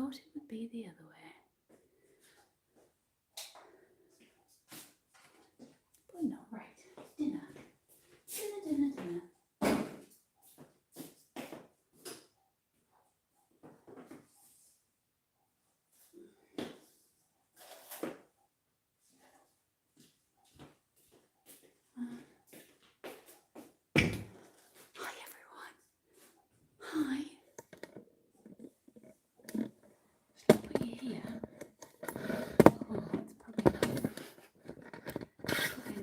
thought it would be the other way. But no, right. Dinner. Dinner. Hi everyone. Hi. Should I put you here? Oh, it's probably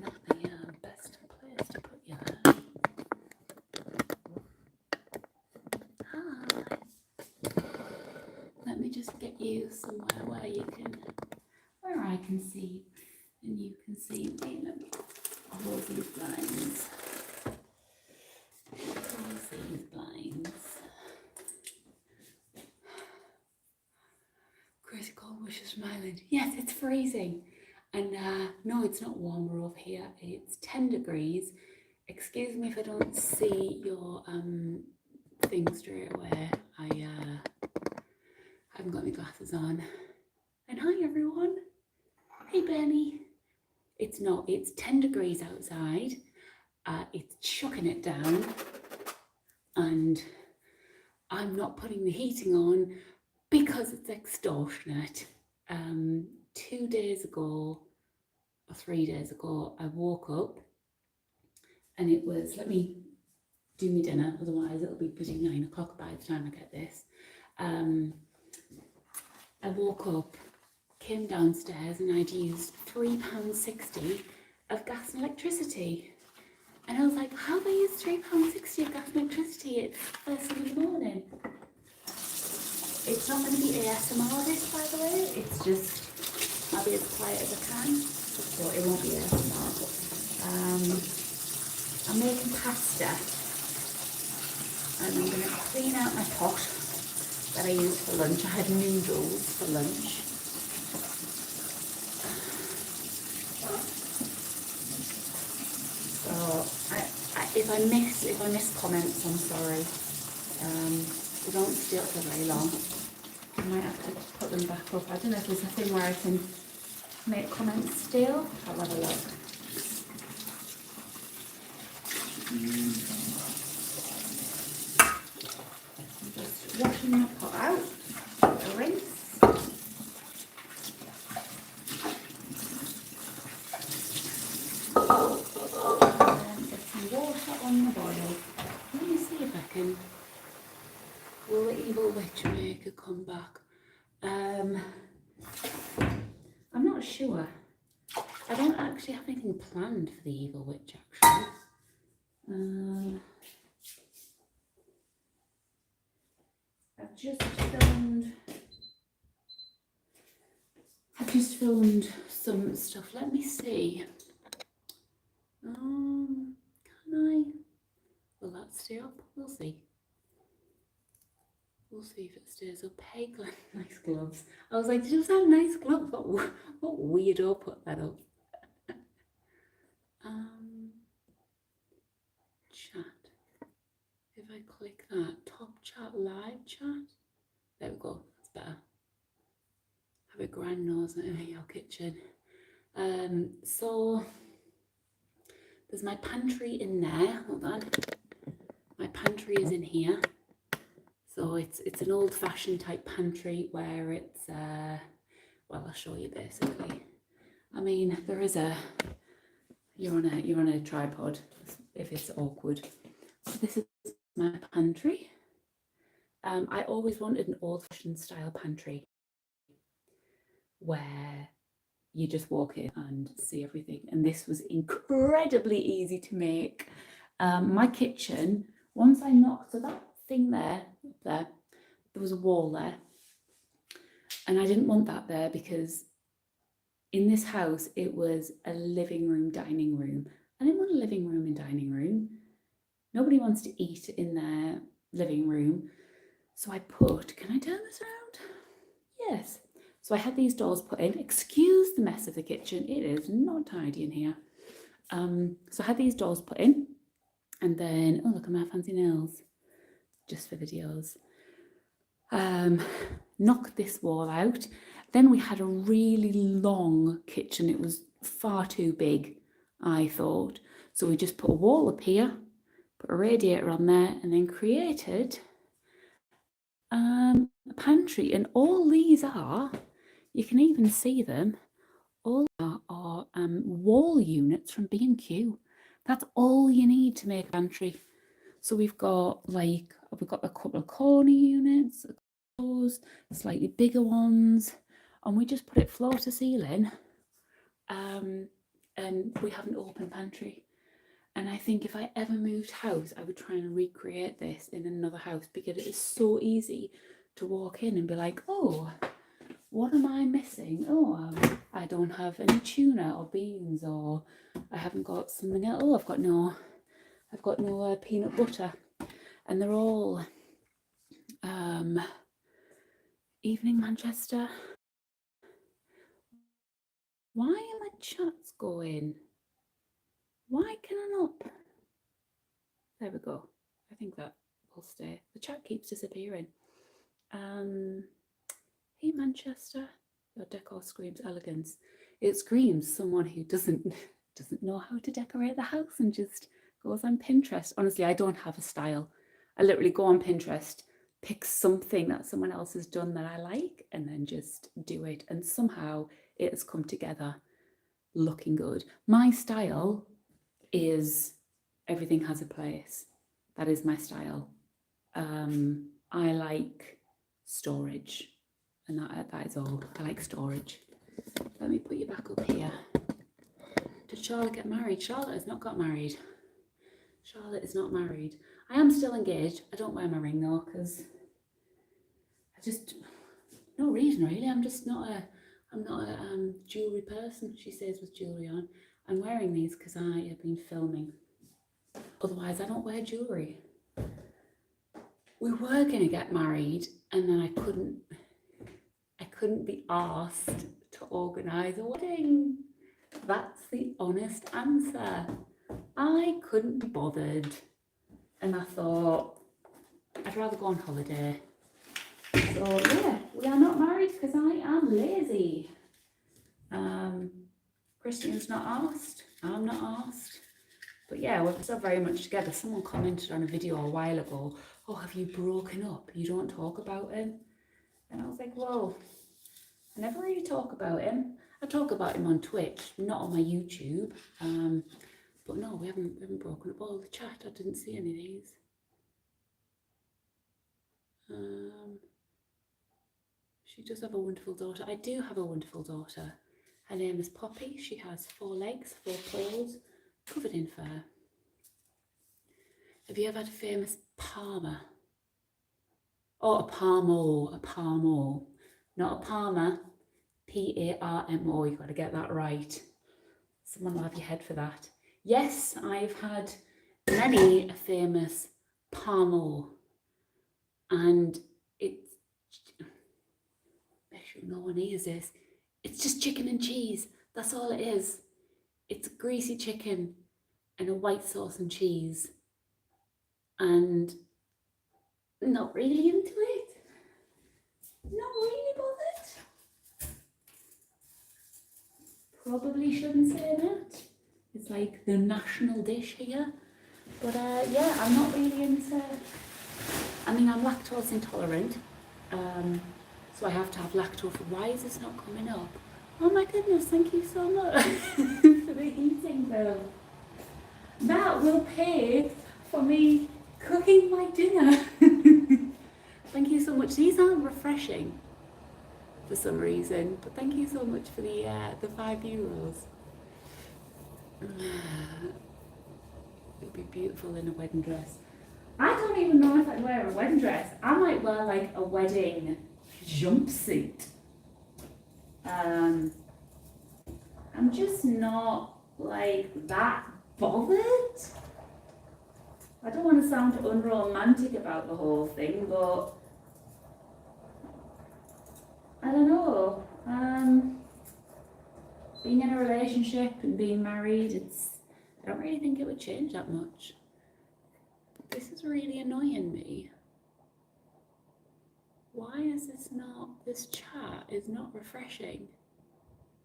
not the best place to put you there. Hi. Let me just get you somewhere where I can see and you can see me. Let me close these blinds. Critical wishes smiling. Yes, it's freezing. And no, it's not warmer over here. It's 10 degrees. Excuse me if I don't see your thing straight away. I haven't got my glasses on. And hi everyone. Hey Benny. It's 10 degrees outside. It's chucking it down. And I'm not putting the heating on because it's extortionate. 2 days ago or 3 days ago, I woke up and it was, let me do my dinner, otherwise it'll be pretty 9 o'clock by the time I get this. I woke up, came downstairs and I'd used £3.60 of gas and electricity. And I was like, how have I used £3.60 of gas and electricity? It's first thing in the morning. It's not going to be ASMR this, by the way. It's just, I'll be as quiet as I can. So it won't be ASMR. I'm making pasta. And I'm going to clean out my pot that I used for lunch. I had noodles for lunch. So if I miss comments, I'm sorry. They don't stay up for very long. I might have to put them back up. I don't know if there's a thing where I can make comments still. I'll have a look. I'm just washing my pot out. A rinse. Get some water on the boil. Let me see if I can. Will the evil witch maker come back? I'm not sure. I don't actually have anything planned for the evil witch, actually. I've just filmed some stuff. Let me see. Can I? Will that stay up? We'll see. We'll see if it stays up. Hey, Glenn, nice gloves. I was like, did you have nice gloves? What weirdo put that up? Chat. If I click that, top chat, live chat. There we go, that's better. Have a grand nose in your kitchen. So there's my pantry in there. Hold on. My pantry is in here. So it's an old-fashioned type pantry where it's well, I'll show you basically. I mean, there is you're on a tripod if it's awkward. So this is my pantry. I always wanted an old-fashioned style pantry where you just walk in and see everything, and this was incredibly easy to make. My kitchen, once I knocked, so that thing there was a wall there, and I didn't want that there because in this house it was a living room, dining room. I didn't want a living room and dining room. Nobody wants to eat in their living room. So I put, can I turn this around? Yes. So I had these doors put in. Excuse the mess of the kitchen. It is not tidy in here. So I had these doors put in, and then, oh, look at my fancy nails, just for videos. knocked this wall out. Then we had a really long kitchen. It was far too big, I thought. So we just put a wall up here, put a radiator on there, and then created a pantry. And all these are, you can even see them, all are wall units from B&Q. That's all you need to make a pantry. So we've got a couple of corner units, those slightly bigger ones, and we just put it floor to ceiling. And we have an open pantry. And I think if I ever moved house, I would try and recreate this in another house, because it is so easy to walk in and be like, oh, what am I missing? Oh, I don't have any tuna or beans, or I haven't got something else. Oh, I've got no peanut butter. And they're all Evening Manchester. Why are my chats going? Why can I not? There we go. I think that will stay. The chat keeps disappearing. Hey Manchester, your decor screams elegance. It screams someone who doesn't know how to decorate the house and just goes on Pinterest. Honestly, I don't have a style. I literally go on Pinterest, pick something that someone else has done that I like, and then just do it. And somehow it has come together looking good. My style is everything has a place. That is my style. I like storage. And that is all. I like storage. Let me put you back up here. Did Charlotte get married? Charlotte has not got married. Charlotte is not married. I am still engaged. I don't wear my ring though, because no reason really. I'm not a jewellery person. She says with jewellery on. I'm wearing these because I have been filming. Otherwise, I don't wear jewellery. We were going to get married, and then I couldn't be asked to organise a wedding. That's the honest answer. I couldn't be bothered. And I thought, I'd rather go on holiday. So yeah, we are not married because I am lazy. Christian's not asked. I'm not asked. But yeah, we're still very much together. Someone commented on a video a while ago, oh, have you broken up? You don't talk about him? And I was like, well, I never really talk about him. I talk about him on Twitch, not on my YouTube. But no, we haven't broken up. Oh, the chat, I didn't see any of these. She does have a wonderful daughter. I do have a wonderful daughter. Her name is Poppy. She has 4 legs, 4 paws, covered in fur. Have you ever had a famous Palmer? Oh, a Palmo. Not a Palmer. P-A-R-M-O. You've got to get that right. Someone will have your head for that. Yes, I've had many a famous Palmo. And it's, make sure no one hears this, it's just chicken and cheese. That's all it is. It's greasy chicken and a white sauce and cheese. And not really into it. Not really bothered. Probably shouldn't say that. It's like the national dish here. But yeah, I'm not really into, I mean, I'm lactose intolerant. So I have to have lactose. Why is this not coming up? Oh my goodness, thank you so much for the heating bill. That will pay for me cooking my dinner. Thank you so much. These aren't refreshing for some reason, but thank you so much for the €5. It'll be beautiful in a wedding dress. I don't even know if I'd wear a wedding dress. I might wear like a wedding jumpsuit. I'm just not like that bothered. I don't want to sound unromantic about the whole thing, but I don't know. Being in a relationship and being married, I don't really think it would change that much. This is really annoying me. Why is this chat is not refreshing?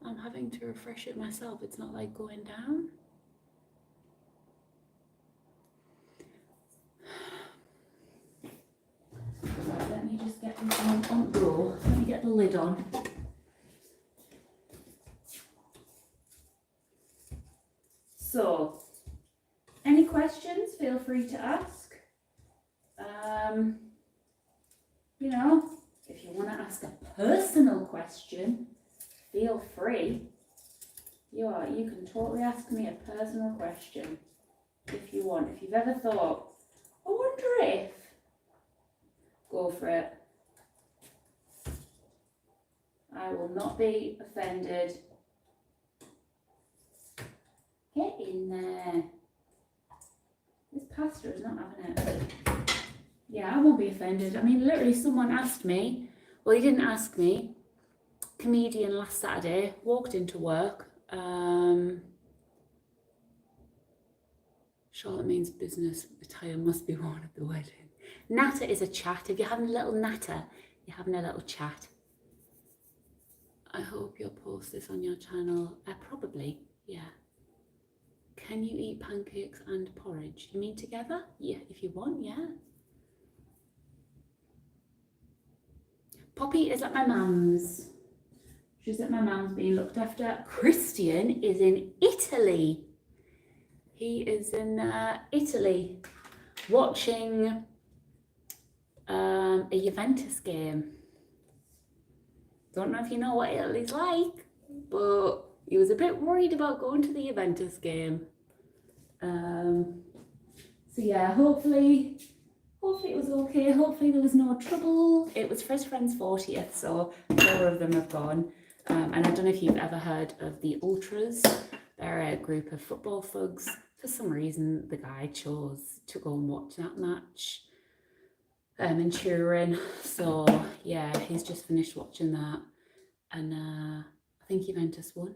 I'm having to refresh it myself. It's not like going down. Let me just get this on roll. Let me get the lid on. So, any questions, feel free to ask. You know, if you want to ask a personal question, feel free. You can totally ask me a personal question if you want. If you've ever thought, I wonder if, go for it. I will not be offended. Get in there. This pasta is not having it. Yeah, I won't be offended. I mean, literally someone asked me, well, he didn't ask me, comedian last Saturday, walked into work. Charlotte means business attire must be worn at the wedding. Natter is a chat. If you're having a little natter, you're having a little chat. I hope you'll post this on your channel. Probably, yeah. Can you eat pancakes and porridge? You mean together? Yeah, if you want, yeah. Poppy is at my mum's. She's at my mum's being looked after. Christian is in Italy. He is in Italy watching a Juventus game. Don't know if you know what Italy's like, but he was a bit worried about going to the Juventus game. So yeah, hopefully it was okay. Hopefully there was no trouble. It was for his friend's 40th, so 4 of them have gone. And I don't know if you've ever heard of the Ultras. They're a group of football thugs. For some reason, the guy chose to go and watch that match in Turin. So yeah, he's just finished watching that. And I think Juventus won.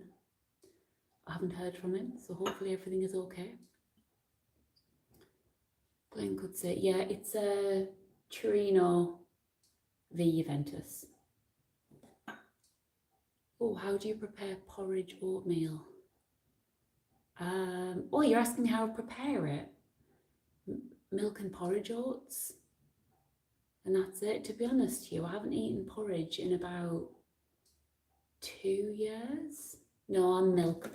I haven't heard from him, so hopefully everything is okay. Glenn could say, yeah, it's Torino v Juventus. Oh, how do you prepare porridge oatmeal? Oh, you're asking me how I prepare it? Milk and porridge oats. And that's it. To be honest with you, I haven't eaten porridge in about 2 years. No, I'm milk.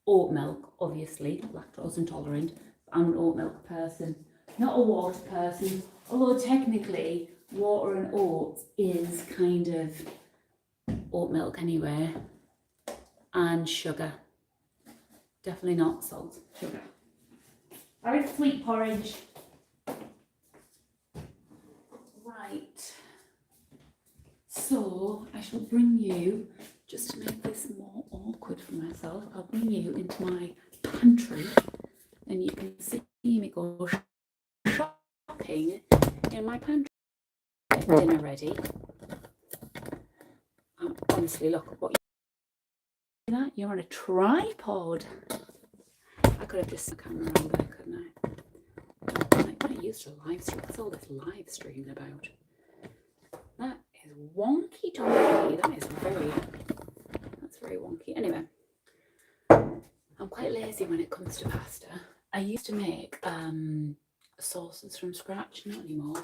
Oat milk, obviously, lactose intolerant. I'm an oat milk person, not a water person. Although technically, water and oats is kind of oat milk anyway. And sugar. Definitely not salt, sugar. I like sweet porridge. Right. So I shall bring you, just to make this more awkward for myself, I'll bring you into my pantry and you can see me go shopping in my pantry. Dinner ready. Honestly, look at what you're on a tripod. I could have just the camera on there, couldn't I? I'm not used to live stream. What's all this live streaming about? That is wonky donkey. That's very wonky. Anyway, I'm quite lazy when it comes to pasta. I used to make sauces from scratch, not anymore.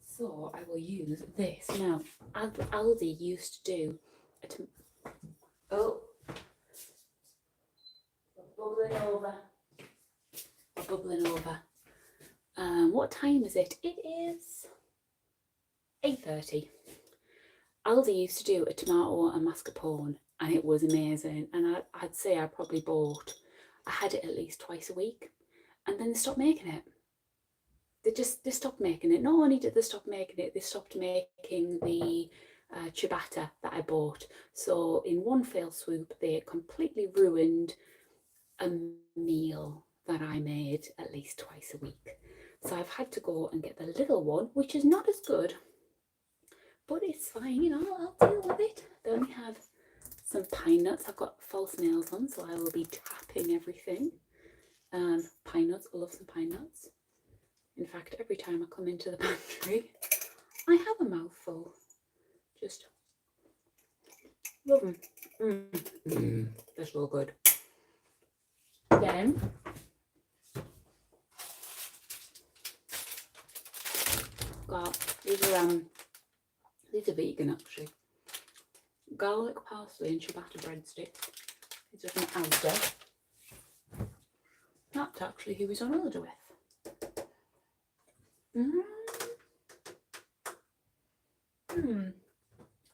So I will use this. Now, Aldi used to do bubbling over. What time is it? It is 8:30. Aldi used to do a tomato and mascarpone, and it was amazing. And I'd say I had it at least twice a week, and then they stopped making it. They stopped making it. Not only did they stop making it, they stopped making the ciabatta that I bought. So in one fell swoop, they completely ruined a meal that I made at least twice a week. So I've had to go and get the little one, which is not as good, but it's fine, you know, I'll deal with it. They only have some pine nuts. I've got false nails on, so I will be tapping everything. Pine nuts, I love some pine nuts. In fact, every time I come into the pantry, I have a mouthful. Just love them. They're so good. Then got these are vegan actually. Garlic, parsley, and ciabatta breadsticks. These are from Asda. That's actually who he's on holiday with.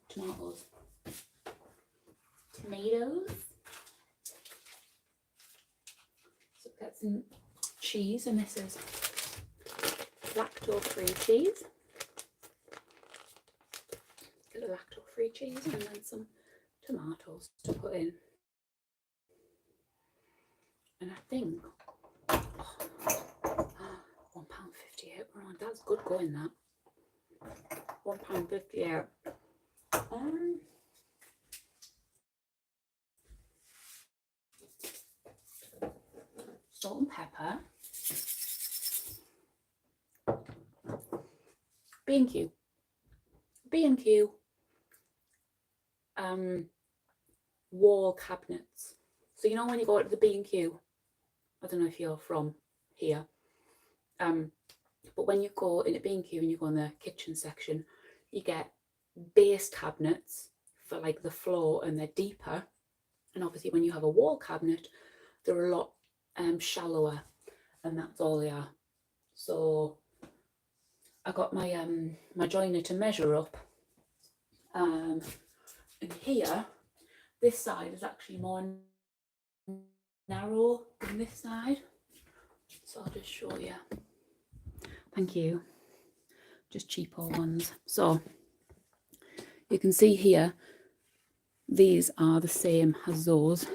Tomatoes. So we've got some cheese, and this is lactose-free cheese. Get the lactose-free cheese and then some tomatoes to put in. And I think £1.58 we're on. That's good going, that. £1.58. Salt and pepper. B&Q. Wall cabinets. So you know when you go to the B&Q, I don't know if you're from here, but when you go in a B&Q and you go in the kitchen section, you get base cabinets for like the floor, and they're deeper. And obviously when you have a wall cabinet, they're a lot shallower, and that's all they are. So I got my my joiner to measure up, and here this side is actually more narrow than this side, so I'll just show you. Thank you. Just cheapo ones. So you can see here, these are the same as those,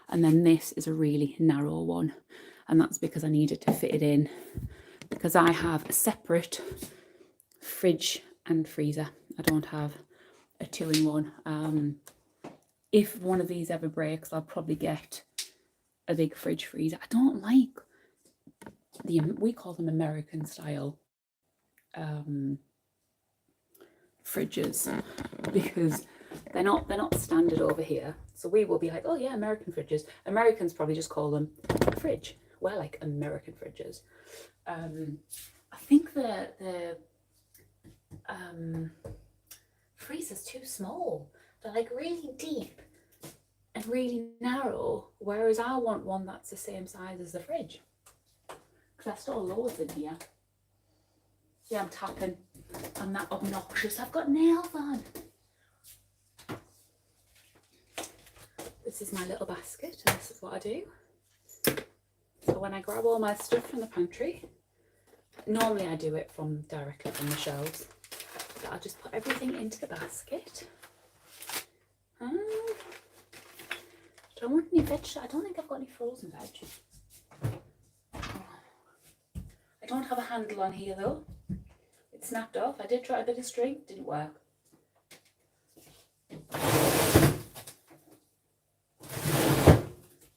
and then this is a really narrow one, and that's because I needed to fit it in, because I have a separate fridge and freezer. I don't have a 2-in-1. If one of these ever breaks, I'll probably get a big fridge freezer. I don't like we call them American style fridges, because they're not standard over here. So we will be like, oh yeah, American fridges. Americans probably just call them a fridge. We're like American fridges. I think the freezer's too small. They're like really deep and really narrow, whereas I want one that's the same size as the fridge, because I store loads in here. Yeah, I'm tapping. I'm that obnoxious. I've got nails on. This is my little basket, and this is what I do. So when I grab all my stuff from the pantry, normally I do it directly from the shelves, but I'll just put everything into the basket. Don't want any veg. I don't think I've got any frozen veg. I don't have a handle on here though. It snapped off. I did try a bit of string, didn't work.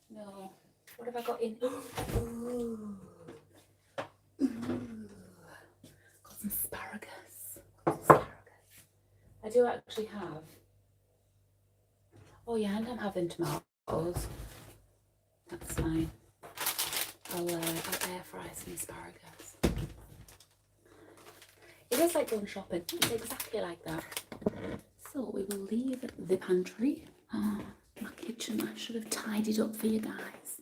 No. What have I got in? Ooh. Got some asparagus. I do actually have. Oh yeah, and I'm having tomatoes. That's fine. I'll air fry some asparagus. It is like going shopping. It's exactly like that. So we will leave the pantry. Oh, my kitchen. I should have tidied up for you guys.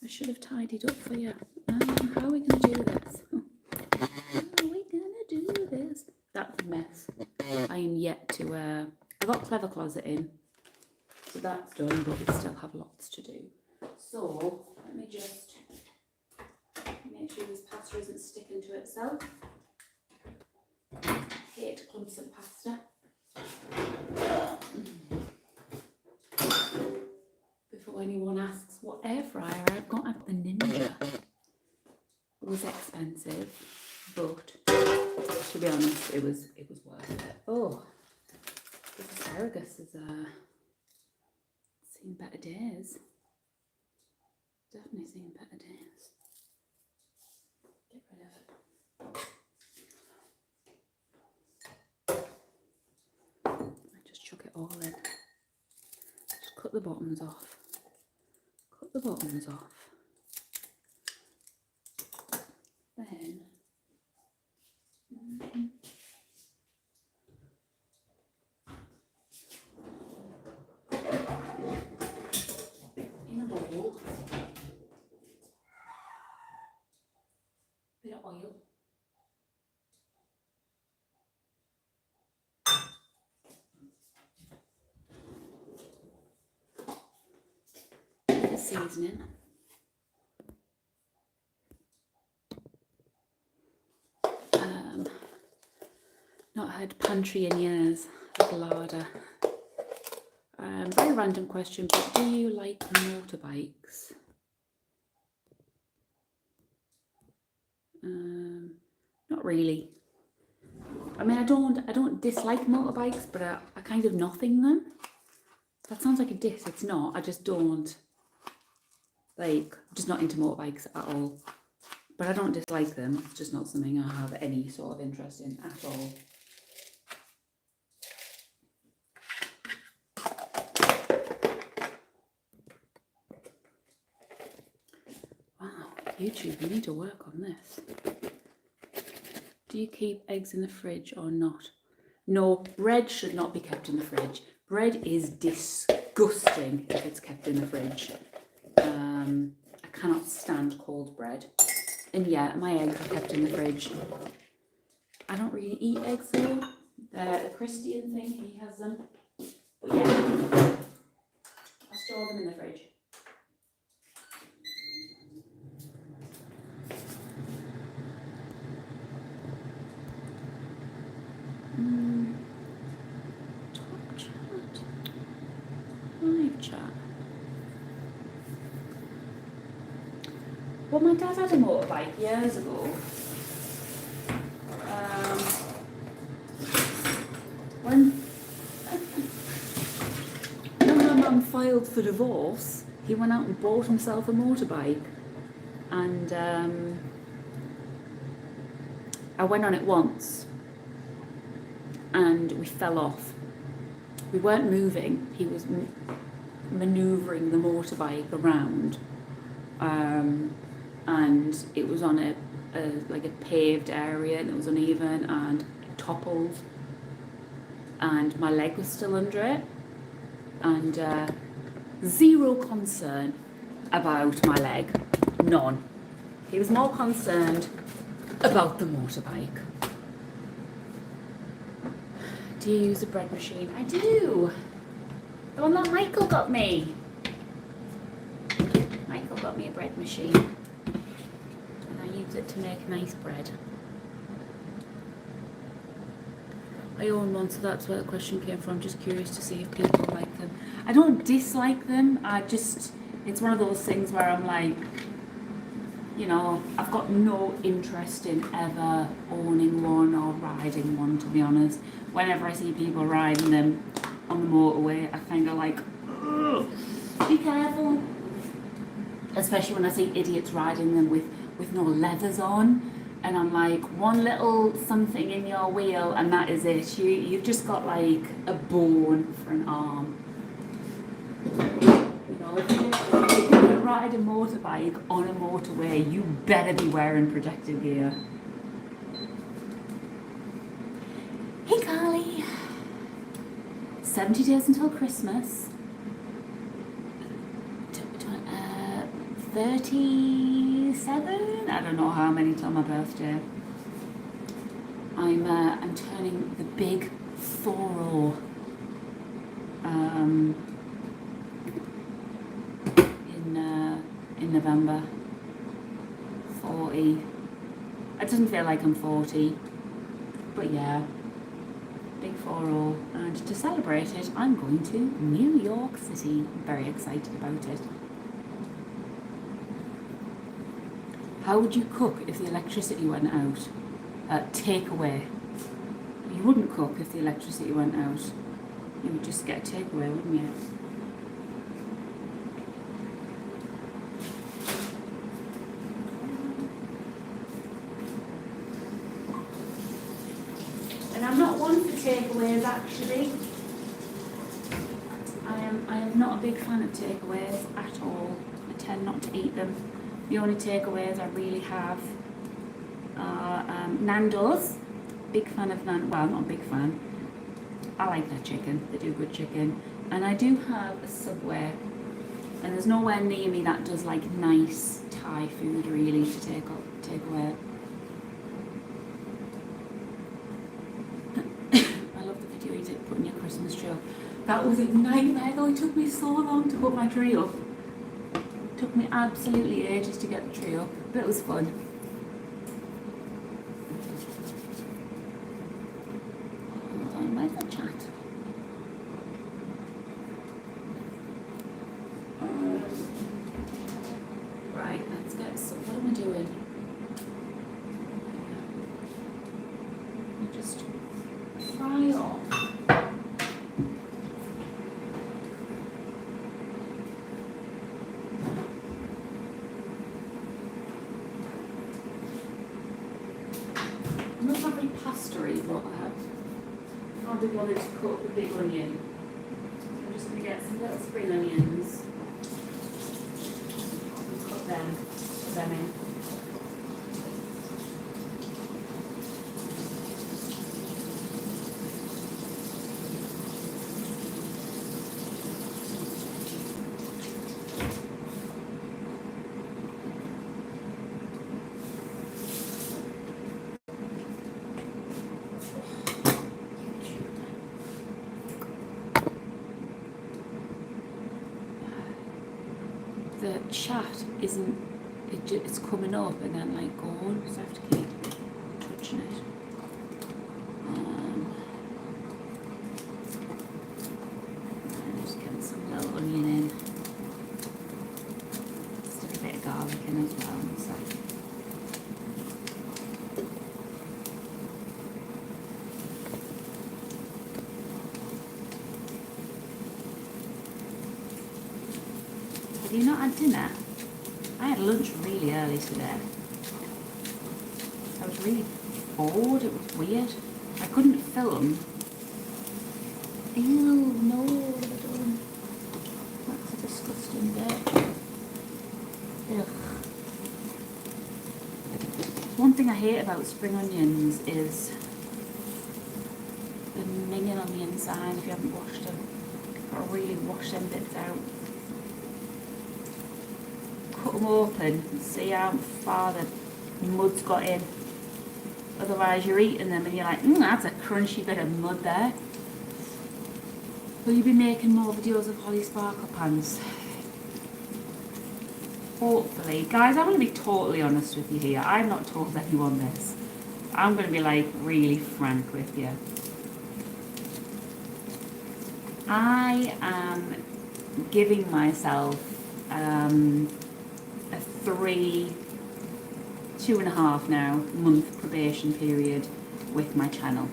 I should have tidied up for you. How are we going to do this? How are we going to do this? That's a mess. I am yet to... I got Clever Closet in. So that's done, but we still have lots to do. So let me just make sure this pasta isn't sticking to itself. I hate clumps of pasta. Before anyone asks what air fryer I've got at the Ninja. It was expensive, but to be honest, it was worth it. Oh, this asparagus is seen better days. Definitely seen better days. Get rid of it. all in. Just cut the bottoms off. Cut the bottoms off. Then in a bowl, bit of oil. Bit of seasoning. Not had pantry in years, like a larder. Very random question, but do you like motorbikes? Not really. I mean, I don't dislike motorbikes, but I kind of nothing them. That sounds like a diss. It's not. I just don't like. Just not into motorbikes at all. But I don't dislike them. It's just not something I have any sort of interest in at all. YouTube, you need to work on this. Do you keep eggs in the fridge or not? No, bread should not be kept in the fridge. Bread is disgusting if it's kept in the fridge. I cannot stand cold bread. And yeah, my eggs are kept in the fridge. I don't really eat eggs though. The Christian thing, he has them. But yeah, I store them in the fridge. Well, my dad had a motorbike years ago. When my mum filed for divorce, he went out and bought himself a motorbike. And I went on it once and we fell off. We weren't moving, he was manoeuvring the motorbike around. And it was on a paved area and it was uneven and it toppled and my leg was still under it and zero concern about my leg, none. He was more concerned about the motorbike. Do you use a bread machine? I do. The one that Michael got me. Michael got me a bread machine. And I use it to make nice bread. I own one, so that's where the question came from. Just curious to see if people like them. I don't dislike them. It's one of those things where I'm like, you know, I've got no interest in ever owning one or riding one, to be honest. Whenever I see people riding them on the motorway, I kind of like, ugh, be careful. Especially when I see idiots riding them with no leathers on. And I'm like, one little something in your wheel and that is it. You've just got like a bone for an arm. You know, if you're going to ride a motorbike on a motorway, you better be wearing protective gear. Hey Carly! 70 days until Christmas. 37? I don't know how many till my birthday. I'm turning the big 4-0 in November. 40. It doesn't feel like I'm 40, but yeah, big 4-0. And to celebrate it, I'm going to New York City. I'm very excited about it. How would you cook if the electricity went out? Takeaway. You wouldn't cook if the electricity went out. You would just get a takeaway, wouldn't you? And I'm not one for takeaways, actually. I am not a big fan of takeaways at all. I tend not to eat them. The only takeaways I really have are Nando's. Big fan of well, not a big fan. I like their chicken. They do good chicken. And I do have a Subway. And there's nowhere near me that does like nice Thai food really to take away. I love the video you did putting your Christmas tree up. That was a nightmare though. It took me so long to put my tree up. It took me absolutely ages to get the tree up, but it was fun. Hold on, where's the chat? Right, let's get some. What am I doing? Just fry off. I'm not very pasta-y, but I can't be bothered to cut up a big onion. I'm just going to get some little spring onions. Put them in. The chat isn't, it's coming up and then like gone, so I have to keep touching it. I'm just getting some little onion in. Stick a bit of garlic in as well. So. Have you not had dinner? I had lunch really early today. I was really bored, it was weird. I couldn't film. Ew, no, that's a disgusting bit. Ugh. One thing I hate about spring onions is the minging on the inside if you haven't washed them. You've got to really wash them bits out. Cut them open and see how far the mud's got in. Otherwise you're eating them and you're like, that's a crunchy bit of mud there. Will you be making more videos of Holly Sparkle Pants? Hopefully. Guys, I'm going to be totally honest with you here. I've not told anyone this. I'm going to be like really frank with you. I am giving myself a 2.5 now month probation period with my channel.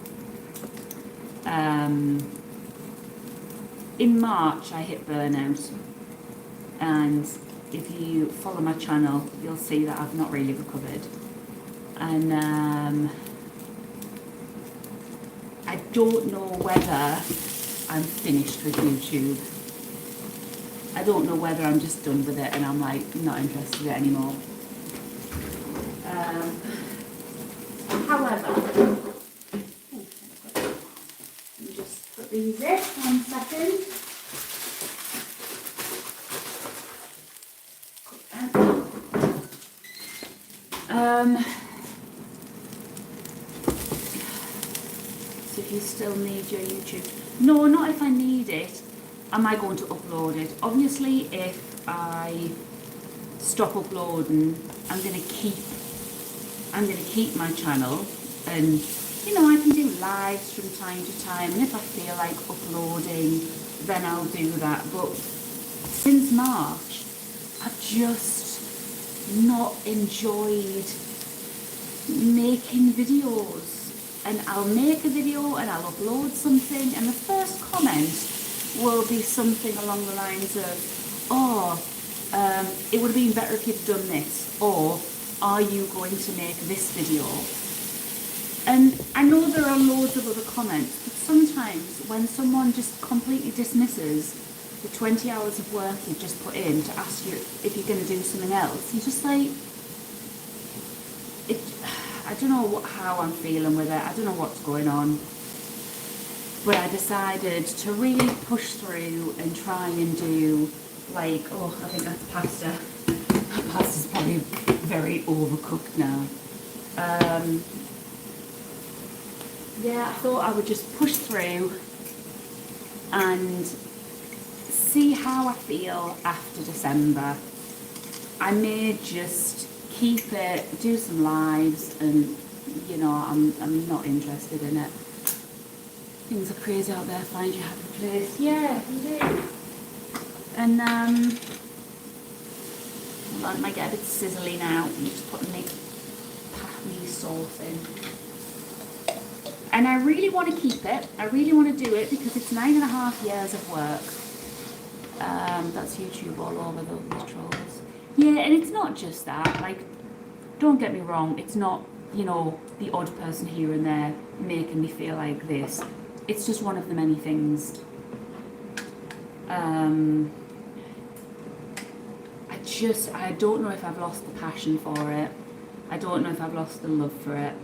In March I hit burnout, and if you follow my channel you'll see that I've not really recovered, and I don't know whether I'm finished with YouTube. I don't know whether I'm just done with it and I'm like not interested in it anymore. However, let me just put these in 1 second. So if you still need your YouTube, no, not if I need it. Am I going to upload it? Obviously, if I stop uploading, I'm going to keep my channel, and you know I can do lives from time to time. And if I feel like uploading, then I'll do that. But since March, I've just not enjoyed making videos. And I'll make a video and I'll upload something, and the first comment will be something along the lines of, it would have been better if you'd done this, or are you going to make this video? And I know there are loads of other comments, but sometimes when someone just completely dismisses the 20 hours of work you've just put in to ask you if you're going to do something else, you're just like, I don't know how I'm feeling with it. I don't know what's going on. But I decided to really push through and try and do, like, oh, I think that's pasta. That pasta's probably very overcooked now. Yeah, I thought I would just push through and see how I feel after December. I may just keep it, do some lives, and you know, I'm not interested in it. Things are crazy out there. Find your happy place. Yeah, you do. And hold on, it might get a bit sizzly now. I'm just putting the patty sauce in. And I really want to keep it. I really want to do it because it's 9.5 years of work. That's YouTube all over those trolls. Yeah, and it's not just that. Like, don't get me wrong. It's not, you know, the odd person here and there making me feel like this. It's just one of the many things. I don't know if I've lost the passion for it. I don't know if I've lost the love for it.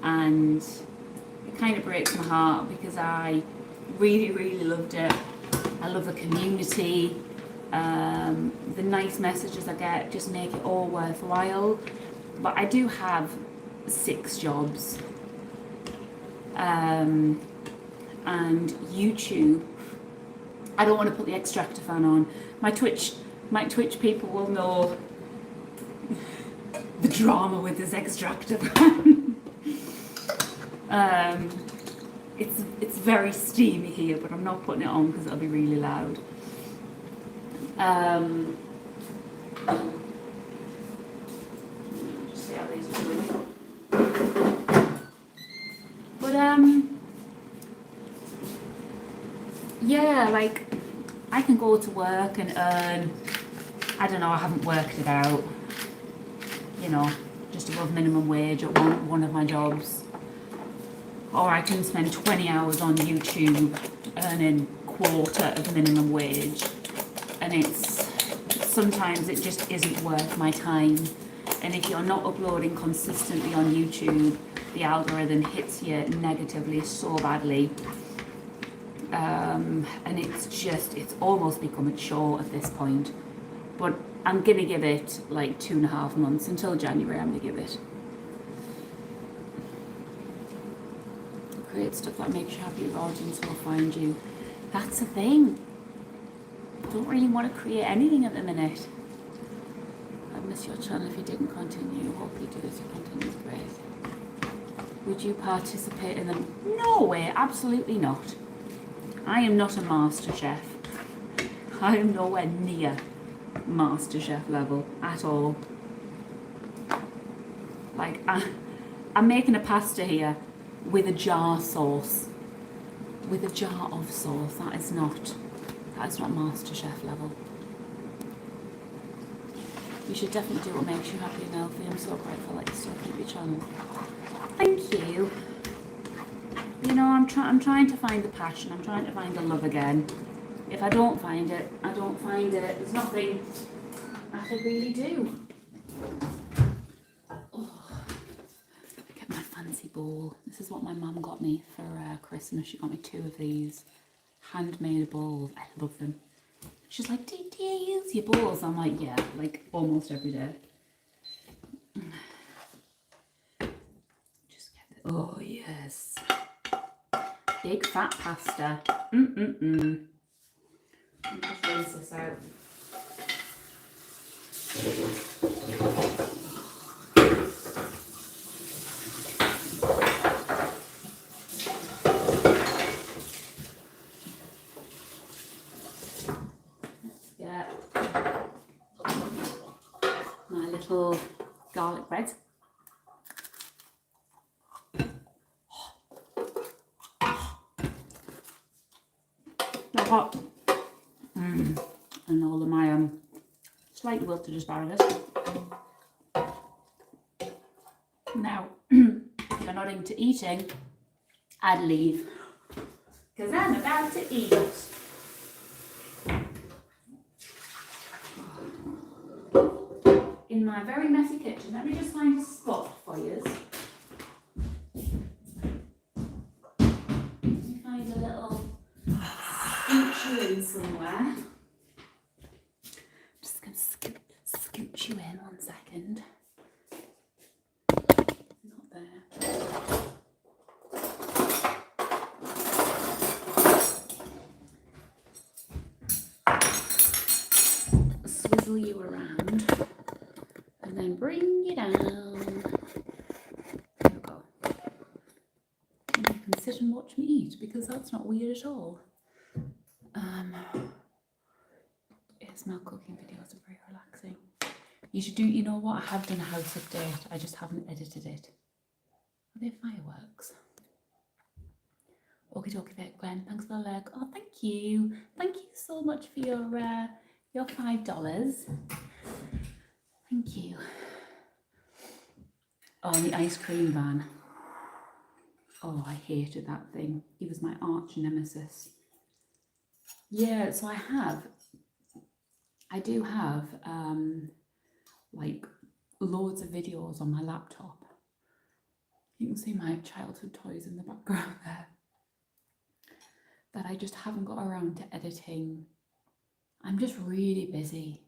And it kind of breaks my heart because I really, really loved it. I love the community. The nice messages I get just make it all worthwhile. But I do have 6 jobs. And YouTube, I don't want to put the extractor fan on. My Twitch people will know the drama with this extractor fan. It's very steamy here, but I'm not putting it on because it'll be really loud. Just see how these are doing. But yeah, like I can go to work and earn, I don't know, I haven't worked it out, you know, just above minimum wage at one of my jobs. Or I can spend 20 hours on YouTube earning quarter of minimum wage, and sometimes it just isn't worth my time. And if you're not uploading consistently on YouTube, the algorithm hits you negatively so badly. And it's almost become a chore at this point. But I'm gonna give it like 2.5 months until January. I'm gonna give it. Create stuff that makes you happy. Your audience will find you. That's the thing. I don't really want to create anything at the minute. I'd miss your channel if you didn't continue. Hope you do as you continue. Great. Would you participate in them? No way, absolutely not. I am not a master chef. I am nowhere near master chef level at all. Like, I'm making a pasta here with a jar sauce. With a jar of sauce. That is not master chef level. You should definitely do what makes you happy and healthy. I'm so grateful that you still keep your channel. Thank you. You know, I'm trying to find the passion. I'm trying to find the love again. If I don't find it, I don't find it. There's nothing I could really do. Oh, get my fancy bowl. This is what my mum got me for Christmas. She got me 2 of these handmade bowls. I love them. She's like, do you use your bowls? I'm like, yeah, like almost every day. Just get the, oh yes. Big fat pasta. Let me just rinse this out. Let's get my little garlic bread. They're hot. And all of my slightly wilted asparagus. Now, if you're not into eating, I'd leave. Because I'm about to eat. my very messy kitchen. Let me just find a spot for you. Let me find a little scooch you in somewhere. Just going to scooch you in 1 second. Not there. Swizzle you around and then bring you down. There we go. And you can sit and watch me eat because that's not weird at all. ASMR cooking videos are very relaxing. You should do, you know what, I have done a house update, I just haven't edited it. Are they fireworks? Okie dokie, Glenn, thanks for the leg. Oh, thank you. Thank you so much for your $5. Thank you. Oh, and the ice cream van. Oh, I hated that thing. He was my arch nemesis. Yeah, so I do have like loads of videos on my laptop. You can see my childhood toys in the background there that I just haven't got around to editing. I'm just really busy.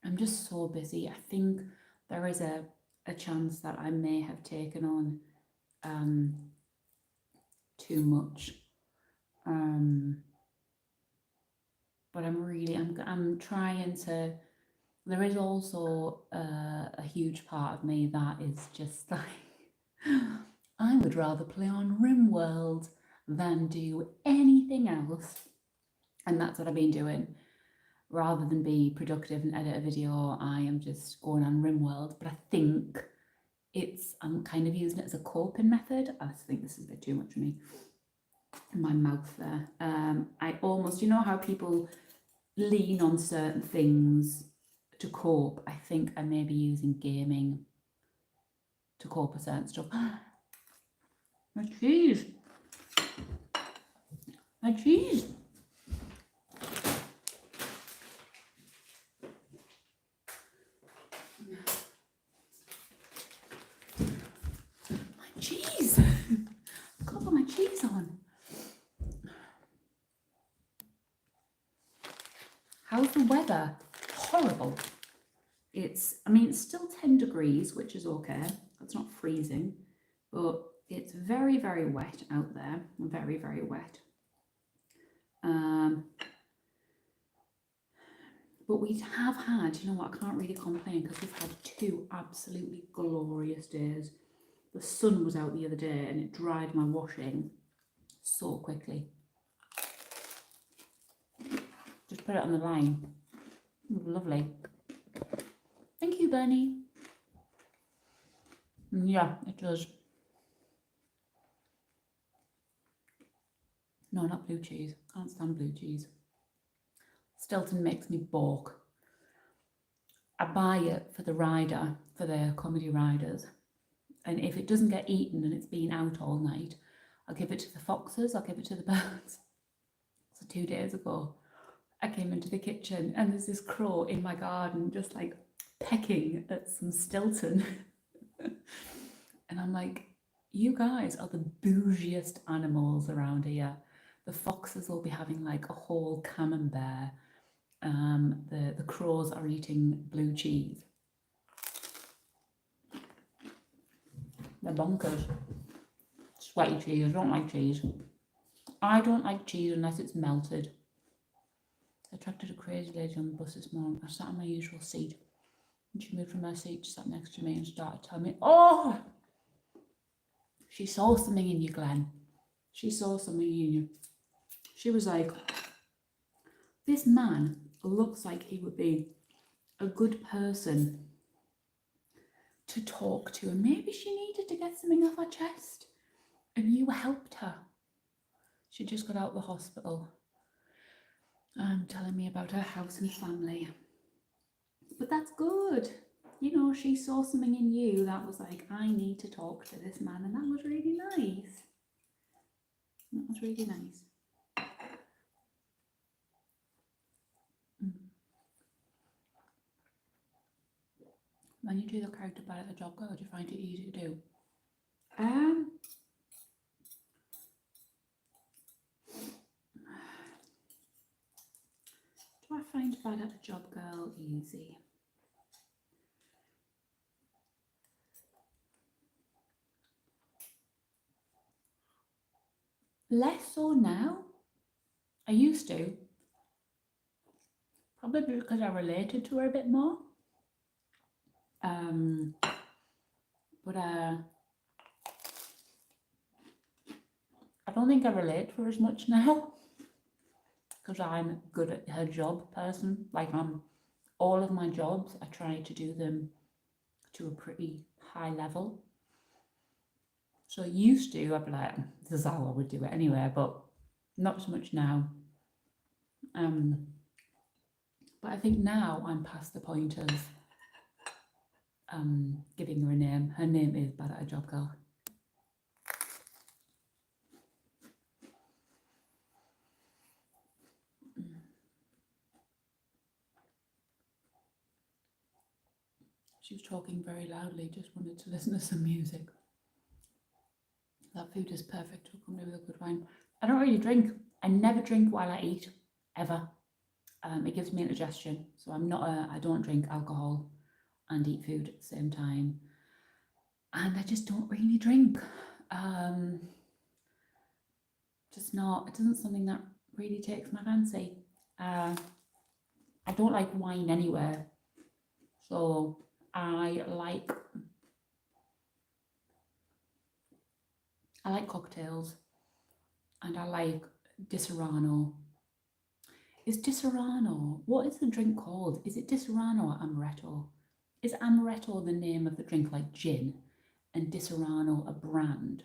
I'm just so busy. I think there is a chance that I may have taken on too much. But I'm trying to. There is also a huge part of me that is just like, I would rather play on RimWorld than do anything else. And that's what I've been doing. Rather than be productive and edit a video, I am just going on RimWorld. But I think I'm kind of using it as a coping method. I think this is a bit too much for me. In my mouth there. I almost, you know how people lean on certain things to cope? I think I may be using gaming to cope with certain stuff. My cheese! My cheese! My cheese! I've got to put my cheese on. How's the weather? Horrible. It's still 10 degrees, which is okay. It's not freezing, but it's very, very wet out there. Very, very wet. But we have had, you know what, I can't really complain because we've had 2 absolutely glorious days. The sun was out the other day and it dried my washing so quickly. Just put it on the line. Lovely. Thank you, Bernie. Yeah, it does. No, not blue cheese. Can't stand blue cheese. Stilton makes me balk. I buy it for the rider, for the comedy riders. And if it doesn't get eaten and it's been out all night, I'll give it to the foxes, I'll give it to the birds. So 2 days ago, I came into the kitchen and there's this crow in my garden just like pecking at some Stilton. And I'm like, you guys are the bougiest animals around here. The foxes will be having like a whole camembert. The crows are eating blue cheese. They're bonkers. Sweaty cheese. I don't like cheese. I don't like cheese unless it's melted. I attracted a crazy lady on the bus this morning. I sat on my usual seat. And she moved from her seat, sat next to me and started telling me, oh, she saw something in you, Glenn. She saw something in you. She was like, this man looks like he would be a good person to talk to. And maybe she needed to get something off her chest. And you helped her. She just got out of the hospital. Telling me about her house and family. But that's good. You know, she saw something in you that was like, I need to talk to this man. And that was really nice. That was really nice. When you do the character bad at the job, girl, do you find it easy to do? Do I find bad at the job, girl, easy? Less so now. I used to. Probably because I related to her a bit more. But I don't think I relate to her as much now because I'm good at her job person. Like all of my jobs, I try to do them to a pretty high level. So used to, I'd be like, this is how I would do it anyway, but not so much now. But I think now I'm past the point of giving her a name. Her name is Bad at a Job Girl. She was talking very loudly, just wanted to listen to some music. That food is perfect to accompany with a good wine. I don't really drink. I never drink while I eat, ever. It gives me indigestion, so I don't drink alcohol and eat food at the same time. And I just don't really drink. Just not, it isn't something that really takes my fancy. I don't like wine anywhere, so I like cocktails, and I like Disaronno. Is Disaronno, what is the drink called? Is it Disaronno or Amaretto? Is Amaretto the name of the drink, like gin, and Disaronno a brand?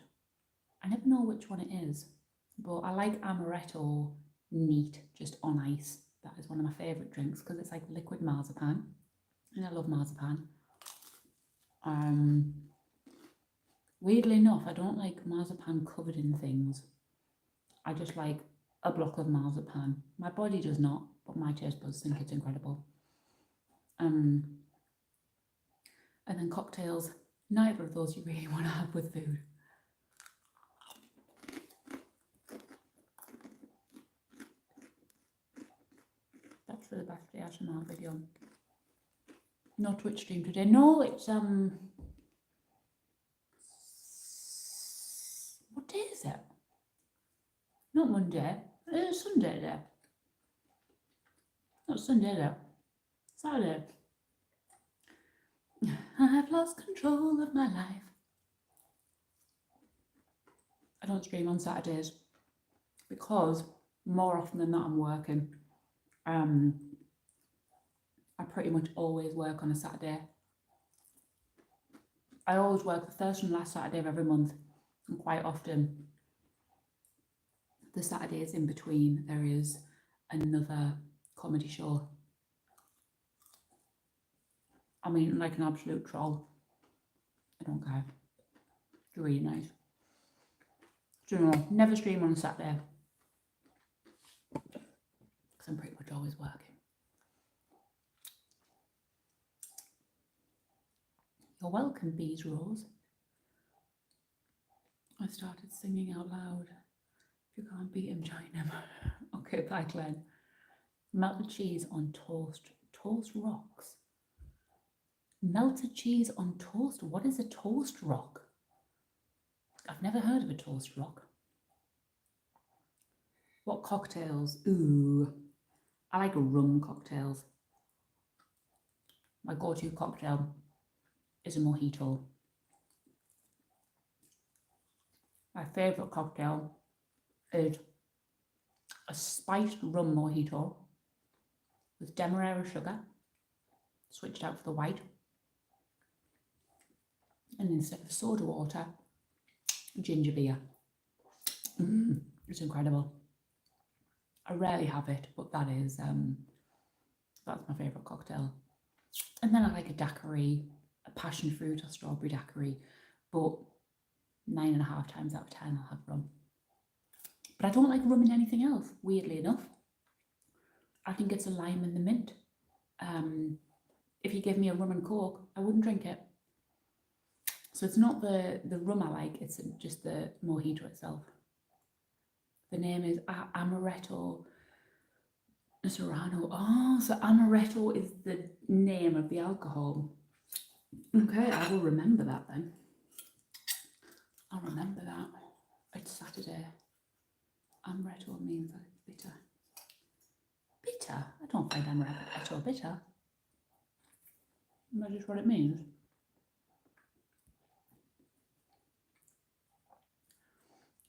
I never know which one it is, but I like Amaretto neat, just on ice. That is one of my favourite drinks because it's like liquid marzipan, and I love marzipan. Weirdly enough, I don't like marzipan covered in things. I just like a block of marzipan. My body does not, but my taste buds think it's incredible. And then cocktails, neither of those you really want to have with food. That's for the birthday ASMR video. No Twitch stream today. No, it's what day is it? Not Monday. It's Sunday today. Not Sunday today. Saturday. I've lost control of my life. I don't stream on Saturdays because more often than not I'm working. I pretty much always work on a Saturday. I always work the first and last Saturday of every month, and quite often the Saturdays in between there is another comedy show. I mean, like an absolute troll. I don't care. It's really nice. So no, never stream on a Saturday because I'm pretty much always working. You're welcome, Bees Rose. I started singing out loud. If you can't beat him, join him. Okay, bye, Glenn. Melted cheese on toast. Toast rocks. Melted cheese on toast? What is a toast rock? I've never heard of a toast rock. What cocktails? Ooh, I like rum cocktails. My go-to cocktail is a mojito. My favourite cocktail is a spiced rum mojito with demerara sugar, switched out for the white, and instead of soda water, ginger beer. It's incredible. I rarely have it, but that's my favourite cocktail. And then I like a daiquiri, a passion fruit or strawberry daiquiri, but 9.5 times out of 10 I'll have rum. But I don't like rum in anything else, weirdly enough. I think it's a lime and the mint. if you give me a rum and coke, I wouldn't drink it. So it's not the rum I like, it's just the mojito itself. The name is Amaretto Serrano. Oh, so Amaretto is the name of the alcohol. Okay, I will remember that then. I'll remember that. It's Saturday. Amaretto means like bitter. Bitter? I don't find amaretto bitter. That's just what it means.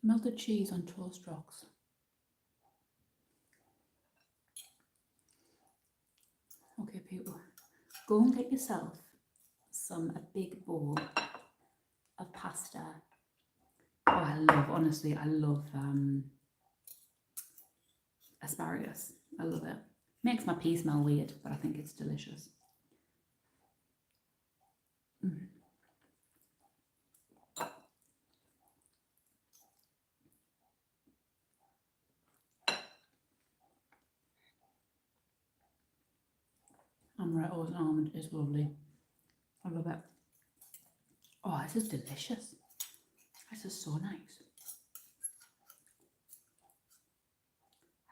Melted cheese on toast rocks. Okay, people, go and get yourself a big bowl of pasta. Oh, honestly, I love asparagus. I love it. Makes my pee smell weird, but I think it's delicious. Amaretto and almond is lovely. I love it. Oh, this is delicious. This is so nice.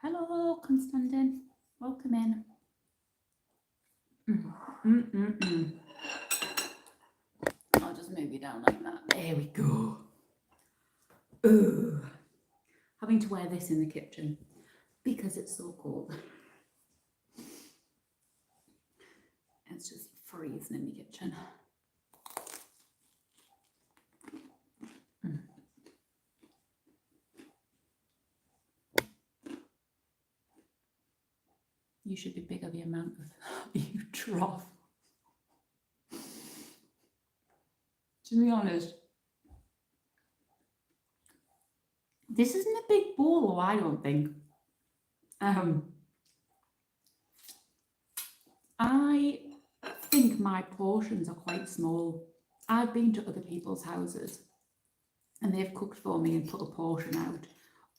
Hello, Constantin. Welcome in. I'll just move you down like that. There we go. Ugh. Having to wear this in the kitchen because it's so cold. It's just freezing in the kitchen. You should be big of the amount of you trough. To be honest, this isn't a big bowl, I don't think. I think my portions are quite small. I've been to other people's houses and they've cooked for me and put a portion out,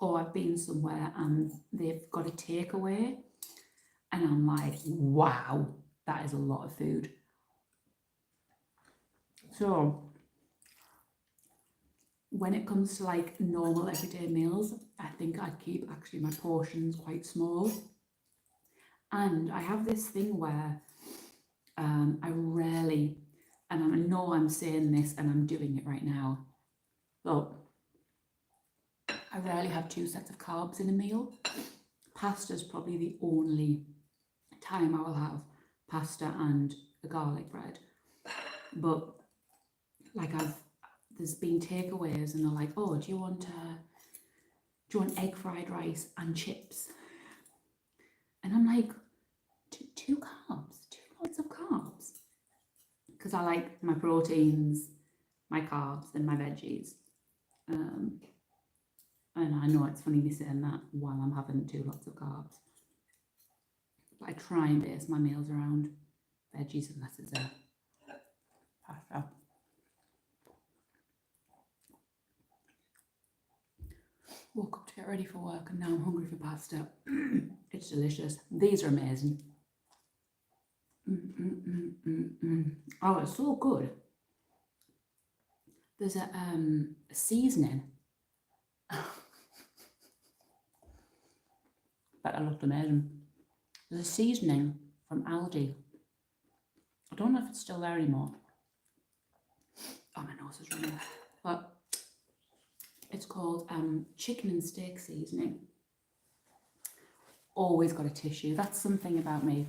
or I've been somewhere and they've got a takeaway and I'm like, wow, that is a lot of food. So when it comes to like normal everyday meals, I think I'd keep actually my portions quite small. And I have this thing where I rarely, and I know I'm saying this and I'm doing it right now, but I rarely have 2 sets of carbs in a meal. Pasta is probably the only time I will have pasta and a garlic bread. But like there's been takeaways and they're like, oh, do you want egg fried rice and chips? And I'm like, 2 carbs, 2 lots of carbs. Because I like my proteins, my carbs and my veggies. And I know it's funny me saying that while I'm having 2 lots of carbs. But I try and base my meals around veggies unless it's a pasta. Woke up to get ready for work and now I'm hungry for pasta. It's delicious. These are amazing. Oh, it's so good. There's a seasoning that looked amazing. There's a seasoning from Aldi. I don't know if it's still there anymore. Oh, my nose is running. But it's called chicken and steak seasoning. Always got a tissue. That's something about me.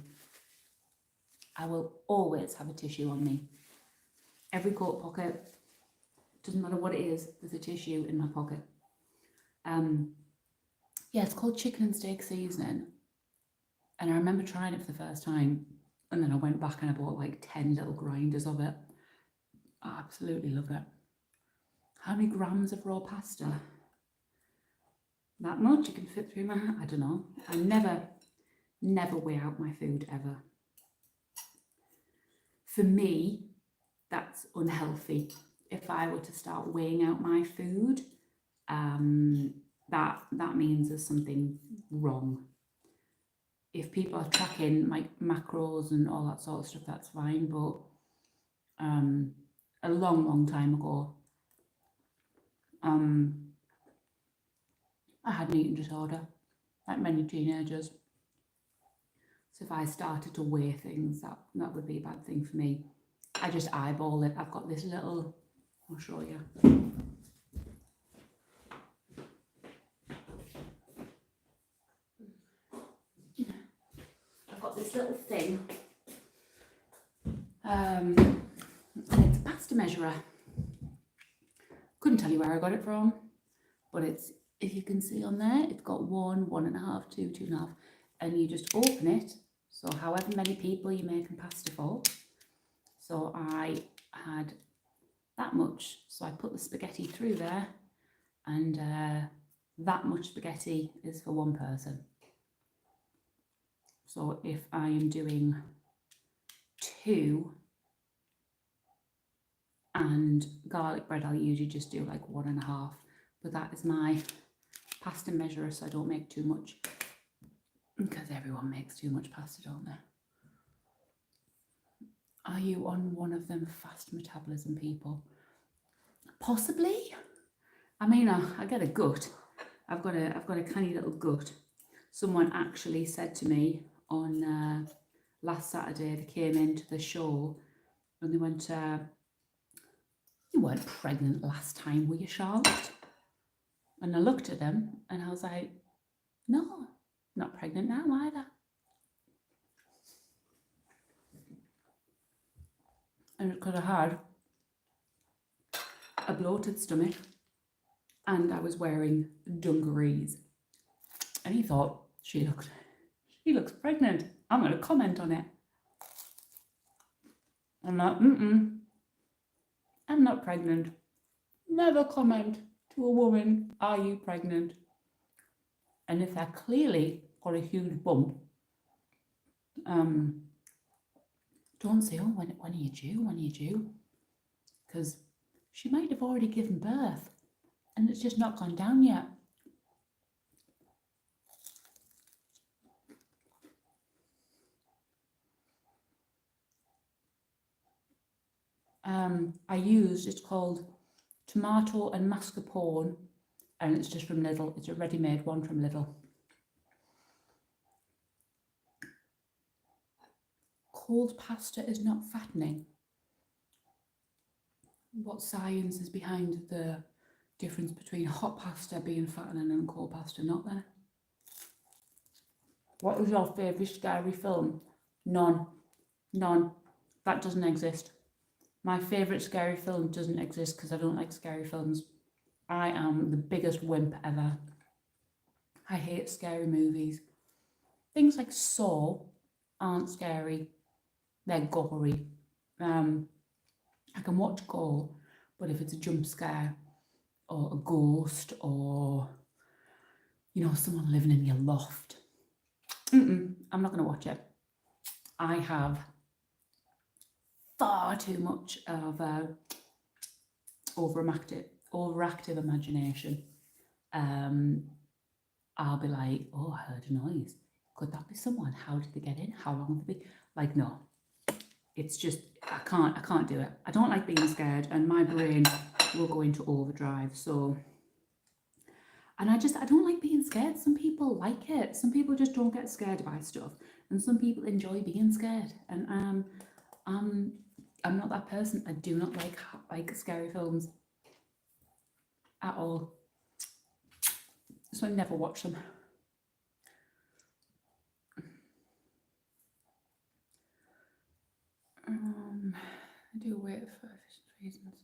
I will always have a tissue on me. Every coat pocket, doesn't matter what it is, there's a tissue in my pocket. Yeah, it's called chicken and steak seasoning. And I remember trying it for the first time. And then I went back and I bought like 10 little grinders of it. I absolutely love it. How many grams of raw pasta? That much? You can fit through my hand? I don't know. I never weigh out my food ever. For me, that's unhealthy. If I were to start weighing out my food, that means there's something wrong. if people are tracking my macros and all that sort of stuff, that's fine. But a long time ago, I had an eating disorder, like many teenagers. So if I started to weigh things, that would be a bad thing for me. I just eyeball it. I've got this little, I'll show you. I've got this little thing. And it's a pasta measurer. Couldn't tell you where I got it from, but it's, if you can see on there, it's got 1, 1.5, 2, 2.5, and you just open it. So however many people you're making pasta for. So I had that much, so I put the spaghetti through there, and that much spaghetti is for one person. So if I am doing 2 and garlic bread, I'll usually just do like 1.5, but that is my pasta measurer, so I don't make too much, because everyone makes too much pasta, don't they? Are you on one of them fast metabolism people? Possibly. I mean, I get a gut. I've got a canny little gut. Someone actually said to me on last Saturday, they came into the show and they went, "You weren't pregnant last time, were you, Charlotte?" And I looked at them and I was like, "No, not pregnant now either." And because I had a bloated stomach and I was wearing dungarees. And he thought, she looks pregnant. I'm going to comment on it. I'm like, I'm not pregnant. Never comment to a woman, "Are you pregnant?" And if they're clearly got a huge bump, don't say, "Oh, when are you due? When are you due?" Because she might have already given birth and it's just not gone down yet. I used, it's called tomato and mascarpone, and it's just from Lidl. It's a ready-made one from Lidl. Cold pasta is not fattening. What science is behind the difference between hot pasta being fattening and cold pasta not there? What is your favourite scary film? None. That doesn't exist. My favourite scary film doesn't exist because I don't like scary films. I am the biggest wimp ever. I hate scary movies. Things like Saw aren't scary. They're gory. I can watch gore, but if it's a jump scare or a ghost or, you know, someone living in your loft, I'm not going to watch it. I have far too much of overactive imagination. I'll be like, "Oh, I heard a noise. Could that be someone? How did they get in? How long have they been?" Like, no. It's just, I can't do it. I don't like being scared, and my brain will go into overdrive. So, and I don't like being scared. Some people like it. Some people just don't get scared by stuff, and some people enjoy being scared. And I'm not that person. I do not like scary films at all. So I never watch them. I do wait for reasons.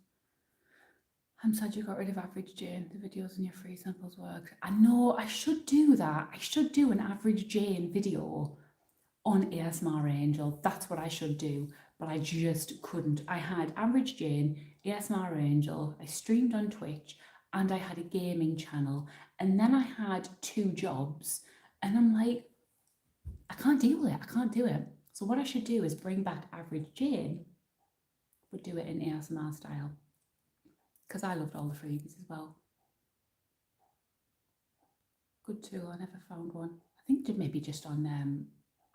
I'm sad you got rid of Average Jane. The videos in your free samples work. I know, I should do that. I should do an Average Jane video on ASMR Angel. That's what I should do, but I just couldn't. I had Average Jane, ASMR Angel, I streamed on Twitch, and I had a gaming channel, and then I had 2 jobs, and I'm like, I can't deal with it. I can't do it. So what I should do is bring back Average Jane, but do it in ASMR style. Because I loved all the freebies as well. Good tool, I never found one. I think maybe just on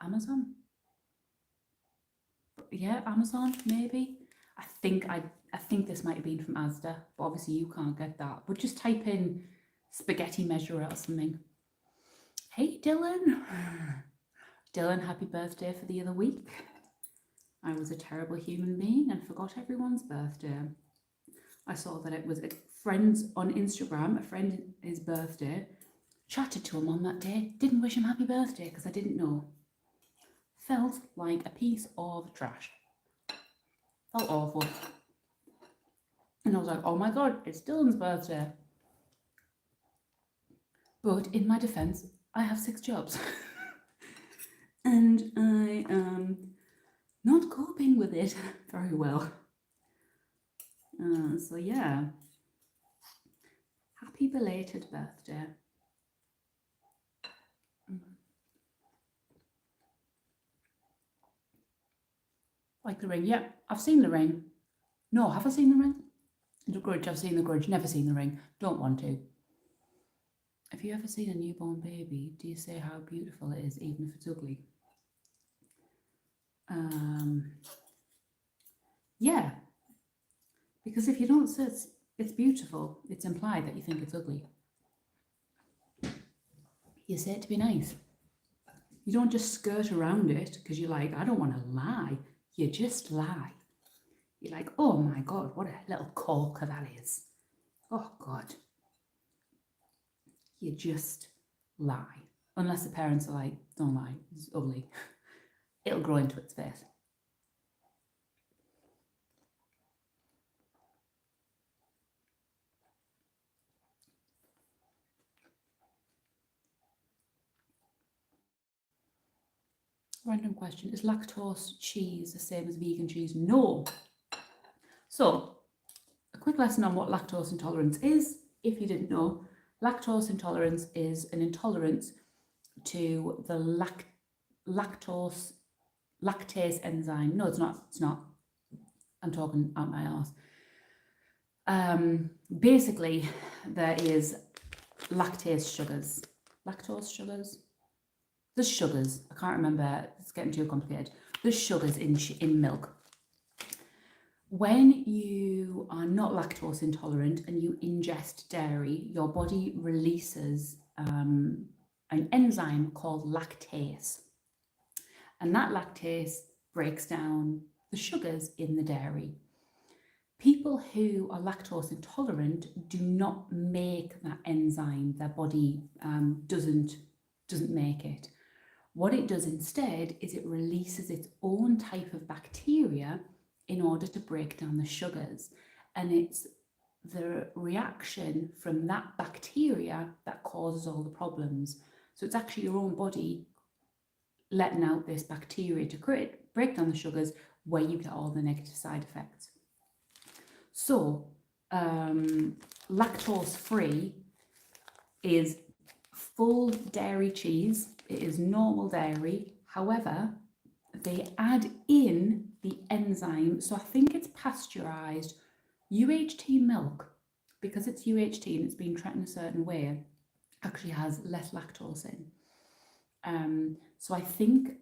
Amazon. Yeah, Amazon maybe. I think this might have been from Asda, but obviously you can't get that. But just type in spaghetti measurer or something. Hey Dylan. Dylan, happy birthday for the other week. I was a terrible human being and forgot everyone's birthday. I saw that it was a friend's on Instagram, a friend his birthday, chatted to him on that day, didn't wish him happy birthday because I didn't know. Felt like a piece of trash. Felt awful. And I was like, oh my God, it's Dylan's birthday. But in my defense, I have 6 jobs. And I am not coping with it very well. So yeah, happy belated birthday. Like The Ring. Yeah, I've seen The Ring. No, have I seen The Ring? The Grudge, I've seen The Grudge, never seen The Ring. Don't want to. Have you ever seen a newborn baby? Do you say how beautiful it is, even if it's ugly? Yeah. Because if you don't say it's beautiful, it's implied that you think it's ugly. You say it to be nice. You don't just skirt around it because you're like, I don't want to lie. You just lie. You're like, oh my God, what a little corker that is. Oh God. You just lie. Unless the parents are like, don't lie, it's ugly. It'll grow into its face. Random question, is lactose cheese the same as vegan cheese? No. So, a quick lesson on what lactose intolerance is. If you didn't know, lactose intolerance is an intolerance to the lactase enzyme. No, it's not. I'm talking out my arse. Basically, there is lactase sugars. Lactose sugars? There's sugars. I can't remember. It's getting too complicated. There's sugars in milk. When you are not lactose intolerant and you ingest dairy, your body releases an enzyme called lactase. And that lactase breaks down the sugars in the dairy. People who are lactose intolerant do not make that enzyme. Their body doesn't make it. What it does instead is it releases its own type of bacteria in order to break down the sugars. And it's the reaction from that bacteria that causes all the problems. So it's actually your own body letting out this bacteria to break down the sugars, where you get all the negative side effects. So lactose free is full dairy cheese. It is normal dairy. However, they add in the enzyme. So I think it's pasteurized UHT milk, because it's UHT and it's been treated in a certain way, actually has less lactose in. So I think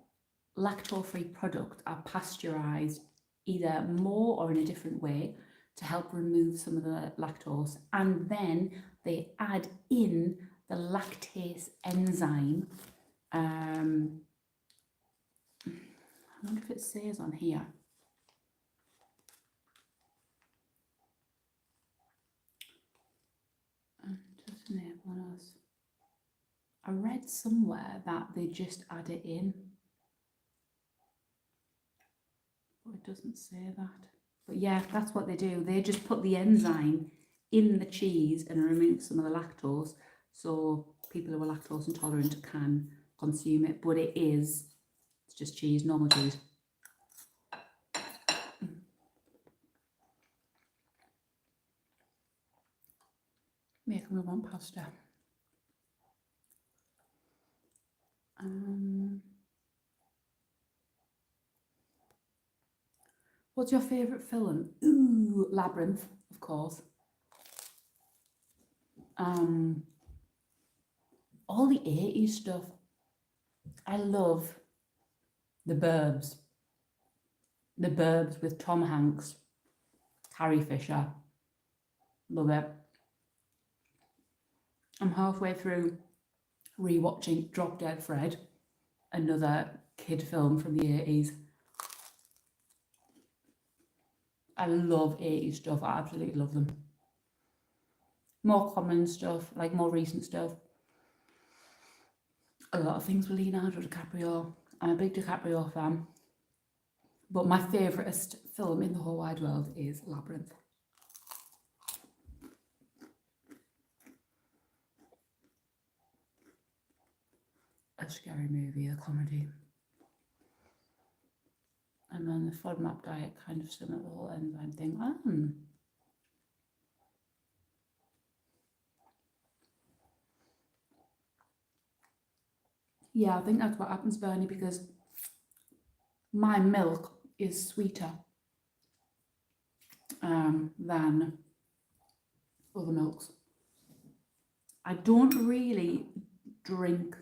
lactose-free products are pasteurized either more or in a different way to help remove some of the lactose, and then they add in the lactase enzyme. I wonder if it says on here. Just enable us. I read somewhere that they just add it in, but it doesn't say that. But yeah, that's what they do. They just put the enzyme in the cheese and remove some of the lactose, so people who are lactose intolerant can consume it. But it's just cheese, normal cheese. Make me want pasta. What's your favourite film? Ooh, Labyrinth, of course. All the 80s stuff. I love The Burbs. The Burbs with Tom Hanks, Carrie Fisher. Love it. I'm halfway through rewatching Drop Dead Fred, another kid film from the 80s. I love 80s stuff. I absolutely love them. More common stuff, like more recent stuff. A lot of things with Leonardo DiCaprio. I'm a big DiCaprio fan. But my favouriteest film in the whole wide world is Labyrinth. A scary movie, a comedy. And then the FODMAP diet kind of similar to the whole enzyme thing. Yeah, I think that's what happens, Bernie, because my milk is sweeter than other milks. I don't really drink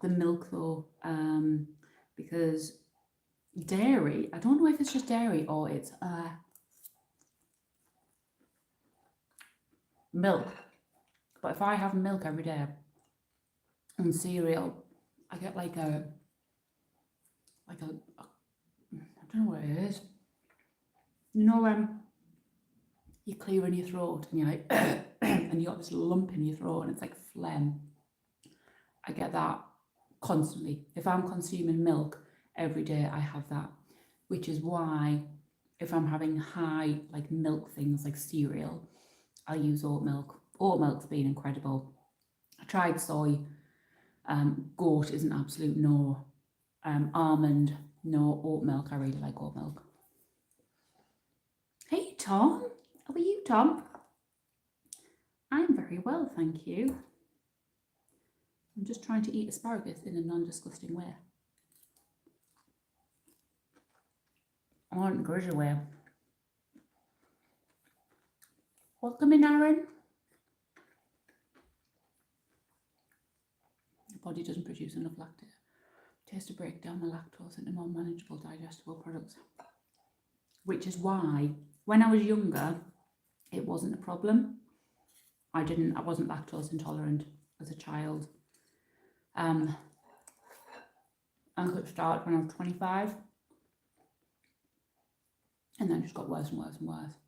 the milk though, because dairy, I don't know if it's just dairy or it's milk, but if I have milk every day and cereal, I get like a I don't know what it is. You know when you're clearing your throat and you're like and you got this lump in your throat and it's like phlegm. I get that constantly. If I'm consuming milk every day, I have that, which is why if I'm having high like milk things like cereal, I'll use oat milk. Oat milk's been incredible. I tried soy. Goat is an absolute no. Almond, no. Oat milk, I really like oat milk. Hey Tom, how are you, Tom? I'm very well, thank you. I'm just trying to eat asparagus in a non-disgusting way. I want to grudge away. Welcome in, Aaron. Your body doesn't produce enough lactate. It has to break down the lactose into more manageable digestible products. Which is why, when I was younger, it wasn't a problem. I wasn't lactose intolerant as a child. I could start when I was 25. And then it just got worse and worse and worse.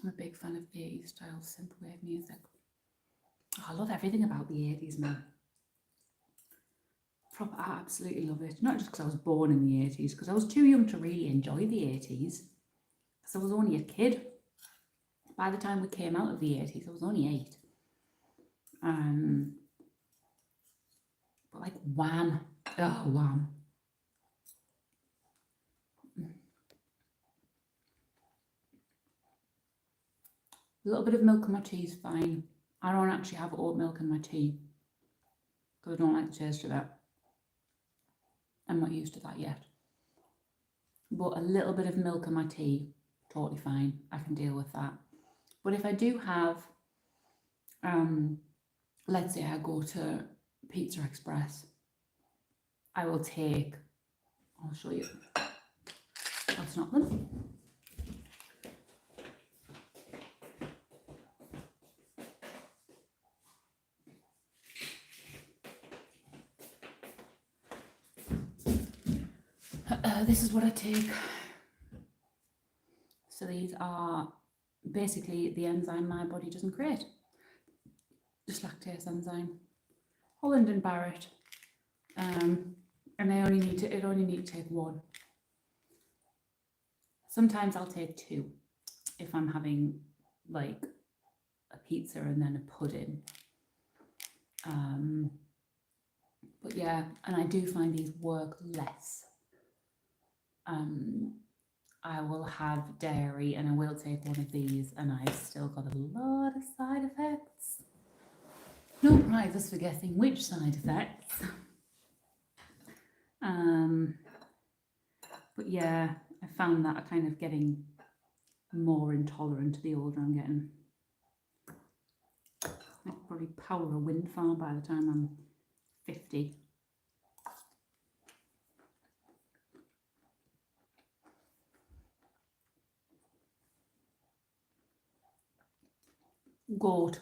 I'm a big fan of the 80s style synthwave music. Oh, I love everything about the 80s, man. I absolutely love it. Not just because I was born in the 80s, because I was too young to really enjoy the 80s. Because I was only a kid. By the time we came out of the 80s, I was only 8. But like Wham. Oh, Wham. A little bit of milk in my tea is fine. I don't actually have oat milk in my tea because I don't like the taste of it. I'm not used to that yet. But a little bit of milk in my tea, totally fine. I can deal with that. But if I do have, let's say I go to Pizza Express, I will take, I'll show you. That's not them. This is what I take. So these are basically the enzyme my body doesn't create. Just lactase enzyme. Holland and Barrett. And it only need to take 1. Sometimes I'll take 2 if I'm having like a pizza and then a pudding. But yeah, and I do find these work less. I will have dairy and I will take one of these and I've still got a lot of side effects. No prizes for guessing which side effects. But yeah, I found that I'm kind of getting more intolerant the older I'm getting. I could probably power a wind farm by the time I'm 50. Goat.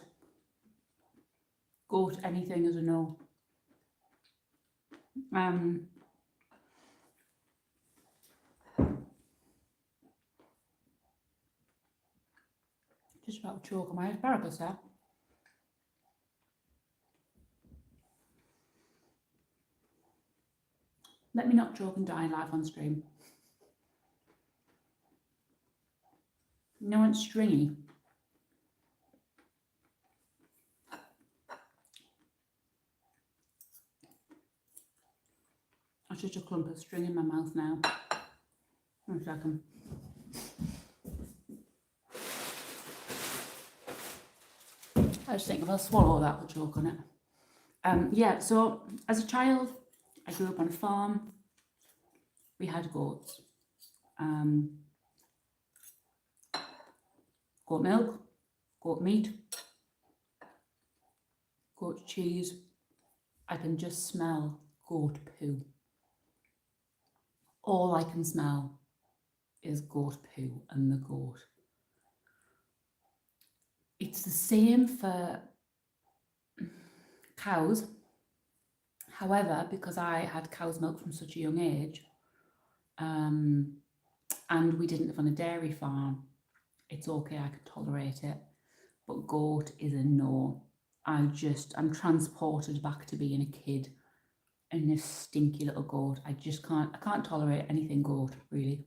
Goat, anything is a no. Just about to choke on my asparagus there. Let me not choke and die live on stream. No, it's stringy. That's just a clump of string in my mouth now. 1 second. I just think if I swallow that, I'll choke on it. Yeah, so as a child, I grew up on a farm. We had goats. Goat milk, goat meat, goat cheese. I can just smell goat poo. All I can smell is goat poo and the goat. It's the same for cows. However, because I had cow's milk from such a young age, and we didn't live on a dairy farm, it's okay, I could tolerate it. But goat is a no. I'm transported back to being a kid and this stinky little goat. I can't tolerate anything goat, really.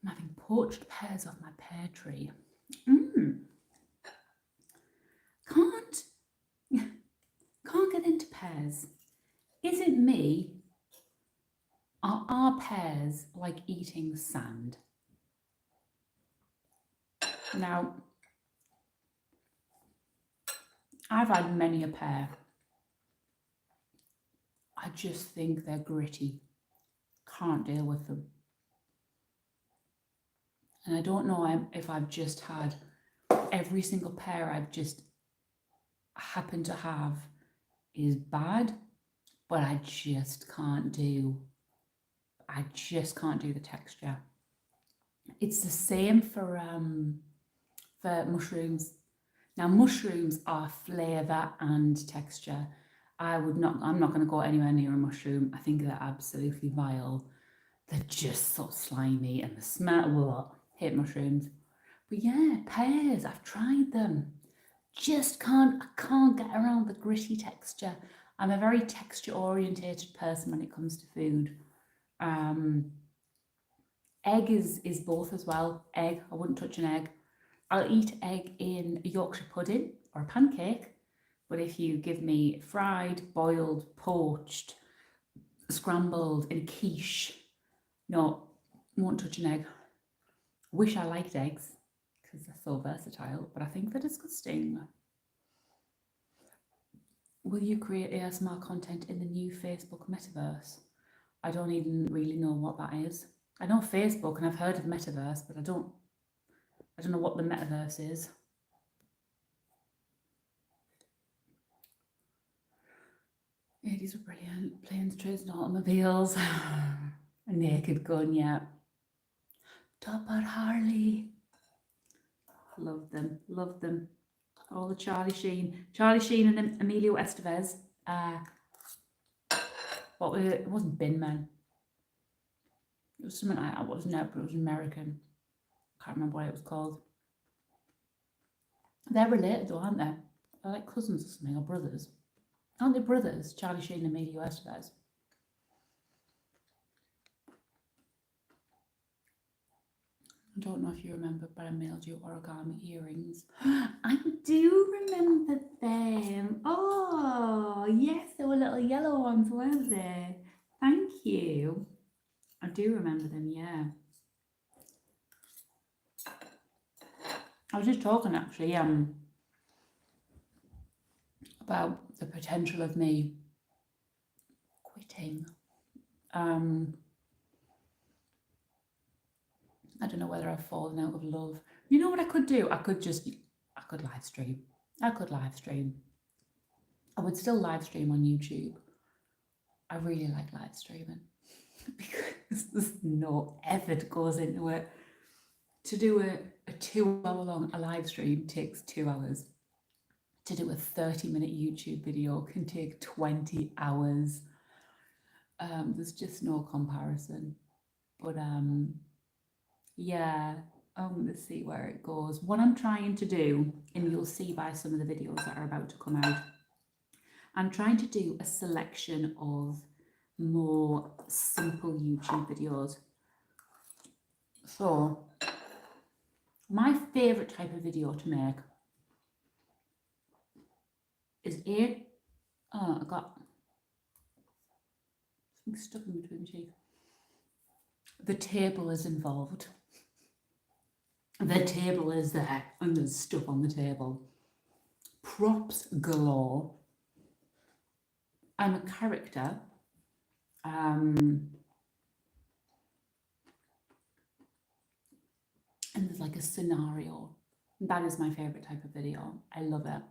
I'm having poached pears off my pear tree. Can't get into pears. Is it me? Are pears like eating sand? Now, I've had many a pear. I just think they're gritty. Can't deal with them. And I don't know if I've just had every single pear I've just happened to have is bad, but I just can't do the texture. It's the same for mushrooms. Now mushrooms are flavour and texture. I'm not going to go anywhere near a mushroom. I think they're absolutely vile. They're just so slimy and the smell, hate mushrooms. But yeah, pears, I've tried them. I can't get around the gritty texture. I'm a very texture orientated person when it comes to food. Egg is both as well. Egg, I wouldn't touch an egg. I'll eat egg in a Yorkshire pudding or a pancake, but if you give me fried, boiled, poached, scrambled in a quiche, no, won't touch an egg. Wish I liked eggs because they're so versatile, but I think they're disgusting. Will you create ASMR content in the new Facebook metaverse? I don't even really know what that is. I know Facebook and I've heard of metaverse, but I don't know what the metaverse is. Yeah, these are brilliant. Planes, trains and automobiles. A naked gun, yeah. Top out Harley. Love them, love them. All the Charlie Sheen and Emilio Estevez. It wasn't Bin Men. It was something like that. It wasn't it, but it was American. I can't remember what it was called. They're related though, aren't they? They're like cousins or something, or brothers. Aren't they brothers? Charlie Sheen and Emilio Estevez. I don't know if you remember, but I mailed you origami earrings. I do remember them. Oh, yes, they were little yellow ones, weren't they? Thank you. I do remember them, yeah. I was just talking actually about the potential of me quitting. I don't know whether I've fallen out of love. You know what I could do? I could live stream. I could live stream. I would still live stream on YouTube. I really like live streaming because there's no effort goes into it. To do a 2 hour long live stream takes 2 hours. To do a 30-minute YouTube video can take 20 hours. There's just no comparison. But yeah, I'm going to see where it goes. What I'm trying to do, and you'll see by some of the videos that are about to come out, I'm trying to do a selection of more simple YouTube videos. So, my favourite type of video to make is I got something stuck in between my teeth. The table is involved. The table is there and there's stuff on the table. Props galore. I'm a character. And there's like a scenario. That is my favourite type of video. I love it.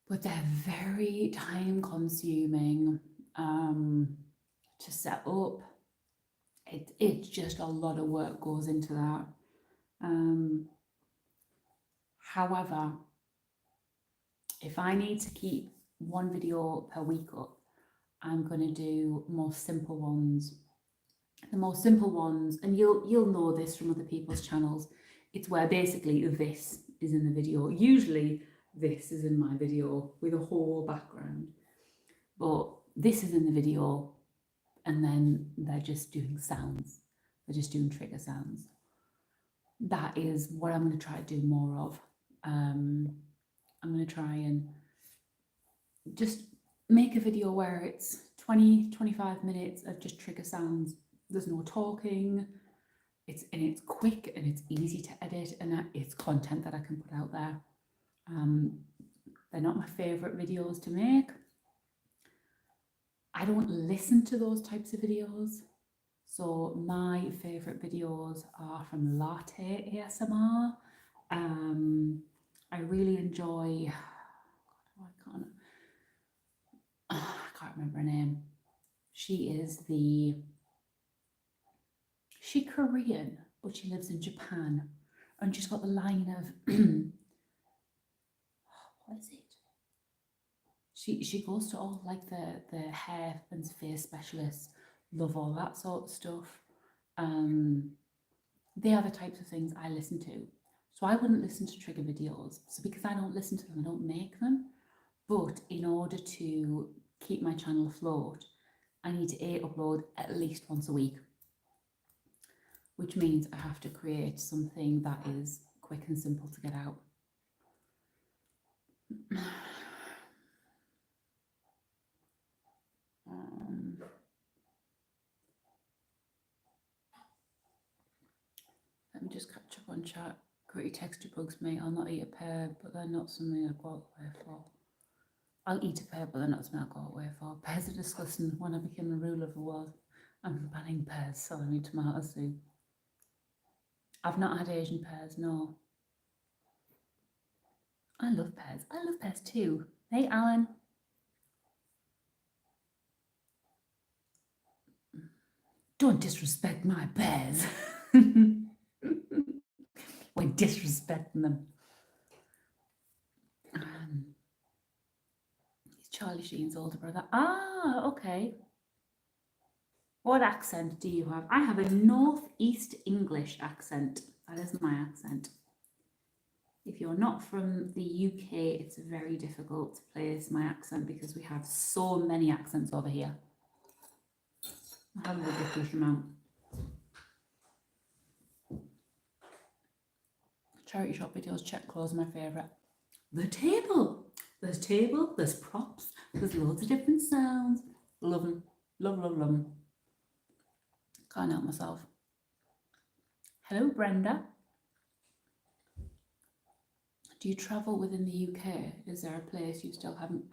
But they're very time consuming to set up. It's just a lot of work goes into that. However, if I need to keep one video per week up, I'm going to do more simple ones. The more simple ones, and you'll know this from other people's channels, it's where basically this is in the video. Usually this is in my video with a whole background, but this is in the video and then they're just doing sounds. They're just doing trigger sounds. That is what I'm going to try to do more of. I'm going to try and just make a video where it's 20-25 minutes of just trigger sounds. There's no talking. It's quick and it's easy to edit, and it's content that I can put out there. They're not my favorite videos to make. I don't listen to those types of videos. So my favorite videos are from Latte ASMR. I really enjoy, I can't remember her name. She's Korean, but she lives in Japan. And she's got the line of, what is it? She goes to all like the hair and face specialists, love all that sort of stuff. They are the types of things I listen to. So I wouldn't listen to trigger videos. So because I don't listen to them, I don't make them. But in order to keep my channel afloat, I need to upload at least once a week, which means I have to create something that is quick and simple to get out. Let me just catch up on chat. Gritty texture bugs me. I'll not eat a pear, but they're not something I'll go away for. I'll eat a pear, but they're not something I'll go away for. Pears are disgusting. When I became the ruler of the world, I'm banning pears, selling me tomato soup. I've not had Asian pears, no. I love pears. I love pears too. Hey, Alan. Don't disrespect my pears. We're disrespecting them. He's Charlie Sheen's older brother. Ah, okay. What accent do you have? I have a Northeast English accent. That is my accent. If you're not from the UK, it's very difficult to place my accent because we have so many accents over here. I have a ridiculous amount. Charity shop videos, check clothes, my favourite. The table. There's table, there's props, there's loads of different sounds. Love them. Love, love, love them. Can't help myself. Hello, Brenda. Do you travel within the UK? Is there a place you still haven't?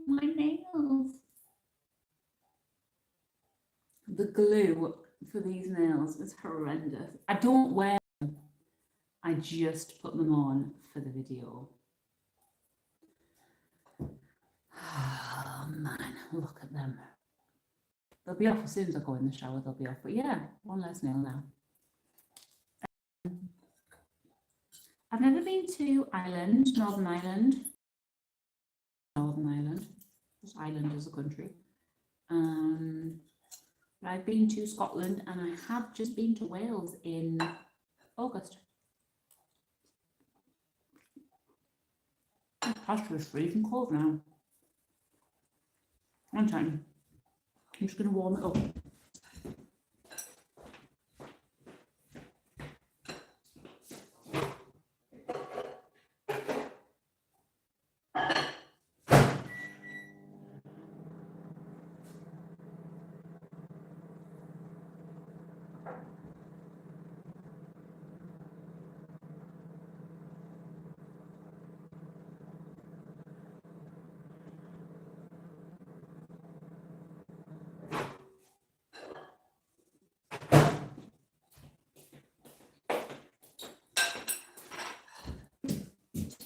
My nails. The glue for these nails is horrendous. I don't wear them. I just put them on for the video. Oh man, look at them. They'll be off as soon as I go in the shower, they'll be off. But yeah, one less nail now. I've never been to Ireland, Northern Ireland. Northern Ireland, just Ireland as a country. I've been to Scotland and I have just been to Wales in August. The pasta is freezing cold now. One time. I'm just going to warm it up.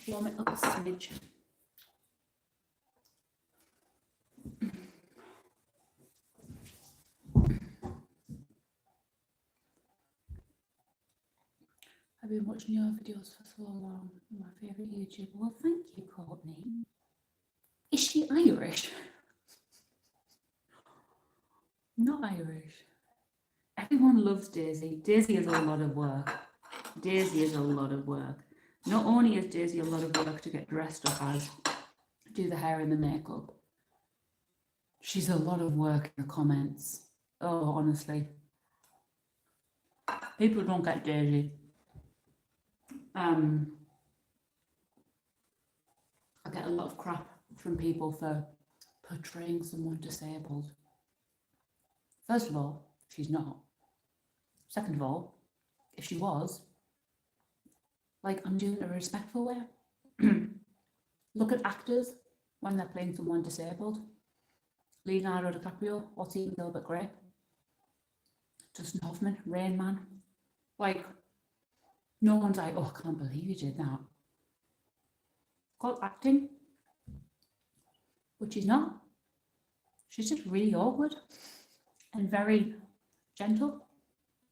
Warm it up a smidge. I've been watching your videos for so long. My favourite YouTuber. Well, thank you, Courtney. Is she Irish? Not Irish. Everyone loves Daisy. Daisy is a lot of work. Daisy is a lot of work. Not only is Daisy a lot of work to get dressed up as, do the hair and the makeup, she's a lot of work in the comments. Oh, honestly. People don't get Daisy. I get a lot of crap from people for portraying someone disabled. First of all, she's not. Second of all, if she was, like, I'm doing it a respectful way. Look at actors when they're playing someone disabled. Leonardo DiCaprio, Otis Gilbert Grape, Dustin Hoffman, Rain Man. Like, no one's like, oh, I can't believe you did that. Called acting, but she's not. She's just really awkward and very gentle.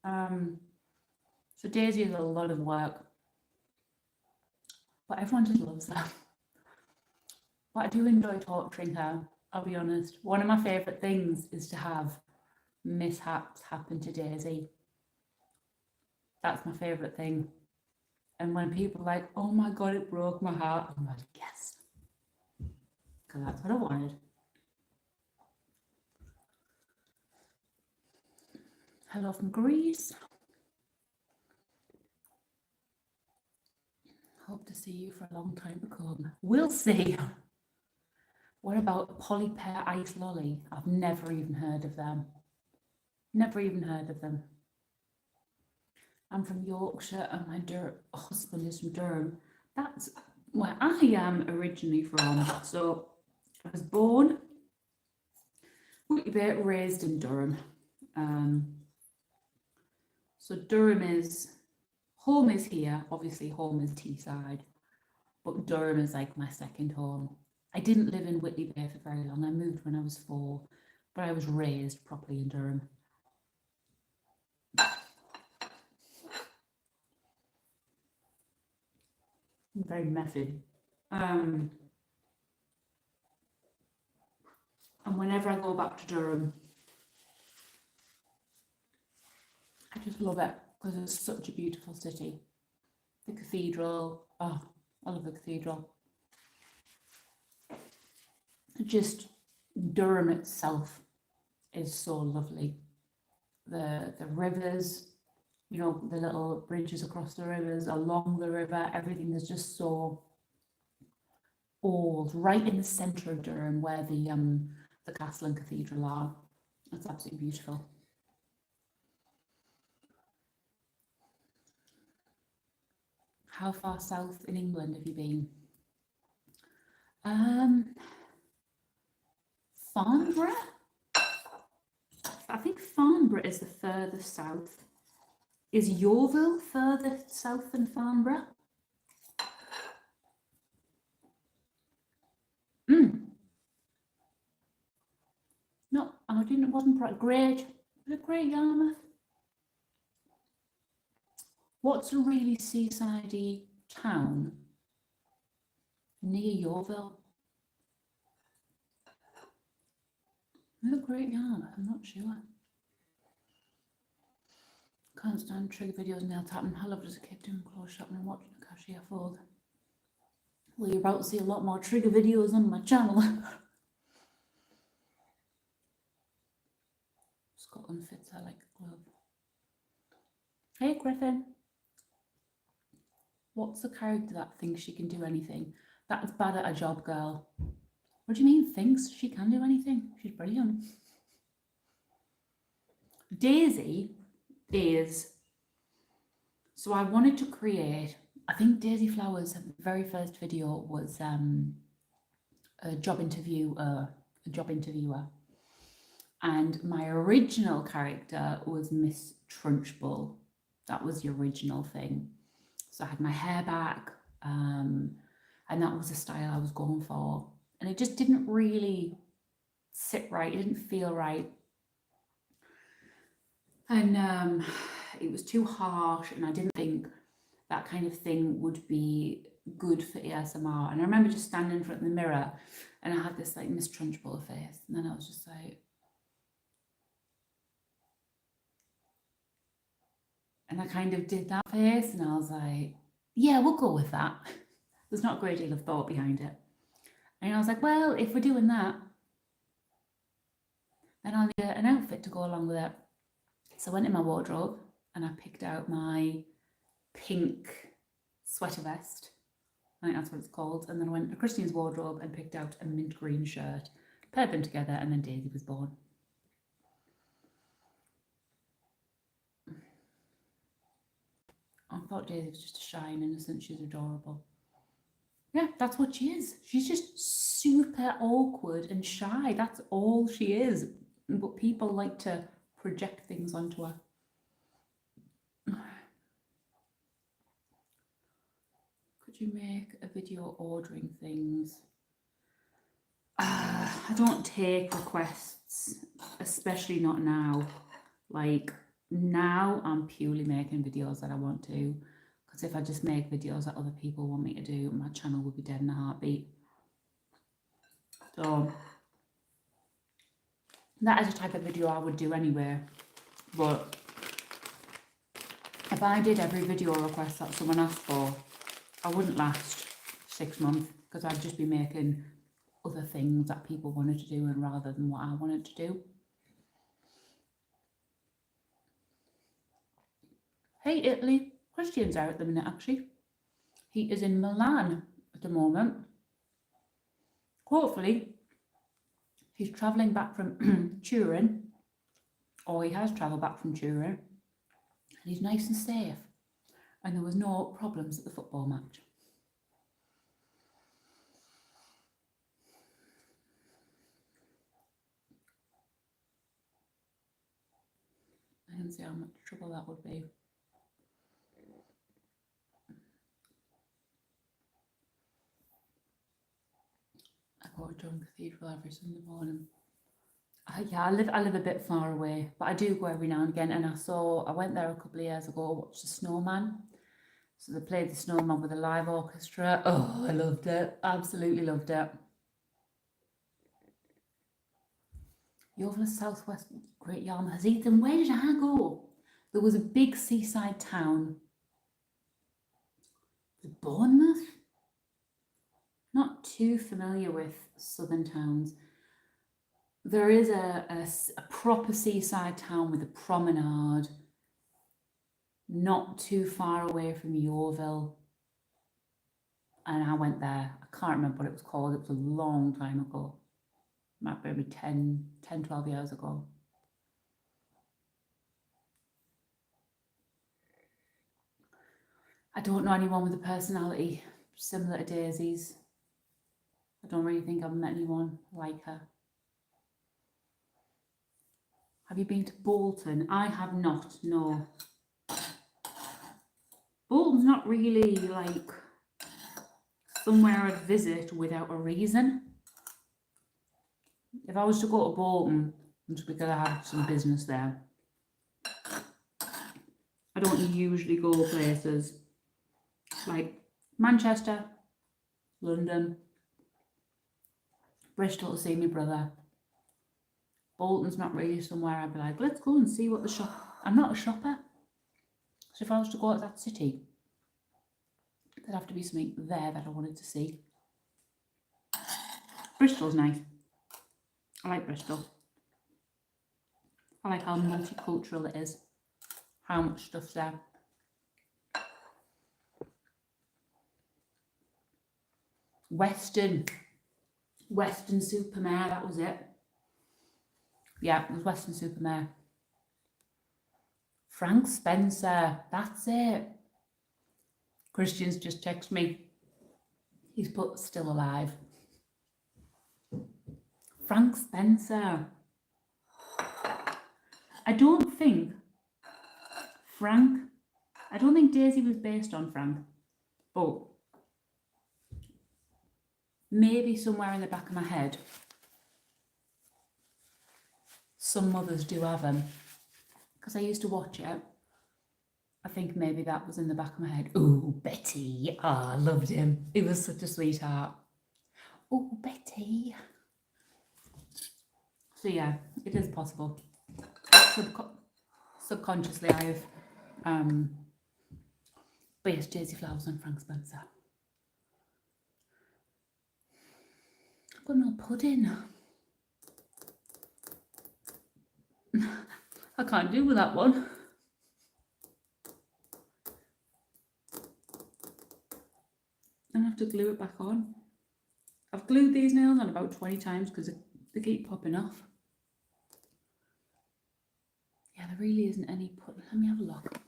So Daisy is a lot of work, but everyone just loves her. But I do enjoy torturing her, I'll be honest. One of my favourite things is to have mishaps happen to Daisy. That's my favourite thing. And when people are like, oh my God, it broke my heart, I'm like, yes. Because that's what I wanted. Hello from Greece. Hope to see you for a long time to come. We'll see. What about Polypear Ice Lolly? I've never even heard of them. Never even heard of them. I'm from Yorkshire and my husband is from Durham. That's where I am originally from. So I was born, raised in Durham. So Durham is, home is here. Obviously home is Teesside, but Durham is like my second home. I didn't live in Whitley Bay for very long. I moved when I was 4, but I was raised properly in Durham. I'm very messy. And whenever I go back to Durham, I just love it because it's such a beautiful city. The cathedral, oh, I love the cathedral. Just Durham itself is so lovely. The rivers, you know, the little bridges across the rivers, along the river, everything is just so old, right in the centre of Durham where the castle and cathedral are. It's absolutely beautiful. How far south in England have you been? Farnborough? I think Farnborough is the furthest south. Is Yeovil further south than Farnborough? No, I didn't. It wasn't Great. Was it Great Yarmouth? What's a really seasidey town near Yeovil? Is it Great Yarmouth? I'm not sure. Can't stand trigger videos, nail tapping. I loved as a kid doing clothes shopping and watching a cashier fold. Well, you're about to see a lot more trigger videos on my channel. Scotland fits her like a glove. Hey, Griffin. What's the character that thinks she can do anything? That's bad at a job, girl. What do you mean, thinks she can do anything? She's brilliant. Daisy is... So I wanted to create... I think Daisy Flowers' very first video was a job interviewer. And my original character was Miss Trunchbull. That was the original thing. So I had my hair back, and that was the style I was going for. And it just didn't really sit right. It didn't feel right. And it was too harsh, and I didn't think that kind of thing would be good for ASMR. And I remember just standing in front of the mirror, and I had this like Miss Trunchbull face. And then I was just like... And I kind of did that face, and I was like, yeah, we'll go with that. There's not a great deal of thought behind it. And I was like, well, if we're doing that, then I'll need an outfit to go along with it. So I went in my wardrobe and I picked out my pink sweater vest. I think that's what it's called. And then I went to Christine's wardrobe and picked out a mint green shirt, paired them together, and then Daisy was born. I thought Daisy was just a shy and innocent. She's adorable. Yeah, that's what she is. She's just super awkward and shy. That's all she is. But people like to project things onto her. Could you make a video ordering things? I don't take requests, especially not now. Like, now I'm purely making videos that I want to. Because if I just make videos that other people want me to do, my channel would be dead in a heartbeat. So that is a type of video I would do anyway. But if I did every video request that someone asked for, I wouldn't last 6 months, because I'd just be making other things that people wanted to do and rather than what I wanted to do. Hey, Italy. Christian's out at the minute, actually. He is in Milan at the moment. Hopefully, he's travelling back from Turin, or he has travelled back from Turin, and he's nice and safe. And there was no problems at the football match. I can see how much trouble that would be. I go to Durham Cathedral every Sunday morning. Yeah, I live a bit far away, but I do go every now and again. And I went there a couple of years ago, watched the Snowman. So they played the Snowman with a live orchestra. Oh, I loved it. Absolutely loved it. Yeovil Southwest Great Yarmouth. Ethan, where did I go? There was a big seaside town. Bournemouth? Not too familiar with southern towns. There is a proper seaside town with a promenade not too far away from Yeovil. And I went there. I can't remember what it was called. It was a long time ago. Maybe 10, 12 years ago. I don't know anyone with a personality similar to Daisy's. I don't really think I've met anyone like her. Have you been to Bolton? I have not, no. Bolton's not really like somewhere I'd visit without a reason. If I was to go to Bolton, it's because I have some business there. I don't usually go places like Manchester, London, Bristol to see my brother. Bolton's not really somewhere I'd be like, let's go and see what the shop... I'm not a shopper. So if I was to go to that city, there'd have to be something there that I wanted to see. Bristol's nice. I like Bristol. I like how multicultural it is. How much stuff's there. Western Supermare, that was it. Yeah, it was Western Supermare. Frank Spencer, that's it. Christian's just texted me. He's put still alive. Frank Spencer. I don't think Daisy was based on Frank, but maybe somewhere in the back of my head, some mothers do have them. Because I used to watch it. I think maybe that was in the back of my head. Oh, Betty. I loved him. He was such a sweetheart. Oh, Betty. So yeah, it is possible. Subconsciously, I have based Daisy Flowers on Frank Spencer. I've got no pudding. I can't do with that one. And I have to glue it back on. I've glued these nails on about 20 times because they keep popping off. Yeah, there really isn't any pudding. Let me have a look.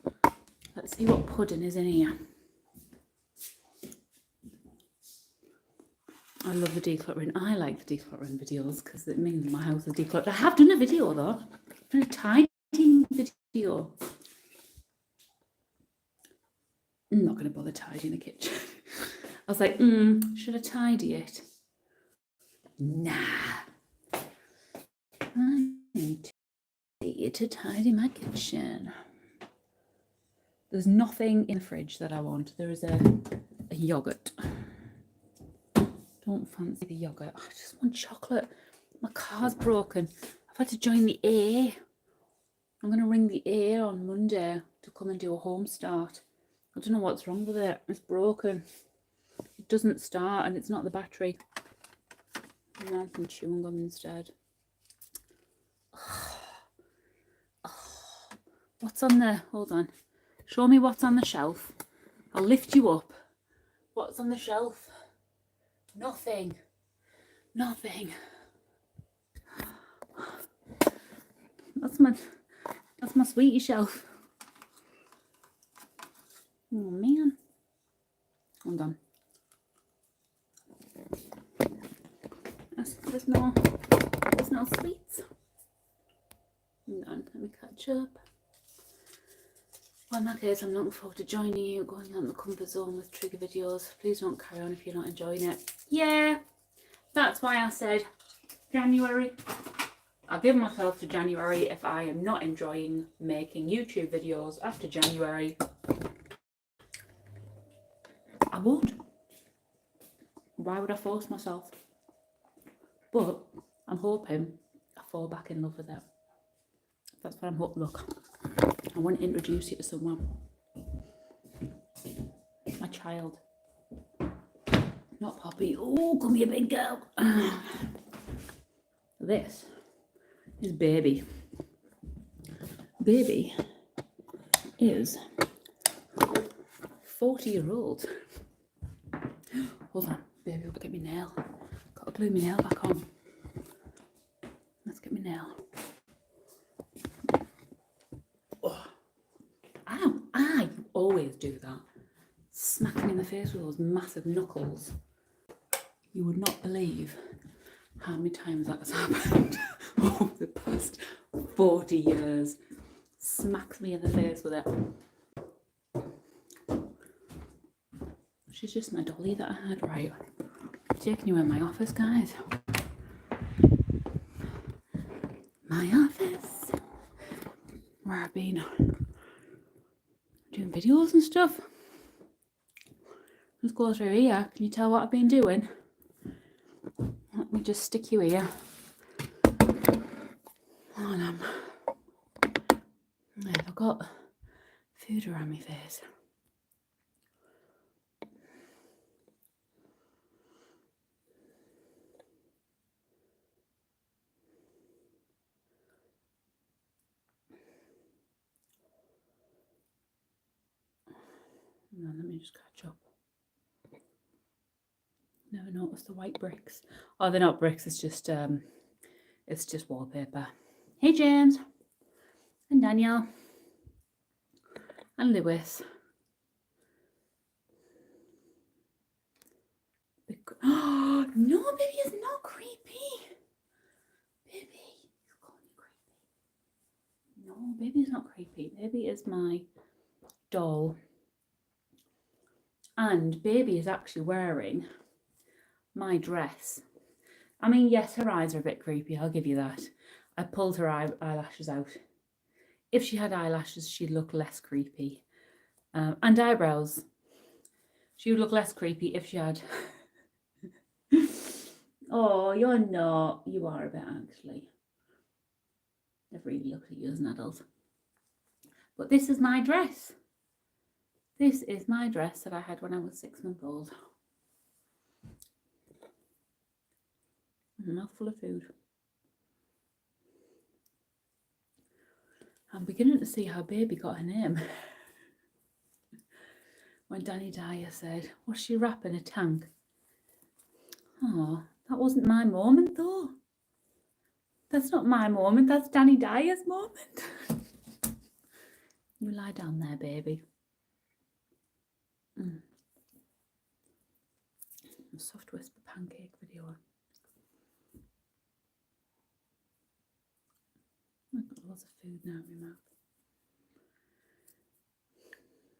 Let's see what pudding is in here. I love the decluttering. I like the decluttering videos because it means my house is decluttered. I have done a video though. I've done a tidying video. I'm not going to bother tidying the kitchen. I was like, should I tidy it? Nah. I need to tidy my kitchen. There's nothing in the fridge that I want. There is a yogurt. Don't fancy the yogurt. I just want chocolate. My car's broken. I've had to join the A. I'm going to ring the A on Monday to come and do a home start. I don't know what's wrong with it. It's broken. It doesn't start and it's not the battery. I'm going to have some chewing gum instead. What's on there? Hold on. Show me what's on the shelf. I'll lift you up. What's on the shelf? Nothing. Nothing. That's my sweetie shelf. Oh man. Hold on. There's no sweets. Hold on, let me catch up. Well, in that case, I'm looking forward to joining you, going out in the comfort zone with trigger videos. Please don't carry on if you're not enjoying it. Yeah, that's why I said January. I'll give myself to January. If I am not enjoying making YouTube videos after January, I won't. Why would I force myself? But I'm hoping I fall back in love with it. That's what I'm hoping. Look, I want to introduce you to someone. My child. Not Poppy. Oh, come here, big girl. This is Baby. Baby is 40-year-old. Hold on, baby, I'll get my nail. Got to glue my nail back on. Let's get my nail. Oh. Ow, I always do that. Smacking in the face with those massive knuckles. You would not believe how many times that has happened over the past 40 years. Smacks me in the face with it. She's just my dolly that I had, right? Taking you in my office, guys. My office. Where I've been doing videos and stuff. Let's go through here. Can you tell what I've been doing? Let me just stick you here. And I've got food around my face. And then let me just catch up. Never noticed the white bricks. Oh, they're not bricks, it's just wallpaper. Hey James and Daniel and Lewis. Oh no, baby is not creepy. Baby, he's calling me creepy. No, baby is not creepy. Baby is my doll. And baby is actually wearing my dress. I mean, yes, her eyes are a bit creepy, I'll give you that. I pulled her eyelashes out. If she had eyelashes, she'd look less creepy. And eyebrows. She would look less creepy if she had... Oh, you're not. You are a bit, actually. Never really looked at you as an adult. But this is my dress. This is my dress that I had when I was 6 months old. A mouthful of food. I'm beginning to see how baby got her name. When Danny Dyer said, was she wrapping a tank? Oh, that wasn't my moment though. That's not my moment, that's Danny Dyer's moment. You lie down there, baby. A soft whisper pancake video. I've got lots of food now in my mouth.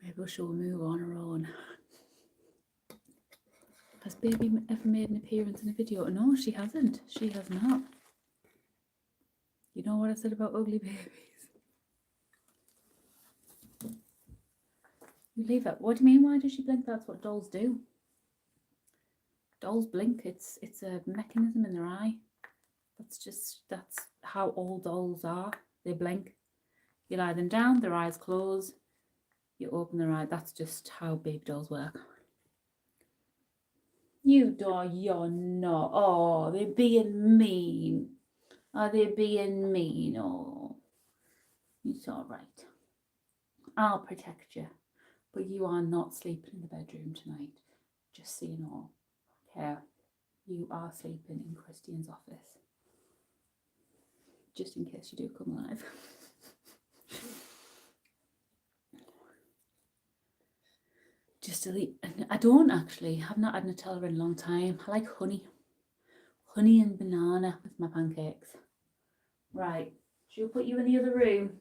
Maybe she'll move on her own. Has baby ever made an appearance in a video? No, she hasn't. She has not. You know what I said about ugly babies? You leave it. What do you mean? Why does she blink? That's what dolls do. Dolls blink. It's a mechanism in their eye. That's how all dolls are. They blink. You lie them down, their eyes close. You open their eye. That's just how baby dolls work. You doll, you're not. Oh, they're being mean. Are they being mean? Oh, it's all right. I'll protect you. But you are not sleeping in the bedroom tonight. Just so you know. Okay. You are sleeping in Christian's office. Just in case you do come alive. Just to leave. I don't actually. I've not had Nutella in a long time. I like honey. Honey and banana with my pancakes. Right. She'll put you in the other room.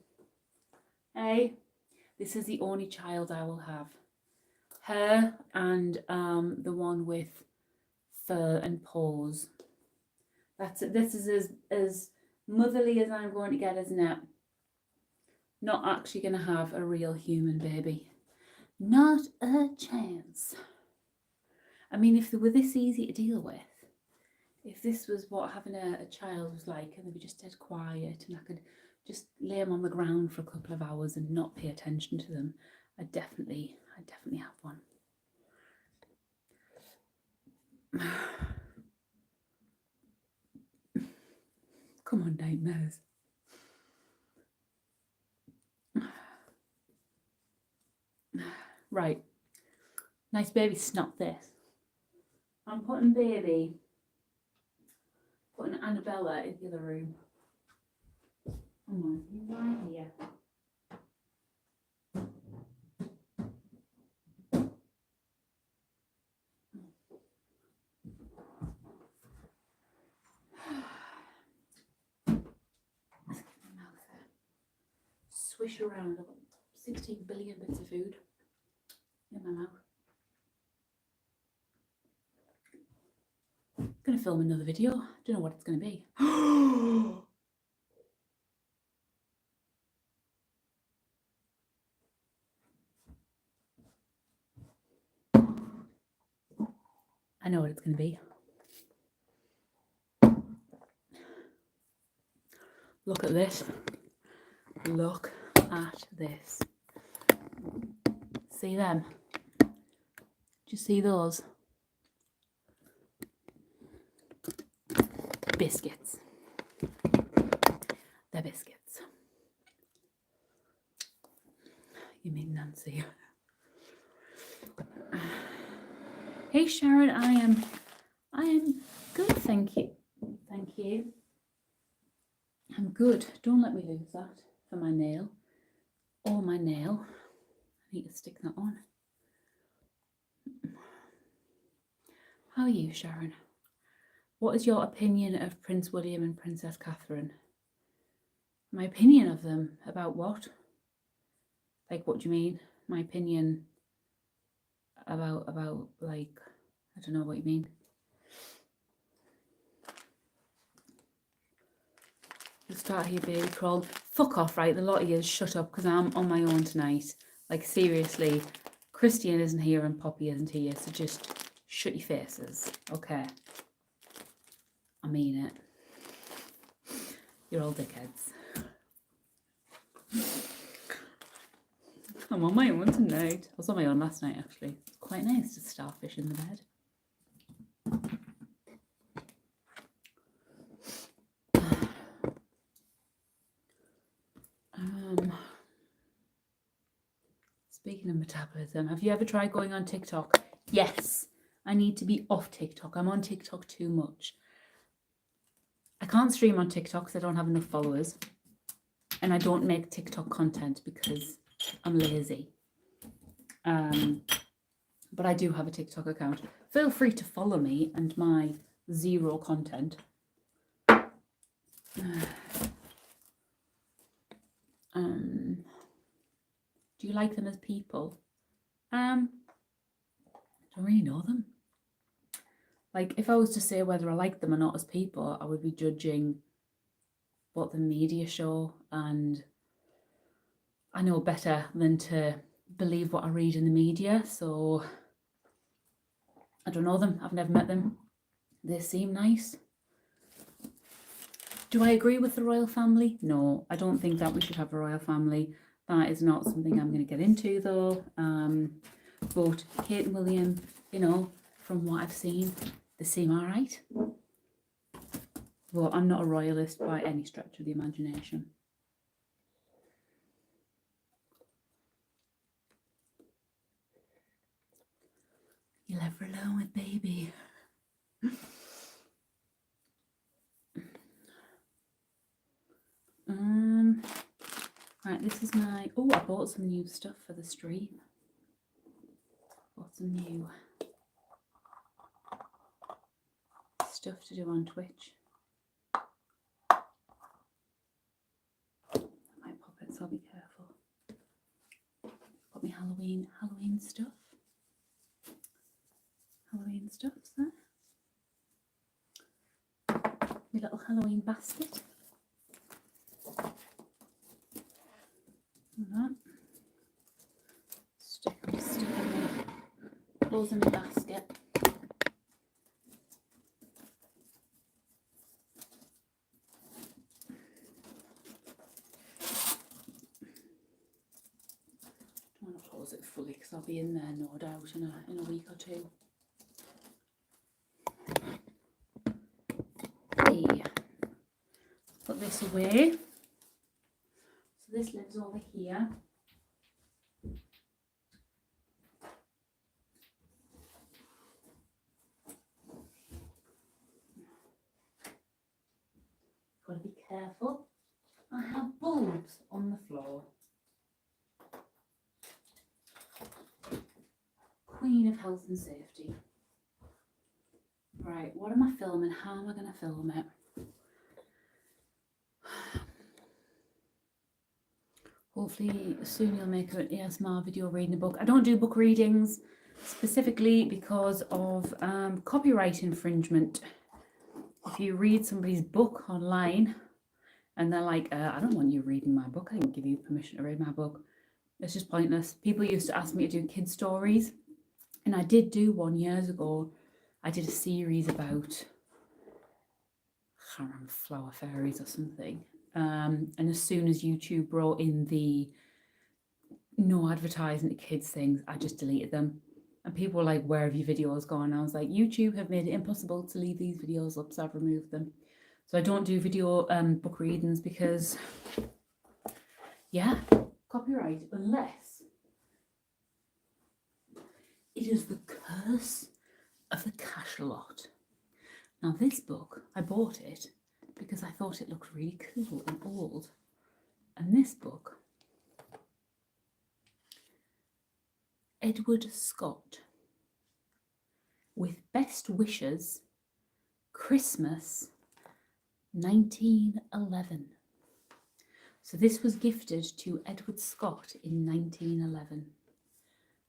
Hey? This is the only child I will have. Her and the one with fur and paws. That's it. This is as motherly as I'm going to get, isn't it? Not actually going to have a real human baby. Not a chance. I mean, if they were this easy to deal with, if this was what having a child was like, and they were just dead quiet, and I could just lay them on the ground for a couple of hours and not pay attention to them, I'd definitely have one. Come on, nightmares. Right, Nice baby snot this. I'm putting Annabella in the other room. Come on, you right here. Swish around. I've got 16 billion bits of food in my mouth. I'm gonna film another video. Don't know what it's gonna be. I know what it's gonna be. Look at this. Look at this. See them? Do you see those? Biscuits. They're biscuits. You mean Nancy? Hey Sharon, I am good, thank you. Thank you. I'm good. Don't let me lose that for my nail. Or my nail. I need to stick that on. How are you, Sharon? What is your opinion of Prince William and Princess Catherine? My opinion of them? About what? Like, what do you mean? My opinion about like, I don't know what you mean. You start here, baby crawl. Fuck off, right? The lot of you shut up because I'm on my own tonight. Like, seriously, Christian isn't here and Poppy isn't here, so just shut your faces, okay? I mean it. You're all dickheads. I'm on my own tonight. I was on my own last night, actually. It's quite nice to starfish in the bed. Speaking of metabolism, have you ever tried going on TikTok? Yes. I need to be off TikTok. I'm on TikTok too much. I can't stream on TikTok because I don't have enough followers. And I don't make TikTok content because I'm lazy. But I do have a TikTok account. Feel free to follow me and my zero content. Do you like them as people? I don't really know them. Like, if I was to say whether I like them or not as people, I would be judging what the media show, and I know better than to believe what I read in the media, so I don't know them. I've never met them. They seem nice. Do I agree with the royal family? No, I don't think that we should have a royal family. That is not something I'm going to get into, though. But Kate and William, you know, from what I've seen, they seem all right. Well, I'm not a royalist by any stretch of the imagination. You left her alone with baby. Right, this is my... Oh, I bought some new stuff for the stream. Bought some new stuff to do on Twitch. I might pop it, so I'll be careful. Got me Halloween stuff. Halloween stuff's there. My little Halloween basket. That. Stick my clothes in the basket. I want to close it fully because I'll be in there no doubt in a week or two. Hey, put this away. So this lives over here. careful. I have bulbs on the floor. Queen of health and safety. Right, what am I filming? How am I going to film it? Hopefully soon you'll make an ASMR video reading a book. I don't do book readings specifically because of copyright infringement. If you read somebody's book online and they're like, I don't want you reading my book, I didn't give you permission to read my book, it's just pointless. People used to ask me to do kid stories, and I did do one years ago. I did a series about, I can't remember, flower fairies or something. And as soon as YouTube brought in the no advertising to kids things, I just deleted them. And people were like, where have your videos gone? I was like, YouTube have made it impossible to leave these videos up, so I've removed them. So I don't do video book readings because, yeah, copyright, unless it is the curse of the cachalot. Now this book, I bought it because I thought it looked really cool and old. And this book, Edward Scott, with best wishes, Christmas 1911. So this was gifted to Edward Scott in 1911.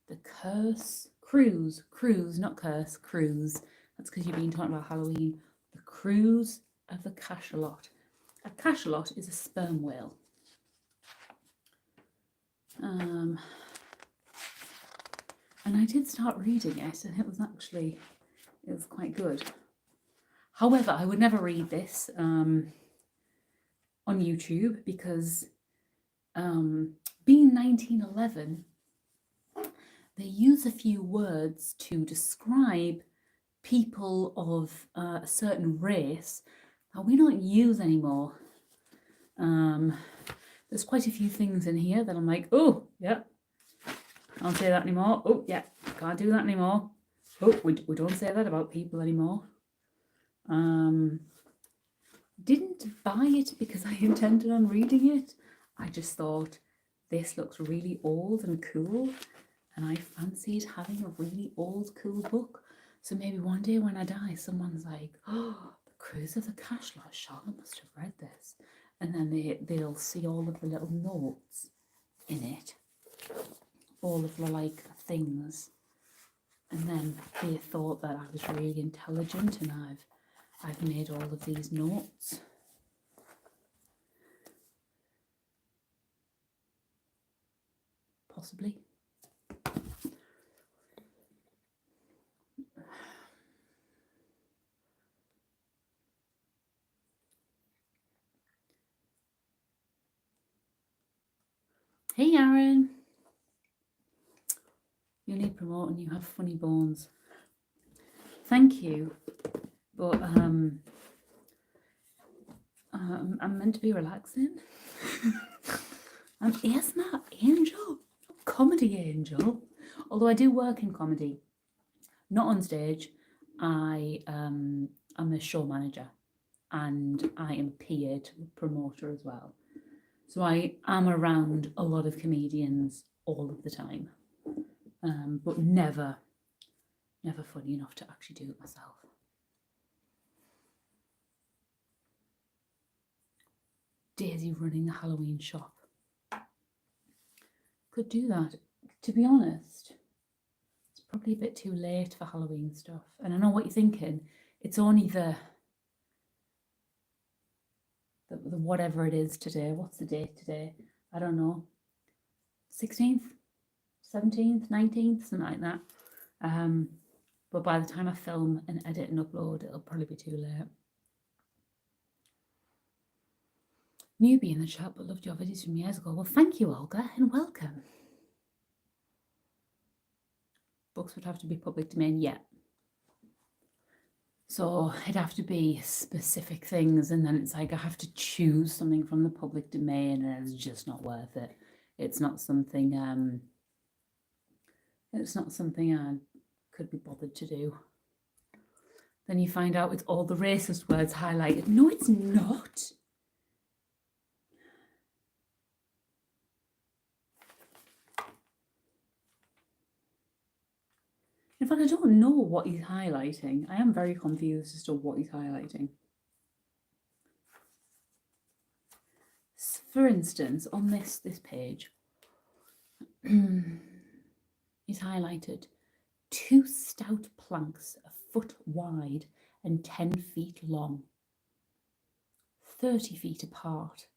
The Curse, Cruise, not curse, cruise. That's because you've been talking about Halloween. The Cruise of the Cachalot. A cachalot is a sperm whale. And I did start reading it, and it was quite good. However, I would never read this on YouTube because being 1911, they use a few words to describe people of a certain race that we don't use anymore. There's quite a few things in here that I'm like, oh, yeah, can't say that anymore. Oh, yeah, can't do that anymore. Oh, we don't say that about people anymore. Didn't buy it because I intended on reading it. I just thought this looks really old and cool, and I fancied having a really old, cool book. So maybe one day when I die, someone's like, oh, The Cruise of the Cachalot, Charlotte must have read this. And then they'll see all of the little notes in it, all of the like things. And then they thought that I was really intelligent and I've made all of these notes. Possibly. Hey Aaron. You need promoting, you have funny bones. Thank you. But I'm meant to be relaxing. I'm ASMR angel, comedy angel. Although I do work in comedy, not on stage. I'm a show manager and I am PA to the promoter as well. So I am around a lot of comedians all of the time, but never funny enough to actually do it myself. Daisy running the Halloween shop. Could do that. To be honest, it's probably a bit too late for Halloween stuff. And I know what you're thinking. It's only the whatever it is today. What's the date today? I don't know. 16th, 17th, 19th, something like that. But by the time I film and edit and upload, it'll probably be too late. Newbie in the chat, but loved your videos from years ago. Well, thank you, Olga, and welcome. Books would have to be public domain, yeah. So it'd have to be specific things, and then it's like I have to choose something from the public domain, and it's just not worth it. It's not something I could be bothered to do. Then you find out it's all the racist words highlighted. No, it's not. In fact, I don't know what he's highlighting. I am very confused as to what he's highlighting. For instance, on this page, he's highlighted 2 stout planks a foot wide and 10 feet long, 30 feet apart,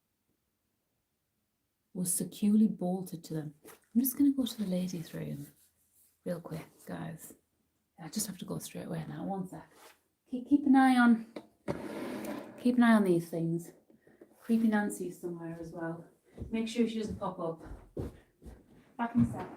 was securely bolted to them. I'm just going to go to the ladies' room real quick, guys. I just have to go straight away now. One sec. Keep an eye on these things. Creepy Nancy's somewhere as well. Make sure she doesn't pop up. Back in a sec.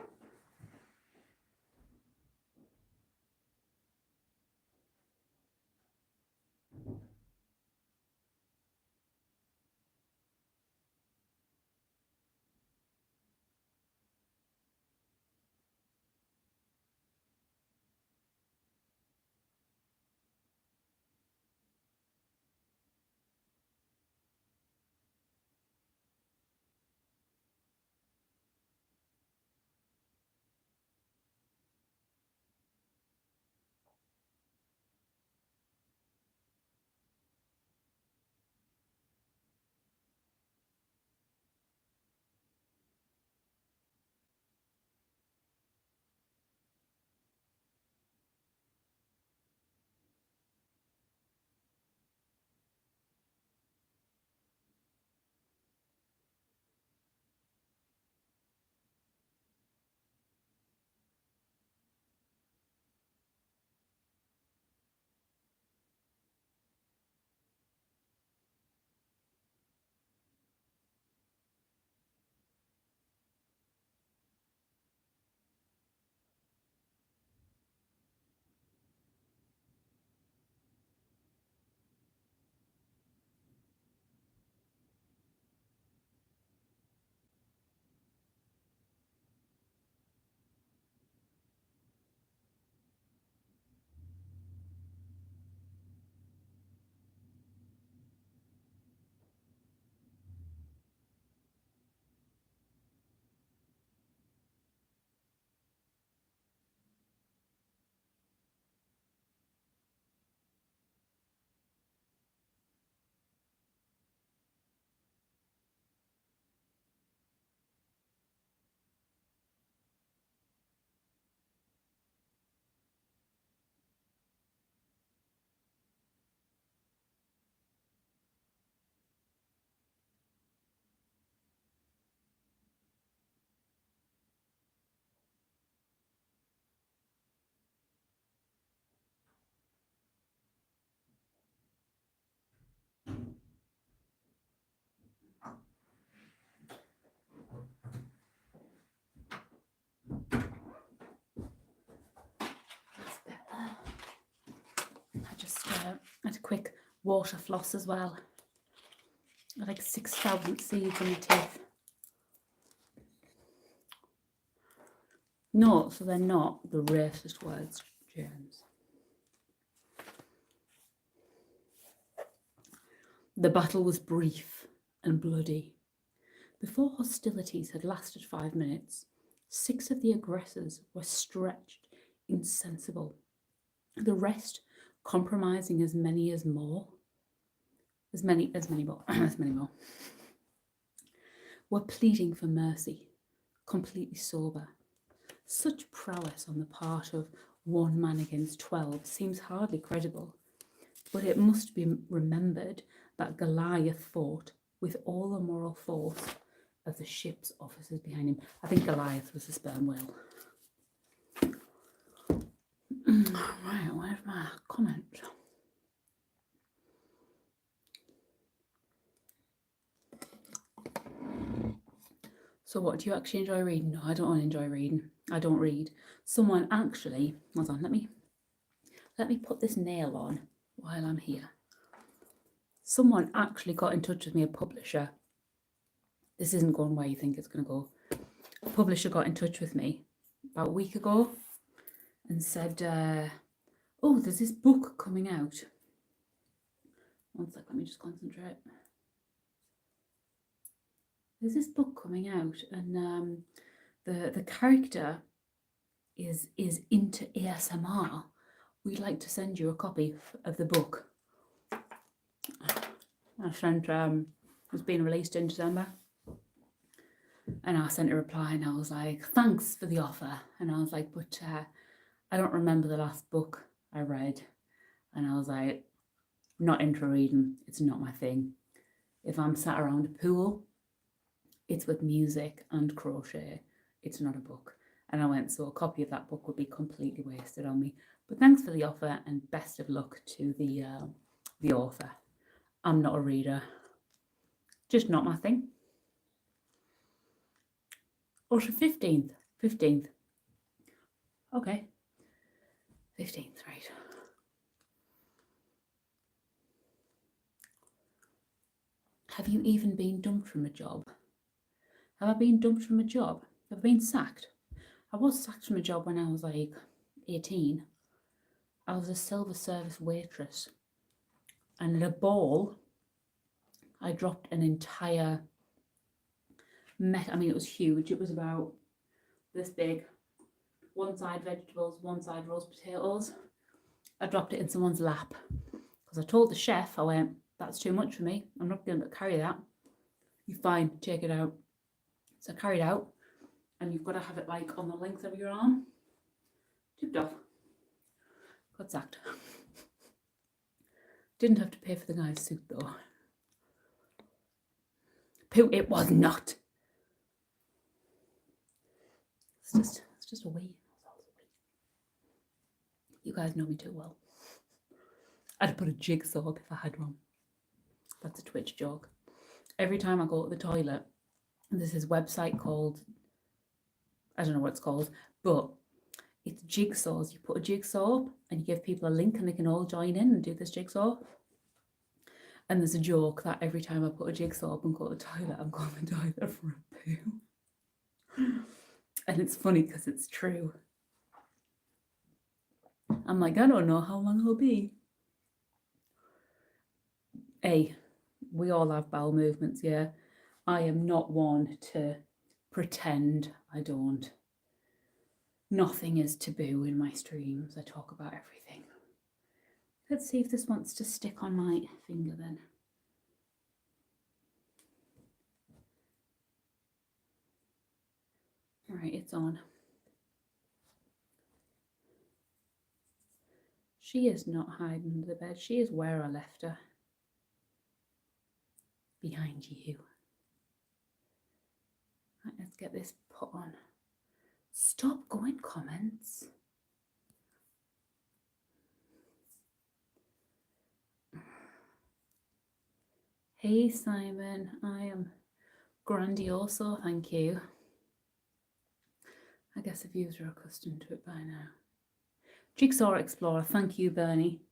I just had a quick water floss as well. Like 6,000 seeds in my teeth. No, so they're not the racist words, James. The battle was brief and bloody. Before hostilities had lasted 5 minutes, 6 of the aggressors were stretched insensible. The rest, compromising as many more, were pleading for mercy, completely sober. Such prowess on the part of 1 man against 12 seems hardly credible, but it must be remembered that Goliath fought with all the moral force of the ship's officers behind him. I think Goliath was the sperm whale. Right, where's my comment? So what, do you actually enjoy reading? No, I don't enjoy reading. I don't read. Someone actually, hold on, let me put this nail on while I'm here. Someone actually got in touch with me, a publisher. This isn't going where you think it's going to go. A publisher got in touch with me about a week ago and said, oh, there's this book coming out. One sec, let me just concentrate. There's this book coming out, and the character is into ASMR, we'd like to send you a copy of the book. I sent was being released in December, and I sent a reply and I was like, thanks for the offer. And I was like, but I don't remember the last book I read. And I was like, not into reading, it's not my thing. If I'm sat around a pool, it's with music and crochet, it's not a book. And I went, so a copy of that book would be completely wasted on me. But thanks for the offer and best of luck to the author. I'm not a reader, just not my thing. Or 15th. Okay. 15th, right. Have you even been dumped from a job? Have I been dumped from a job? Have I been sacked? I was sacked from a job when I was like 18. I was a silver service waitress. And at a ball, I dropped an entire I mean, it was huge. It was about this big. One side vegetables, one side roast potatoes. I dropped it in someone's lap. Because I told the chef, I went, that's too much for me. I'm not going to carry that. You're fine, take it out. So I carried out. And you've got to have it like on the length of your arm. Tipped off. Got sacked. Didn't have to pay for the guy's suit though. Pooh, it was not. It's just a wee. You guys know me too well. I'd put a jigsaw up if I had one. That's a Twitch joke. Every time I go to the toilet, there's this website called, I don't know what it's called, but it's jigsaws. You put a jigsaw up and you give people a link and they can all join in and do this jigsaw. And there's a joke that every time I put a jigsaw up and go to the toilet, I'm going to the toilet for a poo. And it's funny because it's true. I'm like, I don't know how long it'll be. We all have bowel movements, yeah. I am not one to pretend I don't. Nothing is taboo in my streams. I talk about everything. Let's see if this wants to stick on my finger then. All right, it's on. She is not hiding under the bed. She is where I left her. Behind you. Right, let's get this put on. Stop going comments. Hey Simon, I am grandioso, thank you. I guess the viewers are accustomed to it by now. Jigsaw Explorer, thank you Bernie.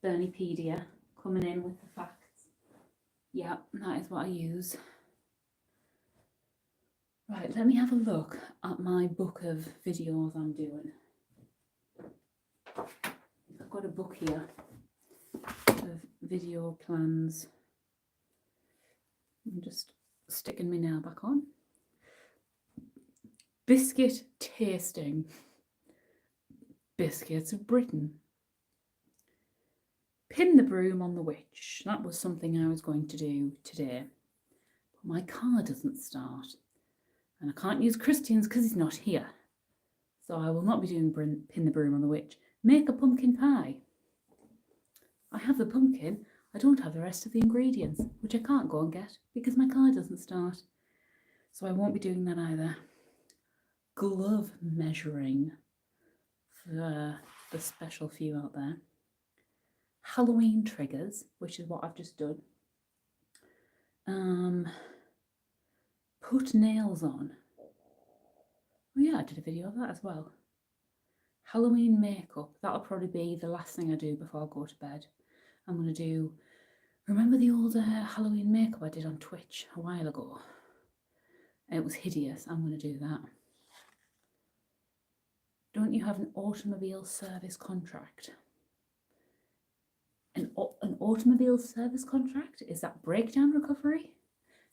Berniepedia, coming in with the facts. Yeah, that is what I use. Right, let me have a look at my book of videos I'm doing. I've got a book here of video plans. I'm just sticking my nail back on. Biscuit tasting. Biscuits of Britain. Pin the broom on the witch. That was something I was going to do today. But my car doesn't start. And I can't use Christian's because he's not here. So I will not be doing pin the broom on the witch. Make a pumpkin pie. I have the pumpkin. I don't have the rest of the ingredients, which I can't go and get because my car doesn't start. So I won't be doing that either. Glove measuring for the special few out there. Halloween triggers, which is what I've just done. Put nails on. Oh yeah, I did a video of that as well. Halloween makeup. That'll probably be the last thing I do before I go to bed. I'm going to do... Remember the old Halloween makeup I did on Twitch a while ago? It was hideous. I'm going to do that. Don't you have an automobile service contract? An automobile service contract? Is that breakdown recovery?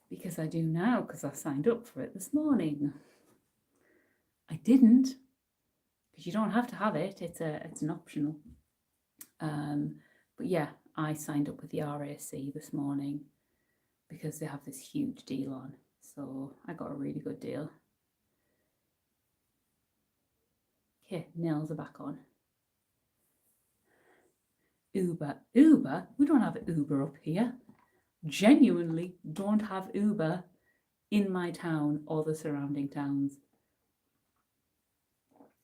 Because I do now, because I signed up for it this morning. I didn't. because you don't have to have it. It's an optional. But yeah, I signed up with the RAC this morning because they have this huge deal on. So I got a really good deal. Okay, nails are back on. Uber. Uber? We don't have Uber up here. Genuinely don't have Uber in my town or the surrounding towns.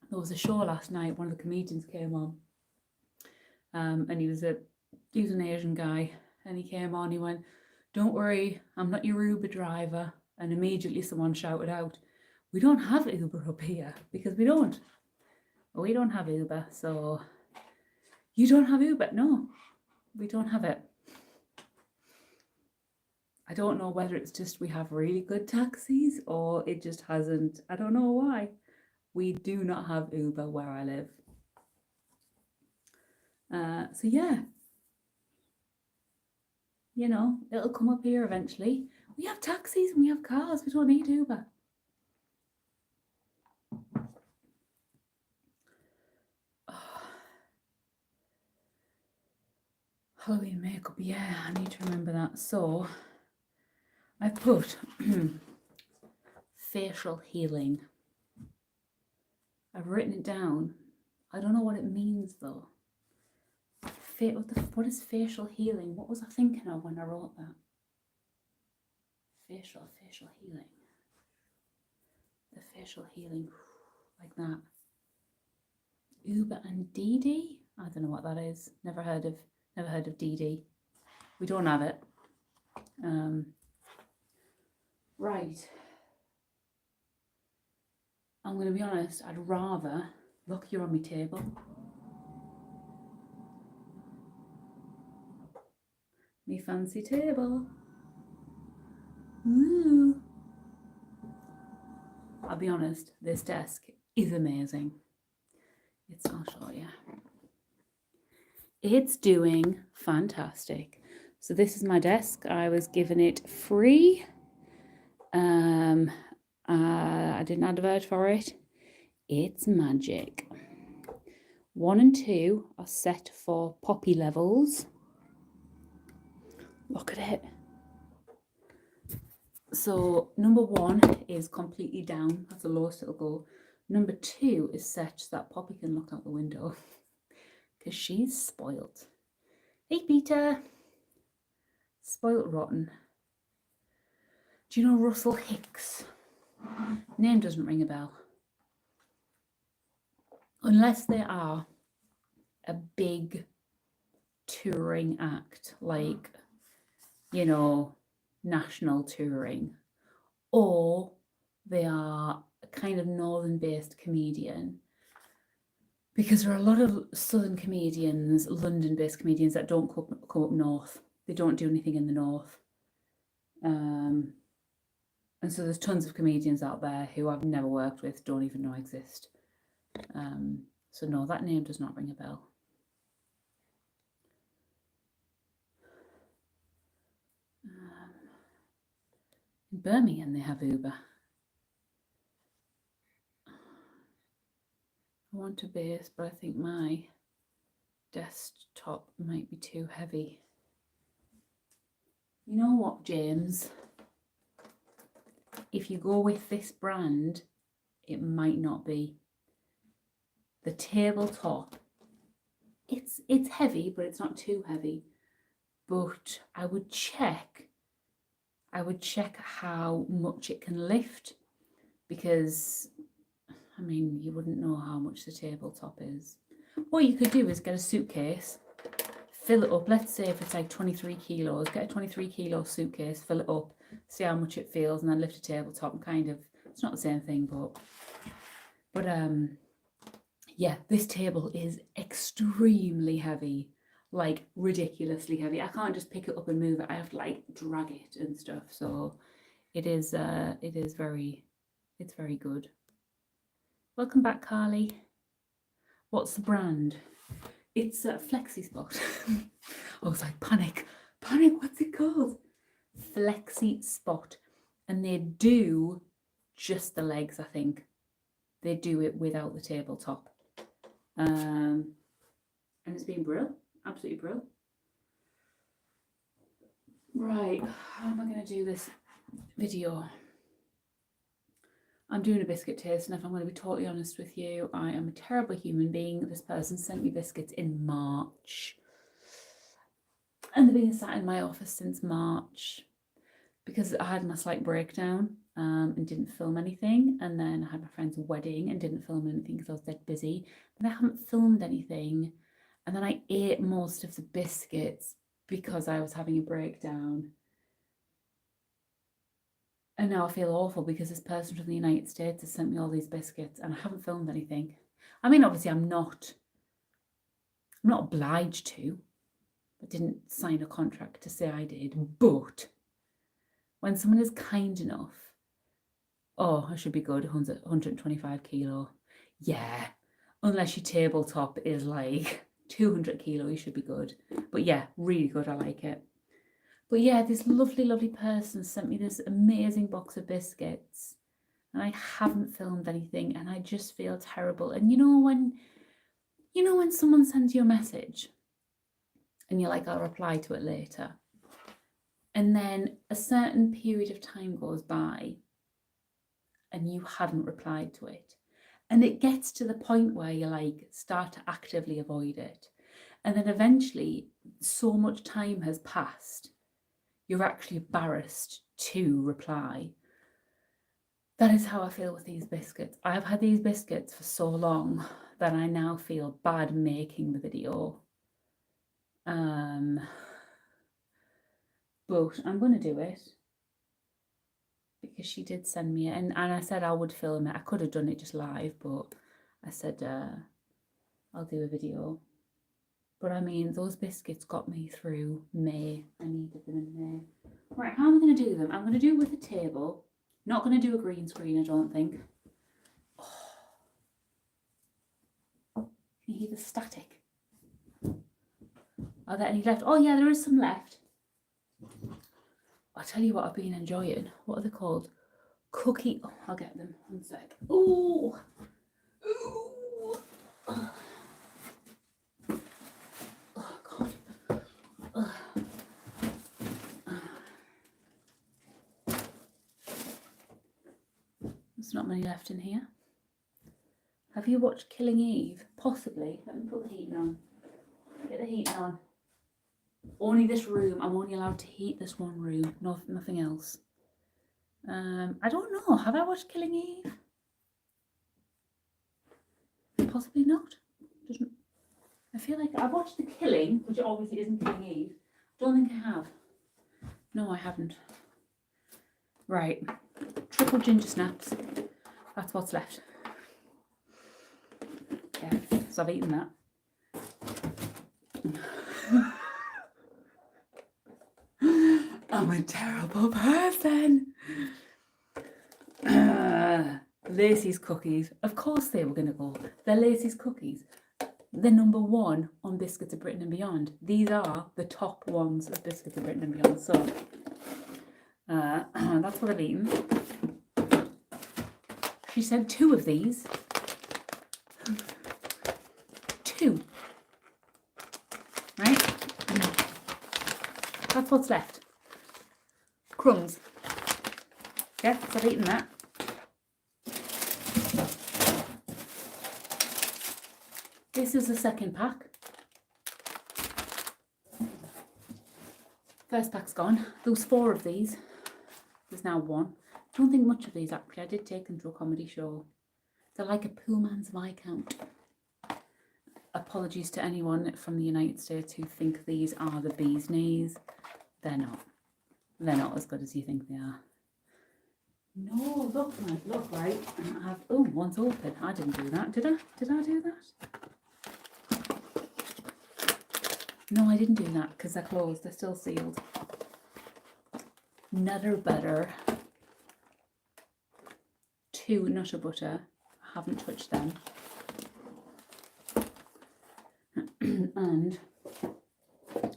There was a show last night, one of the comedians came on. And he was an Asian guy, and he came on, he went, "Don't worry, I'm not your Uber driver." And immediately someone shouted out, "We don't have Uber up here," because we don't have Uber. So you don't have Uber? No, we don't have it. I don't know whether it's just we have really good taxis or it just hasn't. I don't know why. We do not have Uber where I live. So yeah, you know, it'll come up here eventually. We have taxis and we have cars. We don't need Uber. Oh. Halloween makeup, yeah, I need to remember that. So I put facial healing. I've written it down. I don't know what it means though. What is facial healing? What was I thinking of when I wrote that? Facial healing. The facial healing, like that. Uber and DD? I don't know what that is. Never heard of DD. We don't have it. Right. I'm going to be honest, I'd rather... Look, you're on my table. Me fancy table. Ooh. I'll be honest, this desk is amazing. I'll show you. It's doing fantastic. So this is my desk. I was given it free. I didn't advert for it. It's magic. 1 and 2 are set for poppy levels. Look at it. So number 1 is completely down. That's the lowest it'll go. Number 2 is set so that Poppy can look out the window because she's spoiled. Hey, Peter. Spoiled rotten. Do you know Russell Hicks? Name doesn't ring a bell. Unless they are a big touring act, like, you know, national touring, or they are a kind of northern-based comedian, because there are a lot of southern comedians, London-based comedians that don't come up north. They don't do anything in the north. And so there's tons of comedians out there who I've never worked with, don't even know exist. So no, that name does not ring a bell. In Birmingham, they have Uber. I want a base, but I think my desktop might be too heavy. You know what, James? If you go with this brand, it might not be. The tabletop, it's heavy, but it's not too heavy. But I would check how much it can lift, because I mean, you wouldn't know how much the tabletop is. What you could do is get a suitcase, fill it up. Let's say if it's like 23 kilos, get a 23 kilo suitcase, fill it up, see how much it feels, and then lift a tabletop and kind of, it's not the same thing, but yeah, this table is extremely heavy, like ridiculously heavy. I can't just pick it up and move it. I have to like drag it and stuff. So it's very good. Welcome back, Carly. What's the brand? It's a Flexi Spot. I was like, panic, what's it called? Flexi Spot. And they do just the legs, I think. They do it without the tabletop. And it's been brilliant, absolutely brilliant. Right, how am I going to do this video? I'm doing a biscuit taste, and if I'm going to be totally honest with you, I am a terrible human being. This person sent me biscuits in March, and they've been sat in my office since March because I had my slight breakdown and didn't film anything, and then I had my friend's wedding and didn't film anything because I was dead busy. Then I haven't filmed anything, and then I ate most of the biscuits because I was having a breakdown. And now I feel awful because this person from the United States has sent me all these biscuits and I haven't filmed anything. I mean, obviously I'm not obliged to. I didn't sign a contract to say I did, but when someone is kind enough, oh, I should be good, 125 kilo. Yeah, unless your tabletop is like 200 kilo, you should be good. But yeah, really good, I like it. But yeah, this lovely, lovely person sent me this amazing box of biscuits and I haven't filmed anything and I just feel terrible. And you know when someone sends you a message and you're like, I'll reply to it later. And then a certain period of time goes by and you haven't replied to it. And it gets to the point where you like start to actively avoid it. And then eventually so much time has passed, you're actually embarrassed to reply. That is how I feel with these biscuits. I've had these biscuits for so long that I now feel bad making the video. But I'm going to do it because she did send me it, and I said I would film it. I could have done it just live, but I said I'll do a video. But I mean, those biscuits got me through May. I needed them in May. Right, how am I going to do them? I'm going to do it with a table. Not going to do a green screen, I don't think. Oh. Can you hear the static? Are there any left? Oh yeah, there is some left. I'll tell you what I've been enjoying. What are they called? Cookie. Oh, I'll get them. One sec. Ooh. Ooh. Oh. Oh God. Oh. There's not many left in here. Have you watched Killing Eve? Possibly. Let me put the heating on. Get the heating on. Only this room. I'm only allowed to heat this one room. Nothing else. I don't know. Have I watched Killing Eve? Possibly not. I feel like I've watched The Killing, which obviously isn't Killing Eve. Don't think I have. No, I haven't. Right. Triple ginger snaps. That's what's left. Yeah, so I've eaten that. I'm a terrible person. Lacey's cookies. Of course they were going to go. They're Lacey's cookies. They're number one on Biscuits of Britain and Beyond. These are the top ones of Biscuits of Britain and Beyond. So that's what I've eaten. She sent 2 of these. 2. Right? That's what's left. Crumbs. Yeah, so I've eaten that. This is the second pack. First pack's gone. There was 4 of these. There's now 1. Don't think much of these actually. I did take them to a comedy show. They're like a poor man's Viscount. Apologies to anyone from the United States who think these are the bee's knees. They're not. They're not as good as you think they are. No, look, man, look, right. I have, oh, one's open. I didn't do that. Did I? Did I do that? No, I didn't do that because they're closed. They're still sealed. Natter butter. 2 Nutter butter. I haven't touched them. And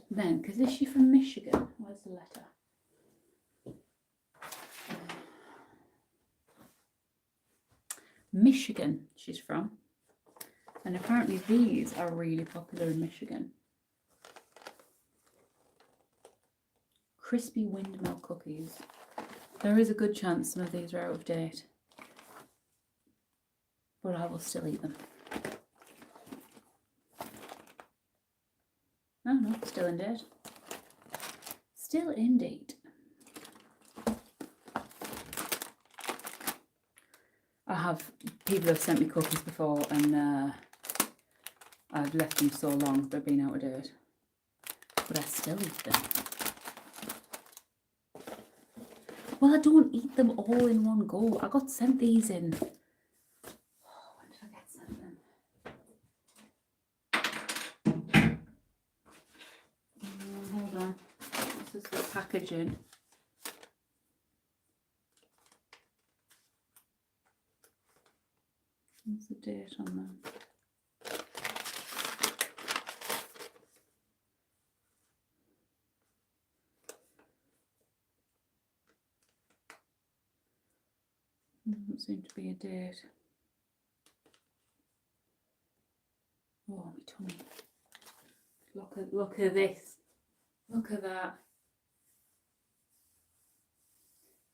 then, because is she from Michigan? Where's the letter? Michigan she's from. And apparently these are really popular in Michigan. Crispy windmill cookies. There is a good chance some of these are out of date, but I will still eat them. No, still in date. Still in date. People have sent me cookies before, and I've left them so long they've been out of date, but I still eat them. Well, I don't eat them all in one go. I got sent these in. Oh, when did I get sent them? Hold on. This is the packaging. What's the date on them? Doesn't seem to be a date. Oh, my tummy. Look at this. Look at that.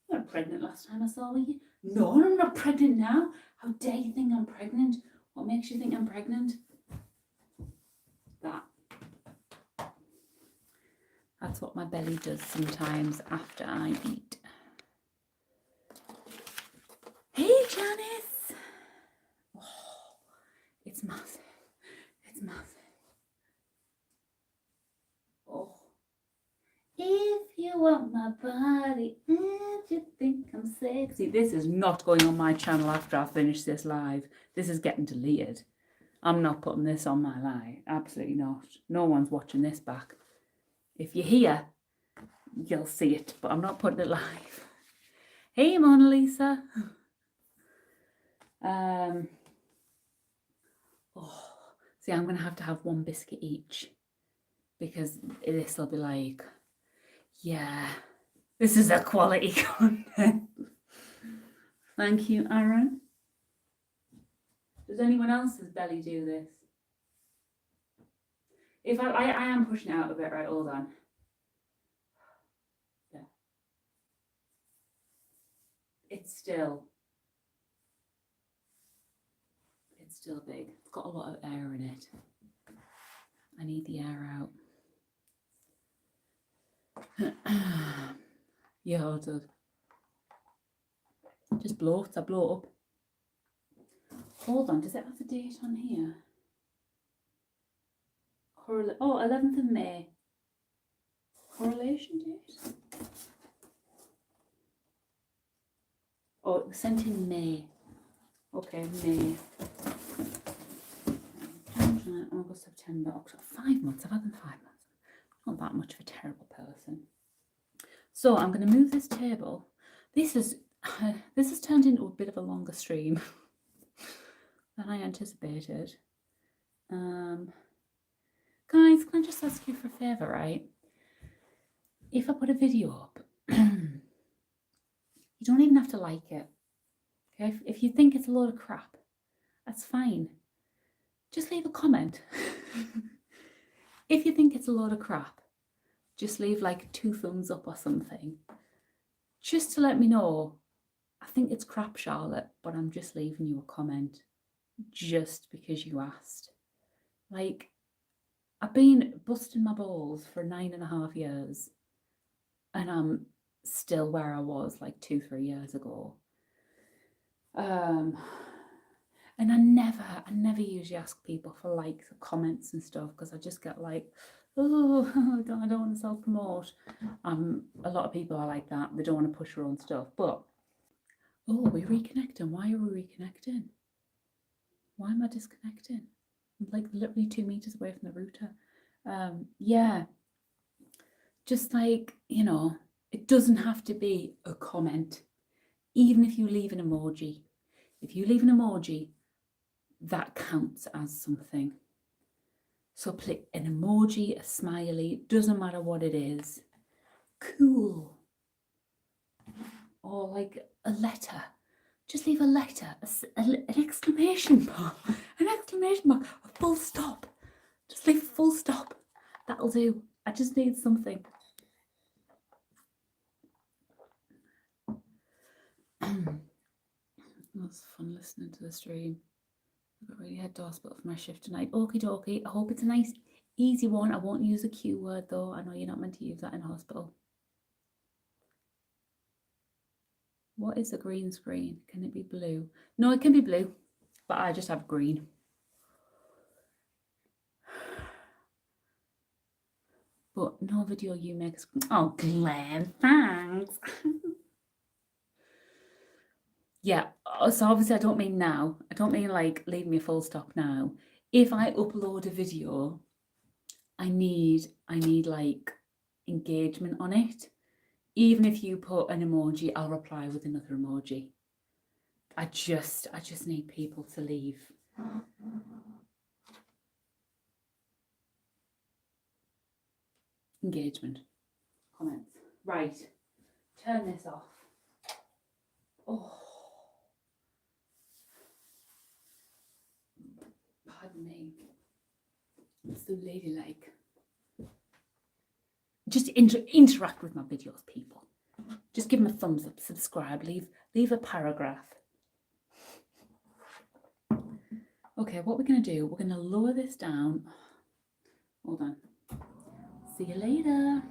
You weren't pregnant last time I saw you. No, I'm not pregnant now. How dare you think I'm pregnant? What makes you think I'm pregnant? That. That's what my belly does sometimes after I eat. Hey, Janice. Oh, it's massive. It's massive. Oh. If you want my body, if you think I'm sexy. This is not going on my channel after I finish this live. This is getting deleted. I'm not putting this on my live. Absolutely not. No one's watching this back. If you're here, you'll see it, but I'm not putting it live. Hey, Mona Lisa. See, I'm going to have one biscuit each, because this will be like, yeah, this is a quality content. Thank you, Aaron. Does anyone else's belly do this? If I am pushing it out a bit, right? Hold on. Yeah. It's still big. It's got a lot of air in it. I need the air out. Yeah, it does. Just bloats. I blow up. Hold on, does it have a date on here? Oh, 11th of May. Correlation date? Oh, it was sent in May. Okay, May. August, September, October. 5 months. I've had them 5 months. Not that much of a terrible person. So I'm going to move this table. This has turned into a bit of a longer stream than I anticipated. Guys, can I just ask you for a favour, right? If I put a video up, you don't even have to like it. Okay? If you think it's a load of crap, that's fine. Just leave a comment. If you think it's a load of crap, just leave like 2 thumbs up or something. Just to let me know, I think it's crap, Charlotte, but I'm just leaving you a comment just because you asked. Like, I've been busting my balls for 9.5 years, and I'm still where I was like 2-3 years ago. And I never usually ask people for likes or comments and stuff, because I just get like, oh, I don't want to self-promote. A lot of people are like that. They don't want to push their own stuff. But, oh, we're reconnecting. Why are we reconnecting? Why am I disconnecting? I'm like literally 2 meters away from the router. Yeah. Just like, you know, it doesn't have to be a comment. Even if you leave an emoji. If you leave an emoji, that counts as something. So click an emoji, a smiley, doesn't matter what it is. Cool. Or like a letter. Just leave a letter, an exclamation mark, an exclamation mark, a full stop. Just leave a full stop. That'll do. I just need something. That's fun listening to the stream. I've got really head to hospital for my shift tonight. Okie dokie. I hope it's a nice, easy one. I won't use a Q word though. I know you're not meant to use that in hospital. What is a green screen? Can it be blue? No, it can be blue, but I just have green. But no video you make. Oh, Glenn, thanks. Yeah, so obviously I don't mean now. I don't mean like leave me a full stop now. If I upload a video, I need like engagement on it. Even if you put an emoji, I'll reply with another emoji. I just need people to leave. Engagement. Comments. Right. Turn this off. Oh. Pardon me. It's so ladylike. Just interact with my videos, people. Just give them a thumbs up, subscribe, leave a paragraph. Okay, what we're going to do, we're going to lower this down. Hold on. See you later.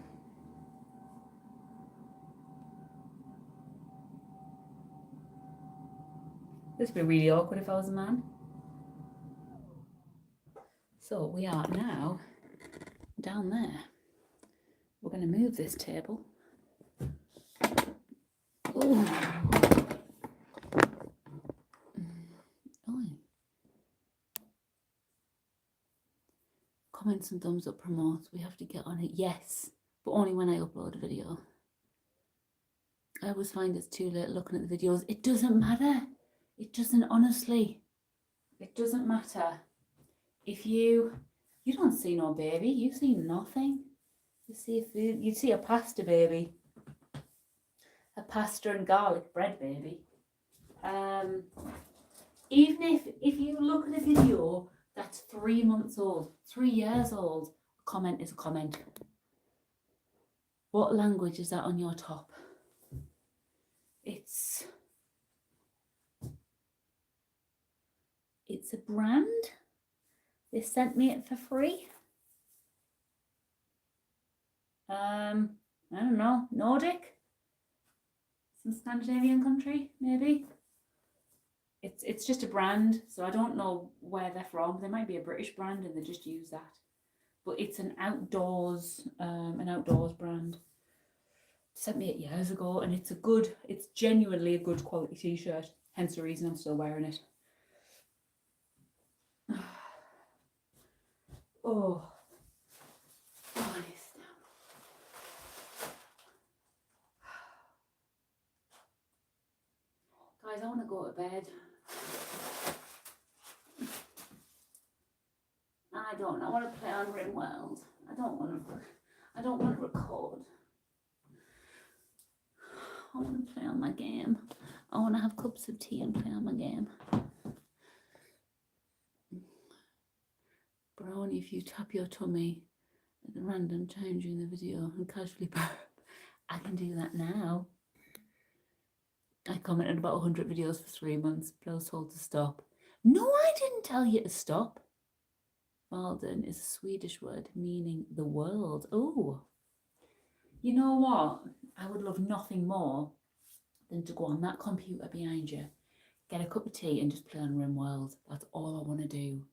This would be really awkward if I was a man. So we are now down there. We're going to move this table. Oh. Comments and thumbs up promotes. We have to get on it. Yes, but only when I upload a video. I always find it's too late looking at the videos. It doesn't matter. It doesn't, honestly. It doesn't matter. If you don't see no baby, you see nothing. You see food. You see a pasta baby. A pasta and garlic bread baby. Even if you look at a video that's 3 months old, 3 years old, a comment is a comment. What language is that on your top? It's a brand. They sent me it for free. I don't know, Nordic? Some Scandinavian country, maybe? It's just a brand, so I don't know where they're from. They might be a British brand and they just use that. But it's an outdoors brand. Sent me it years ago, and it's genuinely a good quality t-shirt. Hence the reason I'm still wearing it. Oh, honest. Guys, I want to go to bed. I want to play on RimWorld. I don't want to record. I want to play on my game. I want to have cups of tea and play on my game. But only if you tap your tummy at a random time during the video and casually burp. I can do that now. I commented about 100 videos for 3 months, but I was told to stop. No, I didn't tell you to stop. Valen is a Swedish word meaning the world. Oh, you know what? I would love nothing more than to go on that computer behind you, get a cup of tea and just play on RimWorld. That's all I want to do.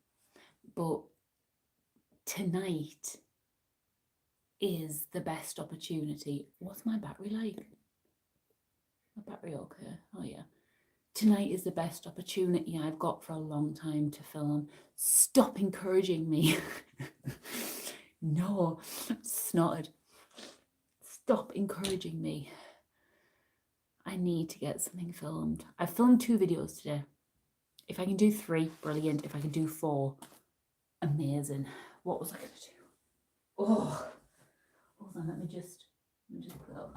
But tonight is the best opportunity. What's my battery like? My battery okay? Oh yeah. Tonight is the best opportunity I've got for a long time to film. Stop encouraging me. No, snotted. Stop encouraging me. I need to get something filmed. I filmed 2 videos today. If I can do 3, brilliant. If I can do 4, amazing. What was I going to do? Oh, hold on, let me just put it up.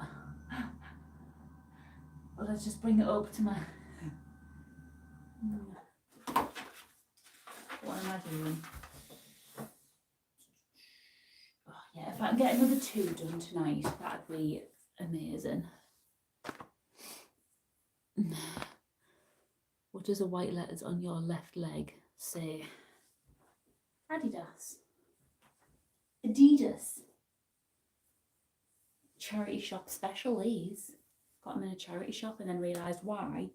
Well, let's just bring it up to my... doing? Oh, yeah, if I can get another 2 done tonight, that'd be amazing. What does the white letters on your left leg say? Adidas. Adidas. Charity shop special, these. Got them in a charity shop and then realised why.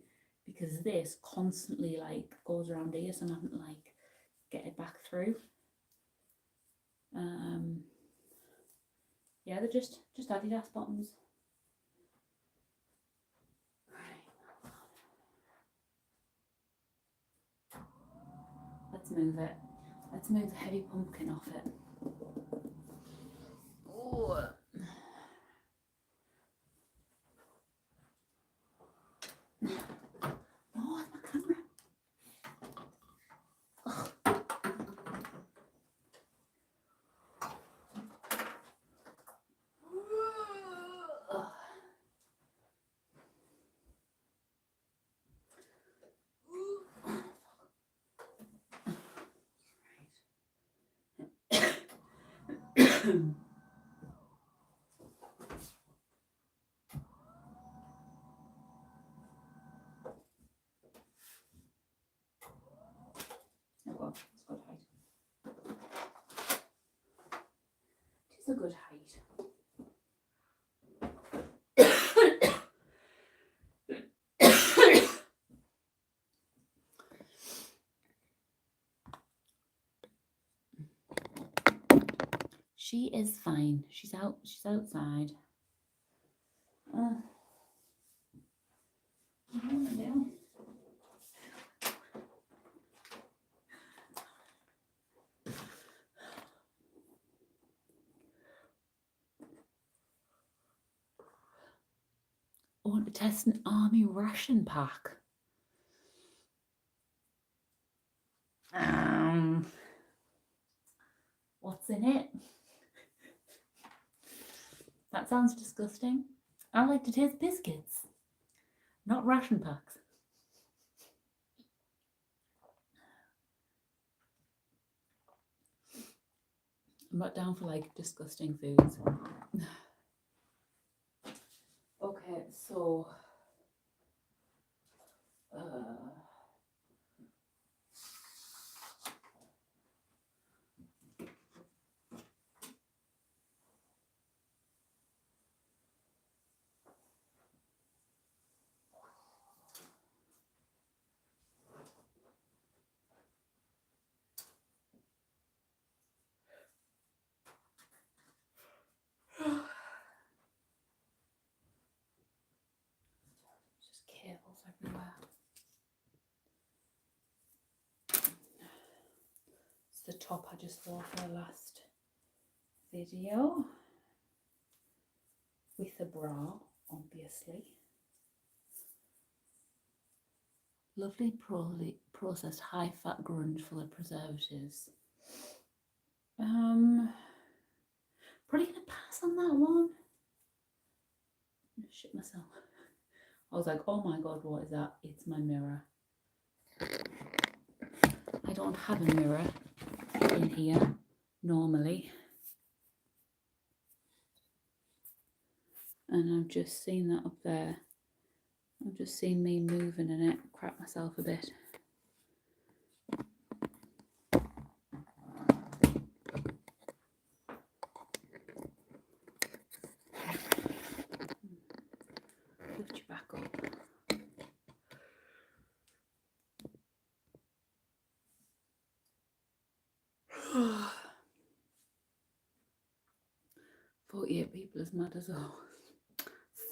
Because this constantly like goes around here, so I haven't like get it back through. Yeah, they're just Adidas bottoms. Let's move it. Let's move the heavy pumpkin off it. Oh. Oh, my camera. Oh. Oh well, it's good height. It's a good height. She is fine. She's out. She's outside. I want to test an army ration pack. What's in it? That sounds disgusting. I like to taste biscuits, not ration packs. I'm not down for like disgusting foods. Okay, so just cables everywhere. It's the top I just wore for the last video. With a bra, obviously. Lovely processed high-fat grunge full of preservatives. Probably gonna pass on that one. Shit myself. I was like, oh my god, what is that? It's my mirror. I don't have a mirror in here normally. And I've just seen that up there. I've just seen me moving in it, crap myself a bit. Lift you back up. Oh. 48 people is mad as well.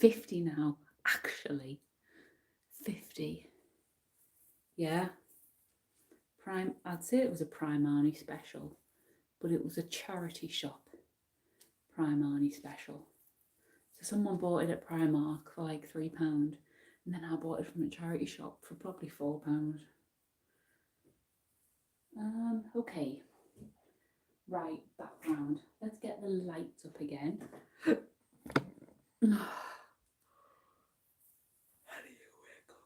50 now, actually. 50. Yeah. Prime, I'd say it was a Prime Arnie special, but it was a charity shop Prime Arnie special. So someone bought it at Primark for like £3, and then I bought it from a charity shop for probably £4. Okay. Right, background. Let's get the lights up again. How do you wake up?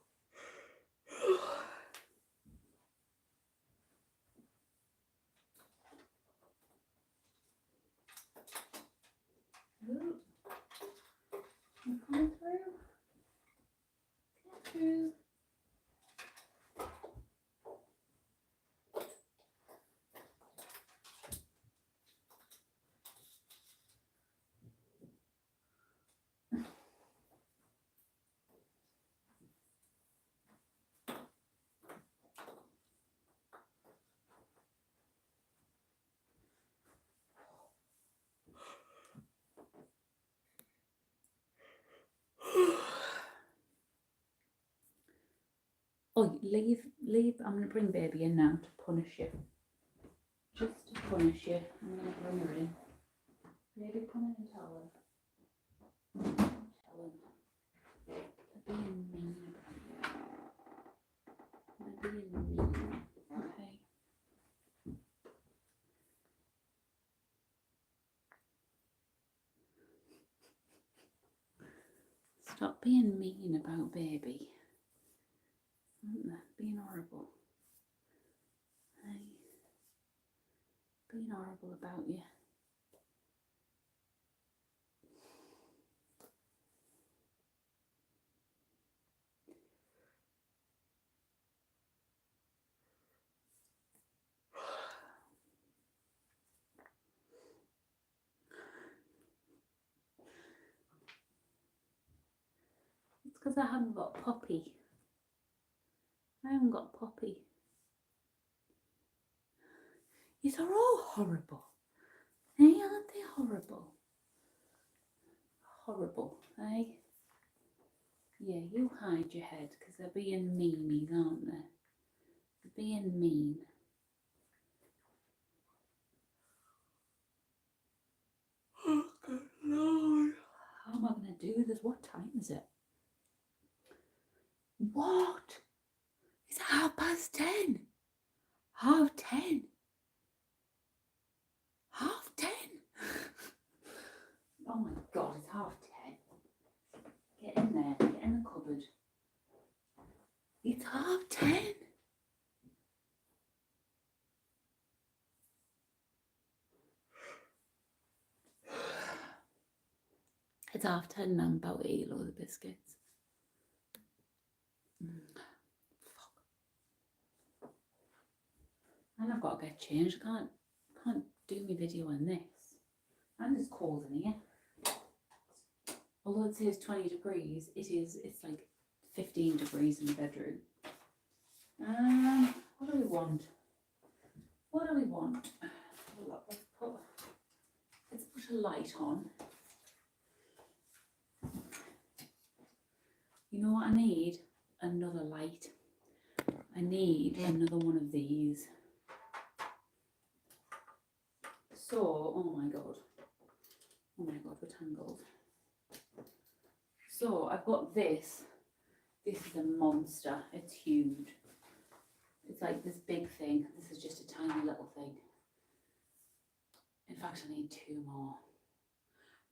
Oh, leave. I'm going to bring baby in now to punish you. Just to punish you. I'm going to bring her in. Baby, come in and tell her. Tell him. They're being mean about you. They're being mean. Okay. Stop being mean about baby. Aren't they? Being horrible. Hey. Being horrible about you. It's because I haven't got Poppy. I haven't got Poppy. These are all horrible. Hey, aren't they horrible? Horrible, eh? Yeah, you hide your head because they're being meanies, aren't they? They're being mean. Oh, good Lord. How am I going to do this? What time is it? What? It's 10:30. 10:30. 10:30. Oh my God, it's 10:30. Get in there. Get in the cupboard. It's 10:30. It's 10:30 and I'm about to eat a load of biscuits. Fuck. And I've got to get changed. I can't do my video on this. And it's cold in here. Although it says 20 degrees, it's like 15 degrees in the bedroom. What do we want? What do we want? Let's put a light on. You know what I need? Another light. I need another one of these. So, oh my God, we're tangled. So I've got this. This is a monster. It's huge. It's like this big thing. This is just a tiny little thing. In fact, I need 2 more.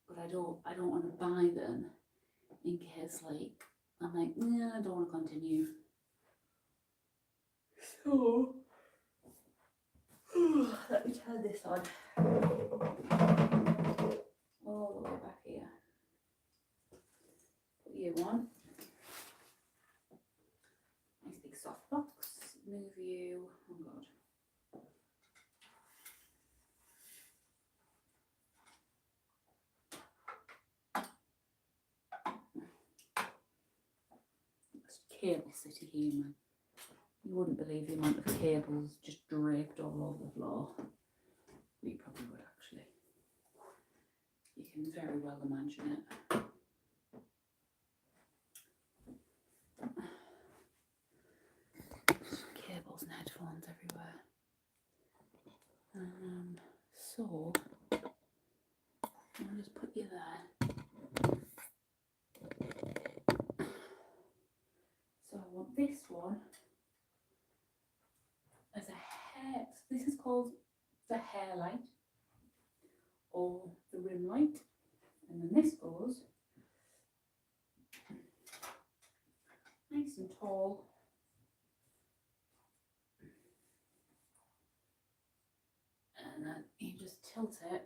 But I don't want to buy them in case, like, I'm like, yeah, I don't want to continue. So let me turn this on. All the way back here. Put you on. Nice big soft box. Move you. Oh God. It's cable city here, man. You wouldn't believe the amount of cables just draped all over the floor. You probably would actually. You can very well imagine it. Cables and headphones everywhere. So I'll just put you there. So I want this one as a hair. This is called the hair light or the rim light, and then this goes nice and tall. And then you just tilt it.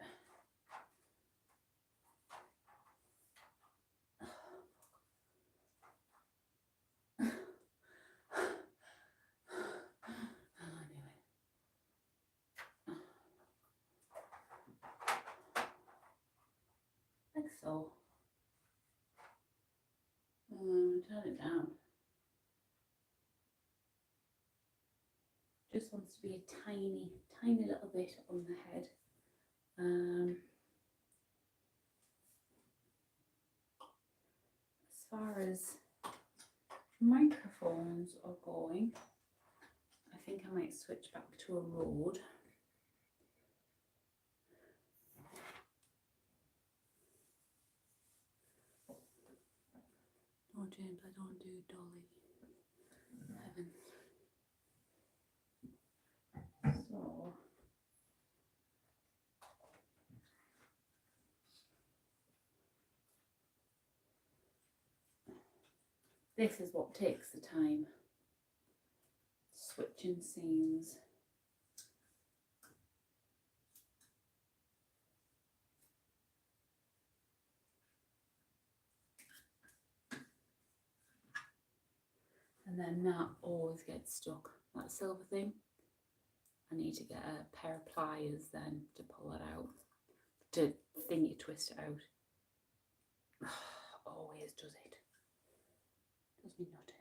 Like so. Turn it down. Just wants to be a tiny, tiny little bit on the head. As far as microphones are going. I think I might switch back to a Rode. Oh James, I don't do dolly. Heavens. So this is what takes the time. Switching scenes. And then that always gets stuck. That silver thing. I need to get a pair of pliers then to pull it out. To thingy twist it out. Always does it. Does me nothing.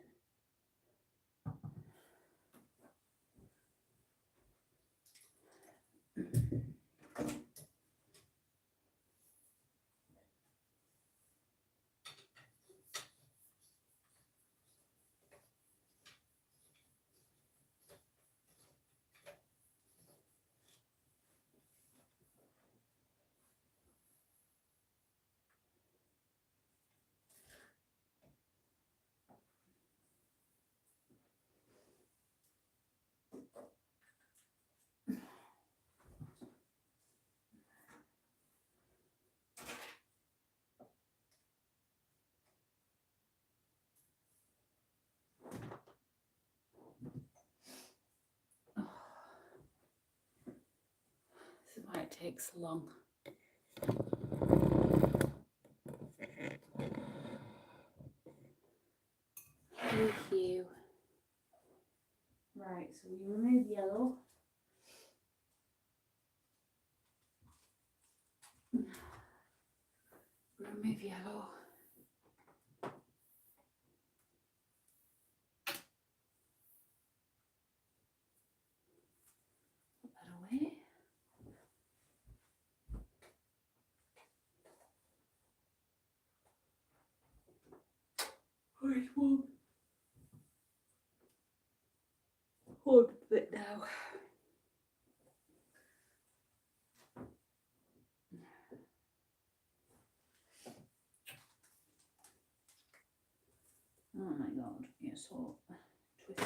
This is why it takes so long. Thank you. Right, so we remove yellow. Remove yellow. Put that away. Right, one. Hold a bit now. Oh my god, you're so twisted.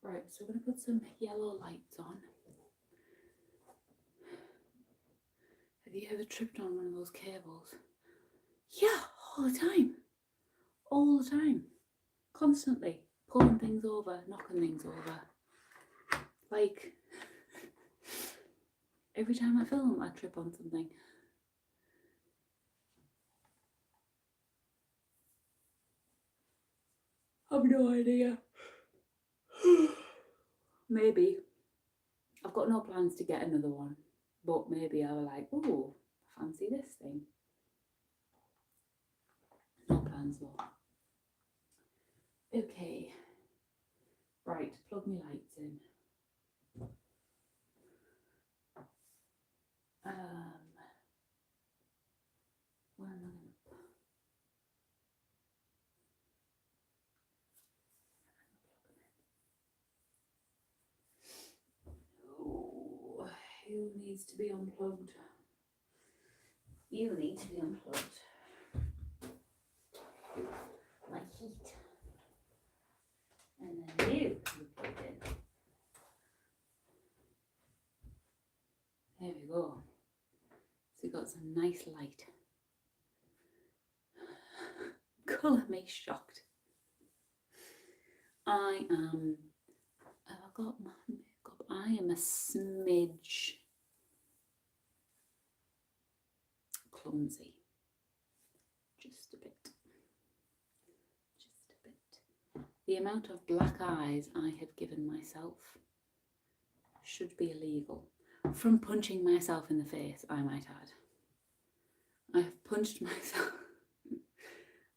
Right, so we're going to put some yellow lights on. Have you ever tripped on one of those cables? Yeah, all the time. All the time. Constantly. Pulling things over, knocking things over. Like, every time I film, I trip on something. I've no idea. Maybe. I've got no plans to get another one. But maybe I'll like, oh, fancy this thing. No plans though. Okay. Right, plug my lights in. Where am I going to... Oh, who needs to be unplugged? You need to be unplugged. My heat. And then you plug in. There we go. So we've got some nice light. Colour me shocked. I am, have I got my makeup? I am a smidge clumsy. Just a bit. Just a bit. The amount of black eyes I have given myself should be illegal. From punching myself in the face, I might add. I've punched myself.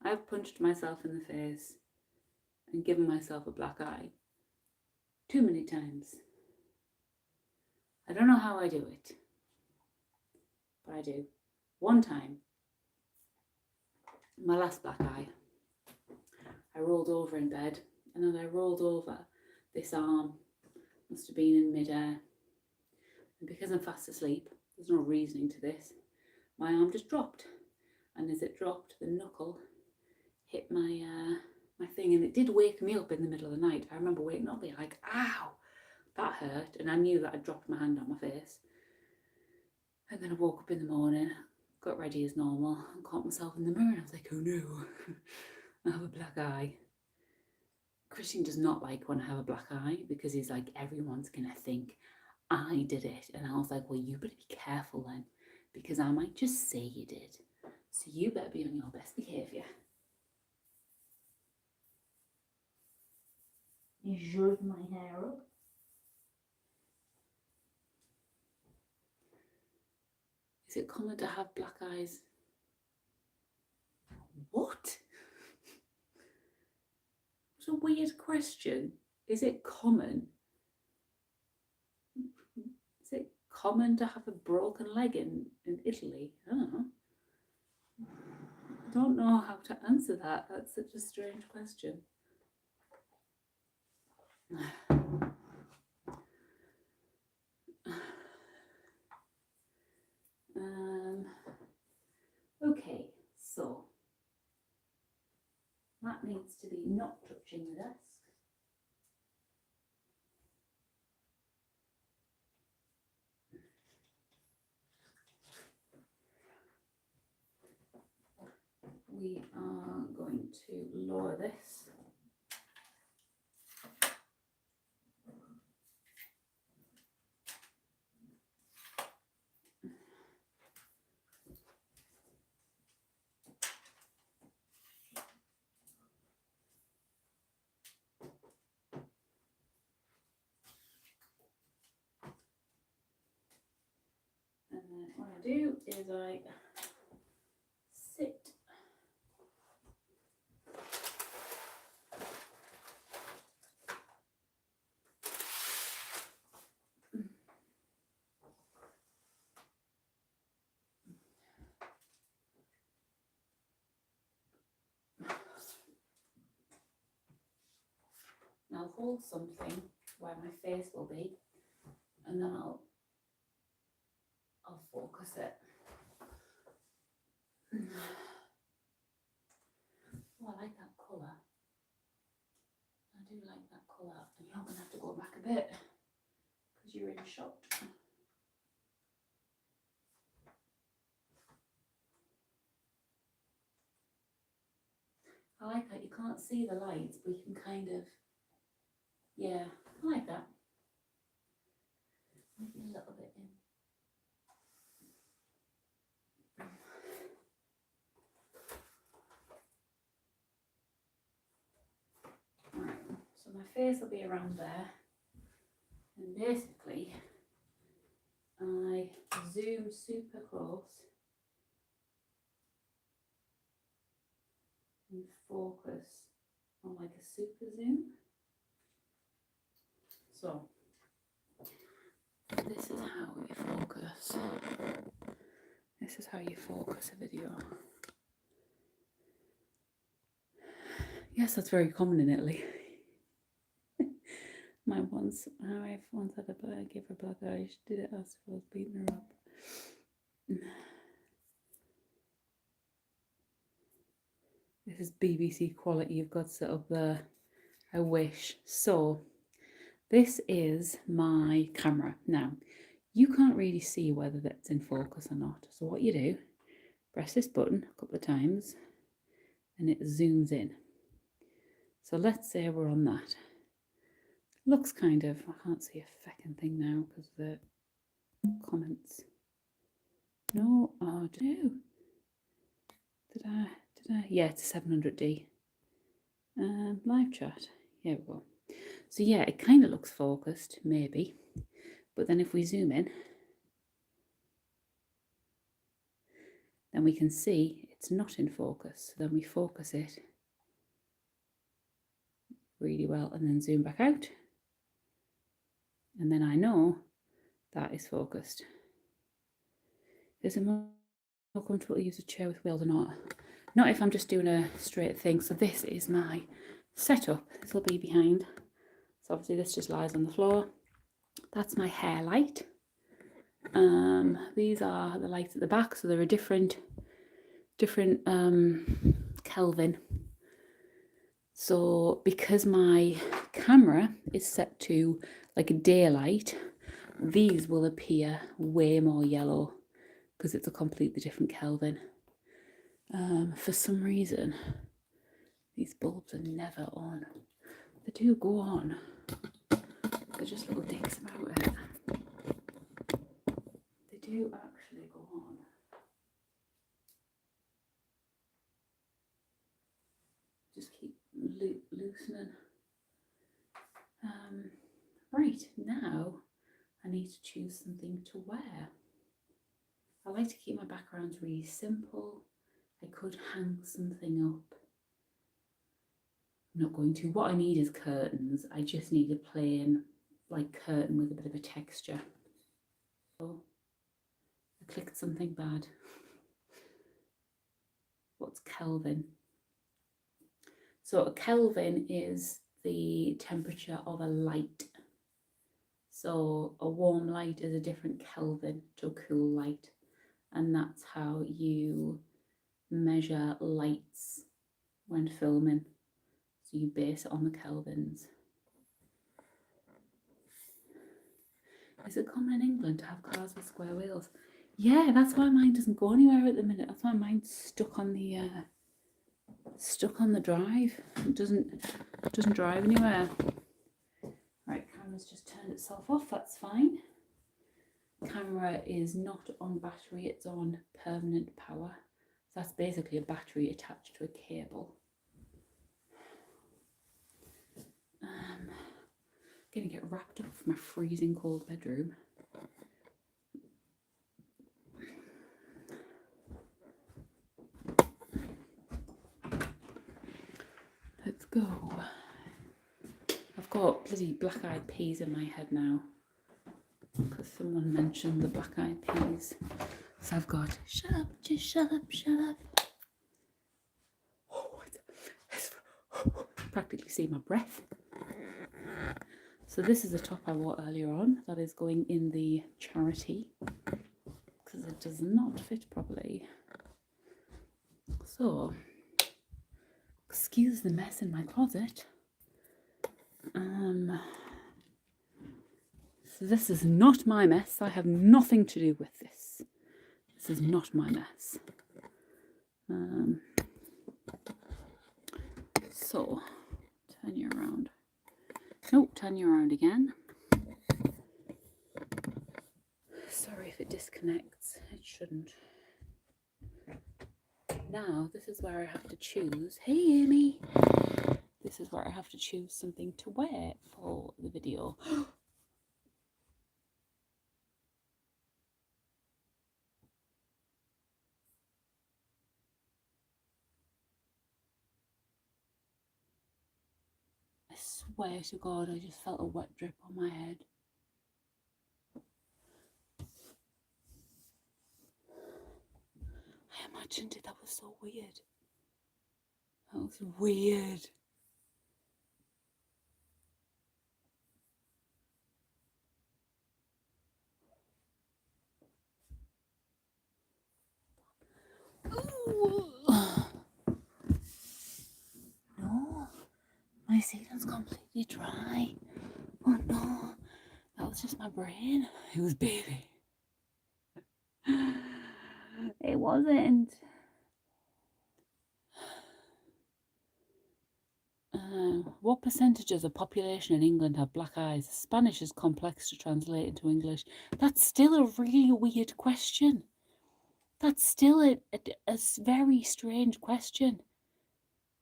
I've punched myself in the face and given myself a black eye too many times. I don't know how I do it, but I do. One time, my last black eye, I rolled over in bed, and then I rolled over, this arm must have been in midair. And because I'm fast asleep, there's no reasoning to this, my arm just dropped. And as it dropped, the knuckle hit my my thing, and it did wake me up in the middle of the night. I remember waking up being like, ow, that hurt. And I knew that I'd dropped my hand on my face. And then I woke up in the morning, got ready as normal, and caught myself in the mirror, and I was like, oh no, I have a black eye. Christian does not like when I have a black eye, because he's like, everyone's gonna think I did it. And I was like, well, you better be careful then, because I might just say you did. So you better be on your best behaviour. You zhuzhed my hair up. Is it common to have black eyes? What? It's a weird question. Is it common? Is it common to have a broken leg in Italy? I don't know. I don't know how to answer that. That's such a strange question. Okay, so that needs to be not touching the desk. We are going to lower this. And then what I do is I sit and I'll hold something where my face will be, and then I'll focus it. Oh, I like that colour. I do like that colour. And you're going to have to go back a bit because you're in shot. I like that. You can't see the lights, but you can kind of, yeah, I like that. Maybe a little bit in. Right, so my face will be around there, and basically I zoom super close and focus on like a super zoom. So this is how you focus. This is how you focus a video. Yes, that's very common in Italy. I've once had I gave her a black eye. She did it as I was beating her up. This is BBC quality you've got set up there. I wish. So this is my camera. Now, you can't really see whether that's in focus or not. So what you do, press this button a couple of times and it zooms in. So let's say we're on that. Looks kind of, I can't see a feckin' thing now because of the comments. No, oh, no. Did I? Yeah, it's a 700D. Live chat. Here we go. So yeah, it kind of looks focused, maybe. But then if we zoom in, then we can see it's not in focus. So then we focus it. really well, and then zoom back out. And then I know that is focused. Is it more comfortable to use a chair with wheels or not? Not if I'm just doing a straight thing. So this is my setup. This will be behind. So obviously this just lies on the floor. That's my hair light. These are the lights at the back, so they're a different Kelvin. So because my camera is set to like a daylight, these will appear way more yellow because it's a completely different Kelvin. For some reason, these bulbs are never on. They do go on. They're just little dicks about it. They do actually go on. Just keep loosening. Right, now I need to choose something to wear. I like to keep my backgrounds really simple. I could hang something up. I'm not going to. What I need is curtains. I just need a plain like curtain with a bit of a texture. Oh, I clicked something bad. What's Kelvin? So a Kelvin is the temperature of a light. So a warm light is a different Kelvin to a cool light. And that's how you measure lights when filming. So you base it on the kelvins. Is it common in England to have cars with square wheels? Yeah, that's why mine doesn't go anywhere at the minute. That's why mine's stuck on the drive. It doesn't drive anywhere. Right, camera's just turned itself off. That's fine. Camera is not on battery. It's on permanent power. So that's basically a battery attached to a cable. Gonna get wrapped up for my freezing cold bedroom. Let's go. I've got bloody black-eyed peas in my head now because someone mentioned the black-eyed peas. So I've got shut up, just shut up, shut up. Oh, practically see my breath. So this is the top I wore earlier on. That is going in the charity because it does not fit properly. So, excuse the mess in my closet. So this is not my mess. I have nothing to do with this. This is not my mess. So, turn you around. Nope, turn you around again. Sorry if it disconnects. It shouldn't. Now, this is where I have to choose. Hey, Amy. This is where I have to choose something to wear for the video. I swear to God, I just felt a wet drip on my head. I imagined it. That was so weird. That was weird. Ooh. No, my ceiling's completely dry. Oh no, that was just my brain. It was baby. It wasn't. What percentage of the population in England have black eyes? Spanish is complex to translate into English. That's still a really weird question. That's still a very strange question.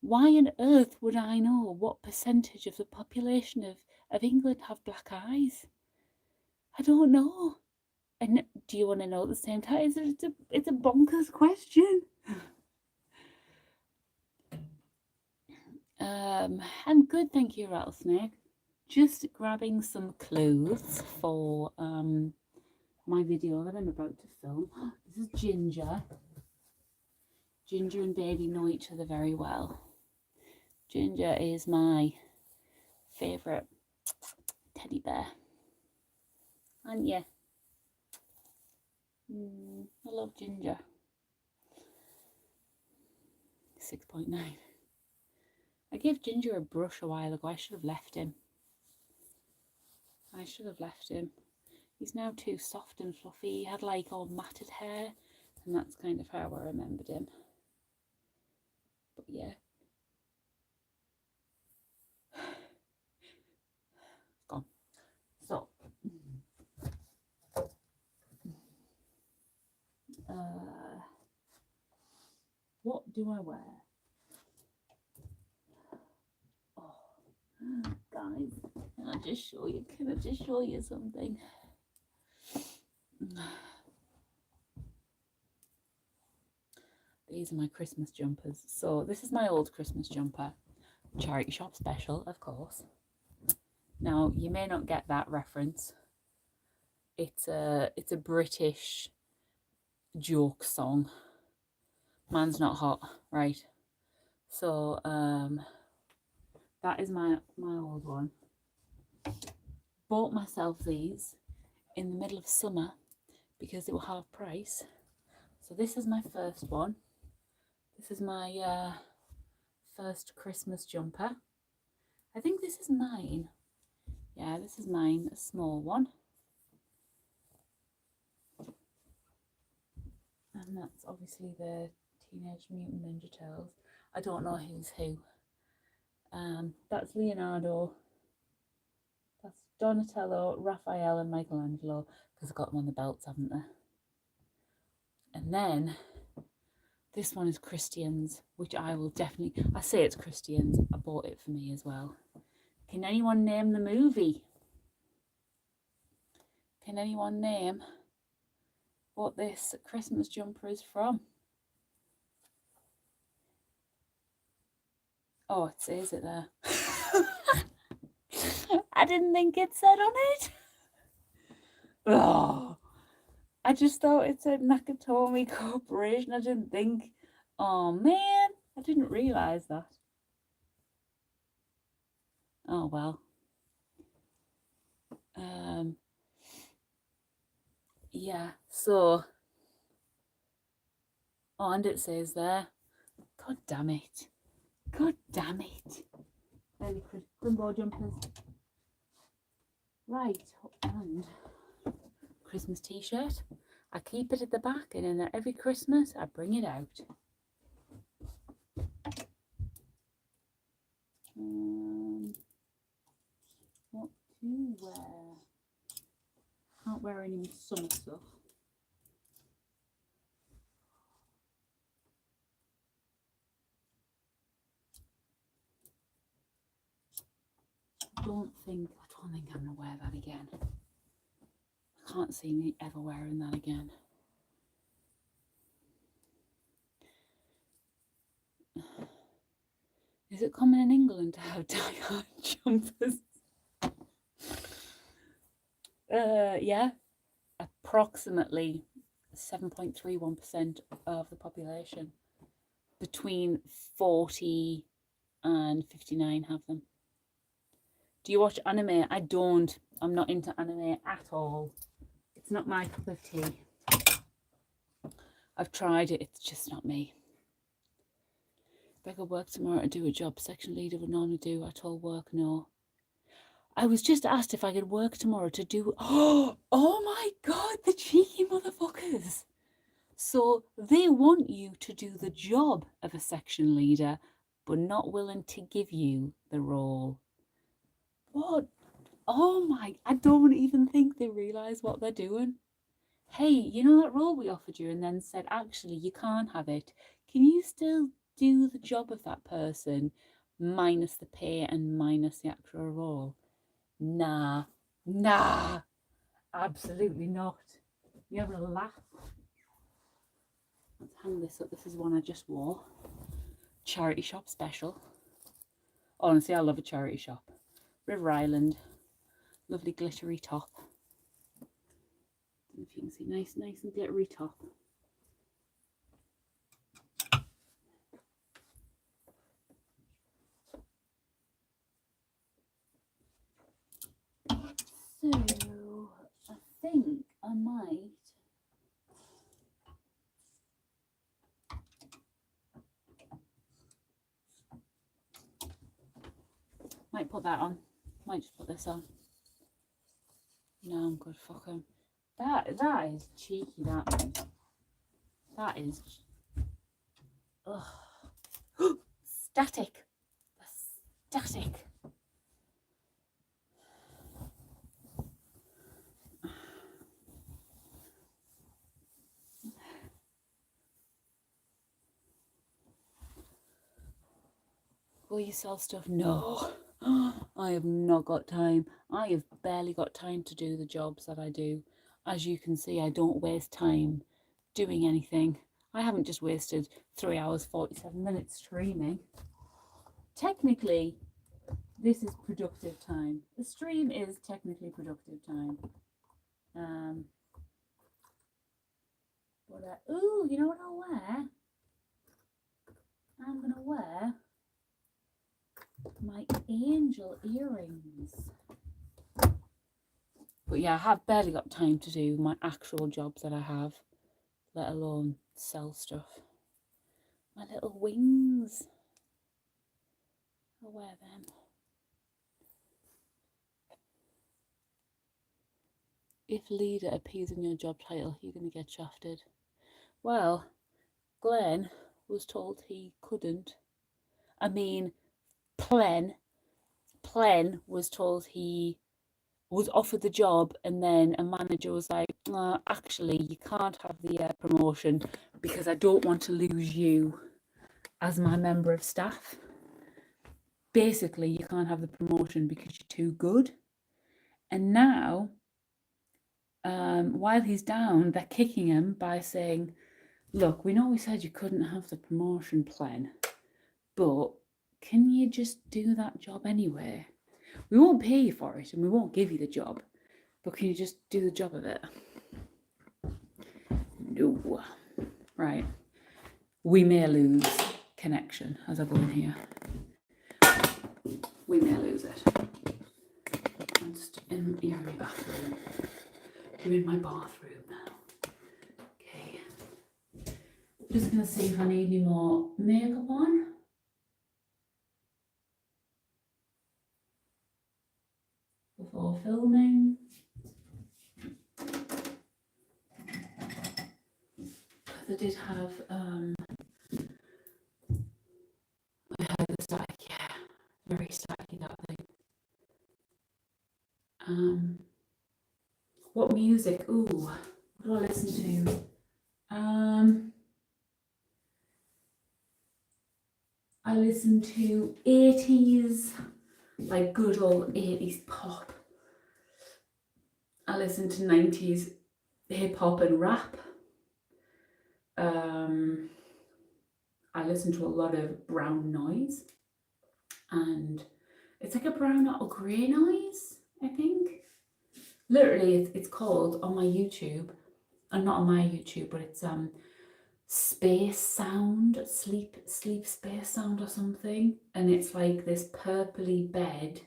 Why on earth would I know what percentage of the population of England have black eyes? I don't know. And do you want to know at the same time? It's a bonkers question. I'm good, thank you, Rattlesnake. Just grabbing some clothes for my video that I'm about to film. This is Ginger. Ginger and Baby know each other very well. Ginger is my favourite teddy bear. And yeah, I love Ginger. 6.9. I gave Ginger a brush a while ago. I should have left him. He's now too soft and fluffy. He had like all matted hair, and that's kind of how I remembered him. But yeah. Gone. So, what do I wear? Oh, guys, can I just show you something? These are my Christmas jumpers. So this is my old Christmas jumper. Charity shop special, of course. Now, you may not get that reference. It's a British joke song. Man's Not Hot, right? So that is my old one. Bought myself these in the middle of summer because they were half price. So this is my first one. This is my first Christmas jumper. I think this is mine. Yeah, this is mine, a small one. And that's obviously the Teenage Mutant Ninja Turtles. I don't know who's who. That's Leonardo. That's Donatello, Raphael and Michelangelo, because I've got them on the belts, haven't they? And then this one is Christians, which I will definitely, I say it's Christians, I bought it for me as well. Can anyone name the movie? Can anyone name what this Christmas jumper is from? Oh, it says it there. I didn't think it said on it. Oh, I just thought it said Nakatomi Corporation. I didn't think. Oh man, I didn't realise that. Oh well. Yeah, so. Oh, and it says there. God damn it. God damn it. Very Crimbo jumpers. Right, and Christmas t-shirt. I keep it at the back, and then every Christmas I bring it out. What to wear? Can't wear any summer stuff. I don't think I'm gonna wear that again. I can't see me ever wearing that again. Is it common in England to have tie-hard jumpers? Yeah, approximately 7.31% of the population, between 40 and 59 have them. Do you watch anime? I don't. I'm not into anime at all. It's not my cup of tea. I've tried it. It's just not me. If I could work tomorrow to do a job section leader would normally do, I told work no. I was just asked if I could work tomorrow to do... Oh my God, the cheeky motherfuckers. So they want you to do the job of a section leader, but not willing to give you the role. What? Oh my, I don't even think they realise what they're doing. Hey, you know that role we offered you and then said, actually, you can't have it. Can you still do the job of that person minus the pay and minus the actual role? Nah, absolutely not. You're having a laugh. Let's hang this up. This is one I just wore. Charity shop special. Honestly, I love a charity shop. River Island, lovely glittery top. If you can see, nice and glittery top. So I think I might put that on. Might just put this on. No, I'm good. Fuck him. That is cheeky. That is. Ugh. Static. Static. Will you sell stuff? No. I have not got time. I have barely got time to do the jobs that I do. As you can see, I don't waste time doing anything. I haven't just wasted 3 hours 47 minutes streaming. Technically, this is productive time. The stream is technically productive time. Ooh, you know what I'll wear? I'm gonna wear my angel earrings. But yeah, I have barely got time to do my actual jobs that I have, let alone sell stuff. My little wings. I'll wear them. If leader appears in your job title, you're going to get shafted. Well, Glenn was told he couldn't. I mean, Plen was told he was offered the job, and then a manager was like, actually, you can't have the promotion because I don't want to lose you as my member of staff. Basically, you can't have the promotion because you're too good. And now, while he's down, they're kicking him by saying, look, we know we said you couldn't have the promotion plan, but can you just do that job anyway? We won't pay you for it and we won't give you the job, but can you just do the job of it? No. Right. We may lose connection as I go in here. We may lose it. I'm just in my bathroom. I'm in my bathroom now. Okay. Just gonna see if I need any more makeup on. Before filming. I did have I heard the static, yeah. Very staticky, that thing. What music? Ooh, what do I listen to? I listen to 80s, like good old 80s pop. I listen to 90s hip hop and rap. I listen to a lot of brown noise, and it's like a brown or grey noise, I think. Literally, it's called on my YouTube, and not on my YouTube, but it's space sound, sleep space sound or something, and it's like this purpley bed,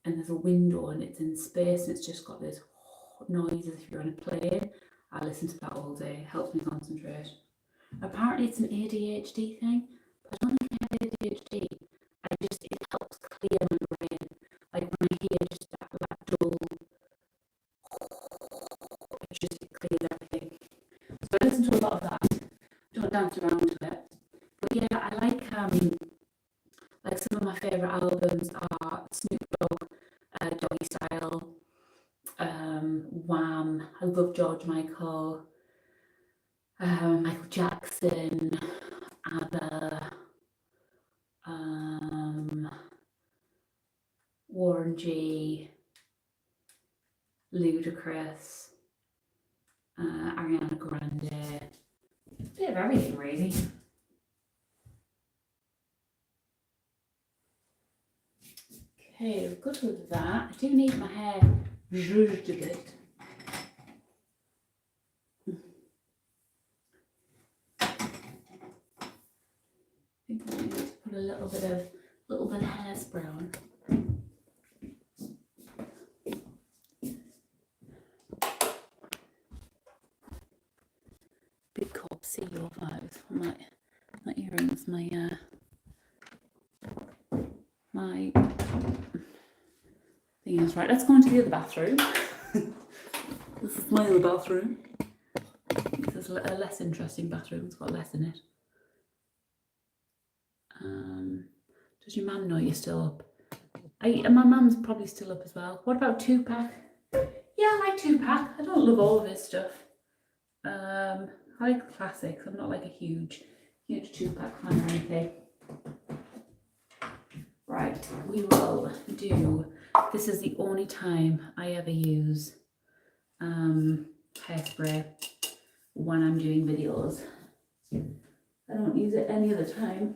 and there's a window, and it's in space, and it's just got this noise as if you're on a plane. I listen to that all day. It helps me concentrate. Apparently, it's an ADHD thing, but I don't think I have ADHD. It helps clear my brain. Like when I hear just that dull, it clears everything. So I listen to a lot of that. Don't dance around to it. But yeah, I like some of my favourite albums are Snoop Dogg, Doggy Style, Wham. I love George Michael, Michael Jackson, ABBA, Warren G, Ludacris, Ariana Grande, a bit of everything really. Okay, good with that. I do need my hair zhuzhed a bit. I think I need to put a little bit of hairspray on. Big cop CEO vibes. My earrings, my thing is right. Let's go into the other bathroom. This is my other bathroom. This is a less interesting bathroom. It's got less in it. Does your mum know you're still up? And my mum's probably still up as well. What about Tupac? Yeah, I like Tupac. I don't love all of his stuff. I like the classics. I'm not like a huge Tupac fan or anything. Right, we will do. This is the only time I ever use hairspray when I'm doing videos. I don't use it any other time.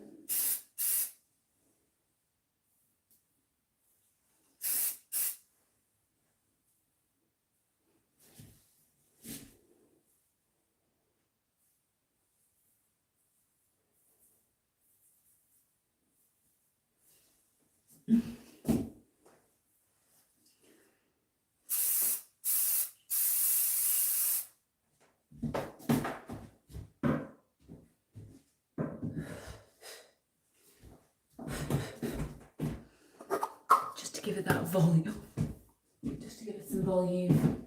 Just to give it that volume. Just to give it some volume.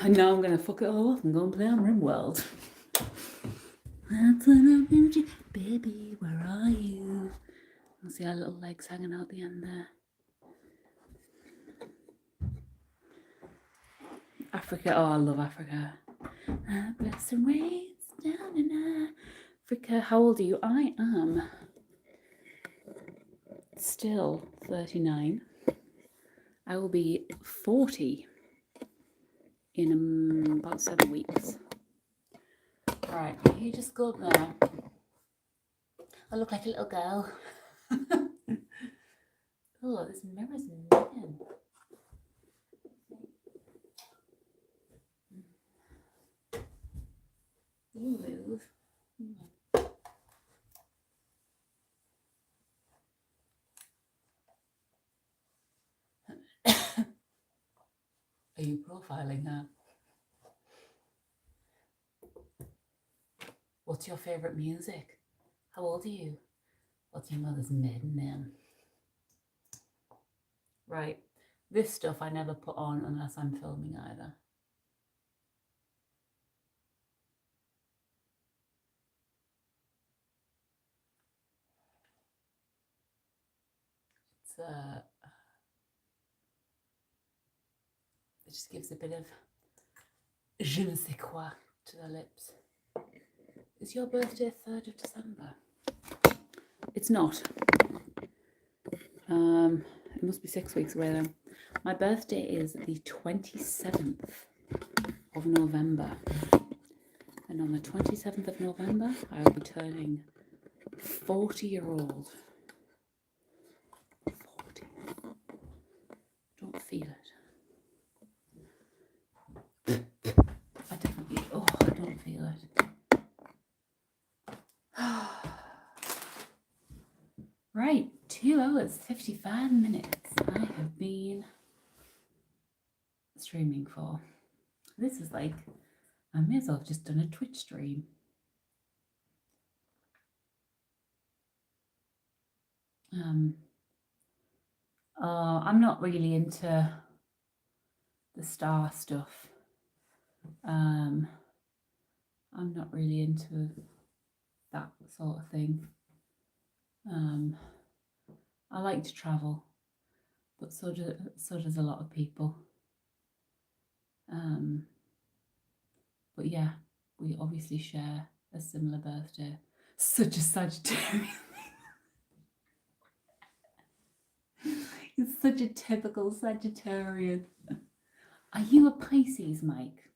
And now I'm going to fuck it all up and go and play on RimWorld. That's what I'm going to do. Baby, where are you? I'll see our little legs hanging out the end there. Africa, oh, I love Africa. Bless and rains down in Africa. How old are you? I am still 39. I will be 40 in about 7 weeks. Right, you just go there. I look like a little girl. Oh, this mirror's mean. You move. Are you profiling her? What's your favourite music? How old are you? What's your mother's maiden name? Right, this stuff I never put on unless I'm filming either. It just gives a bit of je ne sais quoi to the lips. Is your birthday 3rd of December? It's not. It must be 6 weeks away then. My birthday is the 27th of November. And on the 27th of November, I will be turning 40-year-old. 40. Don't feel it. I don't feel it. Right, 2 hours, 55 minutes I have been streaming for. This is like, I may as well have just done a Twitch stream. I'm not really into the star stuff. I'm not really into that sort of thing. I like to travel, but so does a lot of people. But yeah, we obviously share a similar birthday. Such a Sagittarius. It's such a typical Sagittarian. Are you a Pisces, Mike?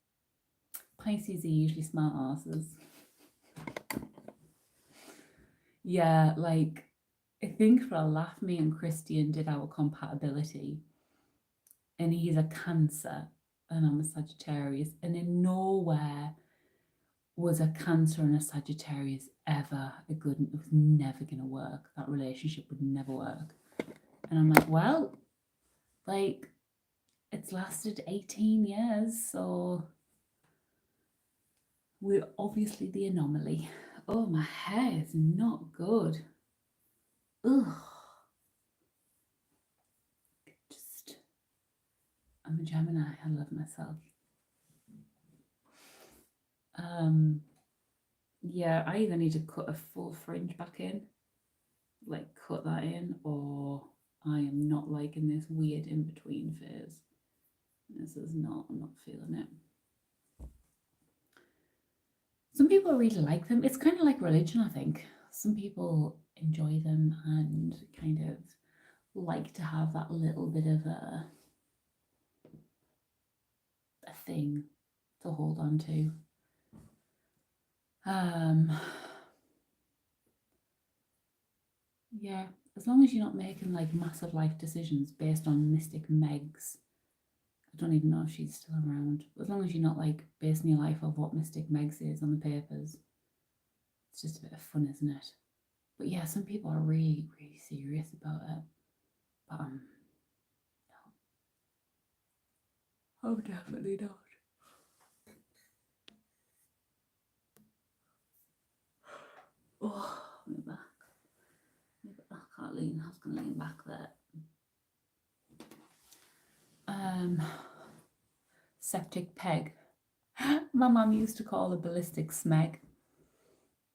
Pisces are usually smart asses. Yeah, like, I think for a laugh, me and Christian did our compatibility, and he's a Cancer, and I'm a Sagittarius, and in nowhere was a Cancer and a Sagittarius ever a good, it was never going to work. That relationship would never work. And I'm like, well, like, it's lasted 18 years, so we're obviously the anomaly. Oh, my hair is not good. Ugh. I'm a Gemini. I love myself. Yeah, I either need to cut a full fringe back in, like cut that in, or I am not liking this weird in between phase. This is not, I'm not feeling it. Some people really like them. It's kind of like religion, I think. Some people enjoy them and kind of like to have that little bit of a thing to hold on to. Yeah, as long as you're not making like massive life decisions based on Mystic Megs. I don't even know if she's still around. As long as you're not like basing your life off what Mystic Megs is on the papers. It's just a bit of fun, isn't it? But yeah, some people are really, really serious about it. But no. I'm definitely not. Oh, my back. I can't lean. I was going to lean back there. Septic peg. My mum used to call a ballistic smeg.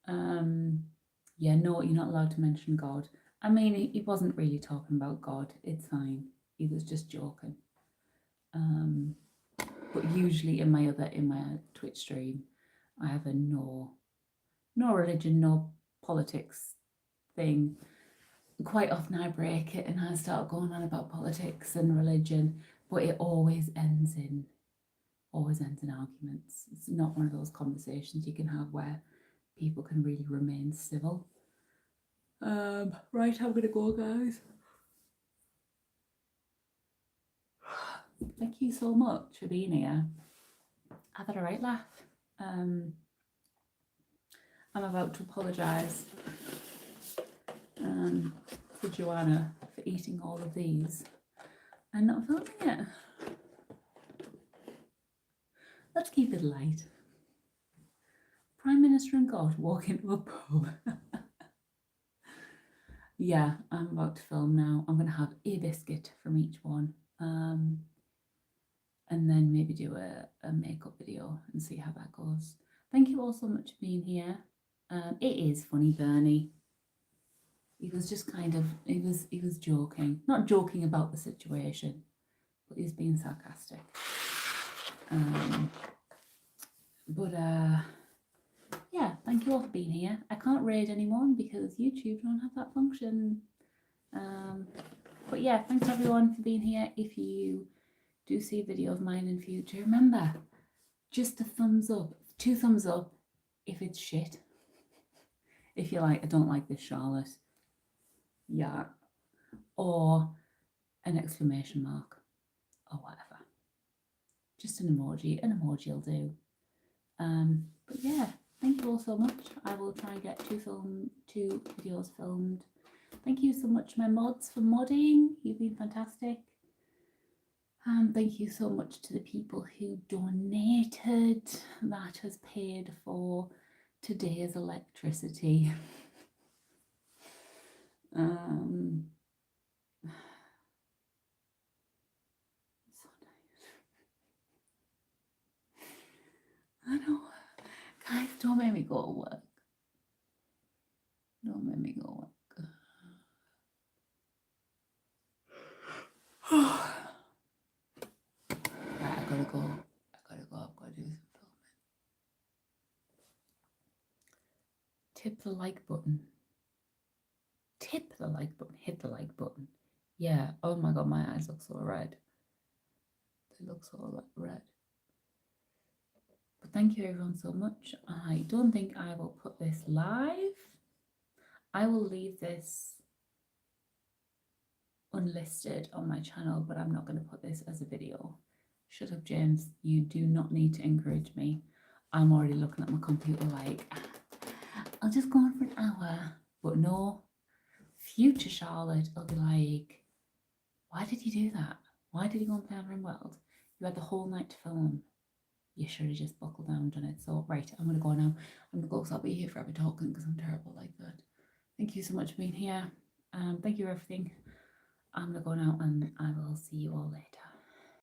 Yeah, no, you're not allowed to mention God. I mean, he wasn't really talking about God. It's fine. He was just joking. But usually in my Twitch stream, I have a no religion, no politics thing. Quite often I break it and I start going on about politics and religion, but it always ends in arguments. It's not one of those conversations you can have where people can really remain civil. Right, I'm gonna go, guys. Thank you so much for being here. I've had a right laugh. I'm about to apologise to Joanna for eating all of these and not filming it. Let's keep it light. Prime Minister and God walk into a pub. Yeah, I'm about to film now. I'm going to have a biscuit from each one. And then maybe do a makeup video and see how that goes. Thank you all so much for being here. It is funny, Bernie. He was just kind of, he was joking. Not joking about the situation, but he was being sarcastic. Yeah, thank you all for being here. I can't raid anyone because YouTube don't have that function. But yeah, thanks everyone for being here. If you do see a video of mine in future, remember, just a thumbs up, 2 thumbs up if it's shit. If you're like, I don't like this, Charlotte. Yeah. Or an exclamation mark or whatever. Just an emoji will do. But yeah, thank you all so much. I will try and get 2 videos filmed. Thank you so much, my mods, for modding. You've been fantastic. Thank you so much to the people who donated. That has paid for today's electricity. So nice. I know. Guys, don't make me go to work. Don't make me go to work. Right, I gotta go. I've got to do some filming. Tip the like button. Tip the like button. Hit the like button. Yeah. Oh my god, my eyes look so red. it looks all red. But thank you everyone so much. I don't think I will put this live. I will leave this unlisted on my channel, but I'm not going to put this as a video. Shut up, James. You do not need to encourage me. I'm already looking at my computer like, I'll just go on for an hour. But no, future Charlotte will be like, why did you do that? Why did you go and play on RimWorld? You had the whole night to film. You should have just buckled down and done it. So, right, I'm going to go now. I'm going to go because I'll be here forever talking because I'm terrible like that. Thank you so much for being here. Thank you for everything. I'm going to go now and I will see you all later.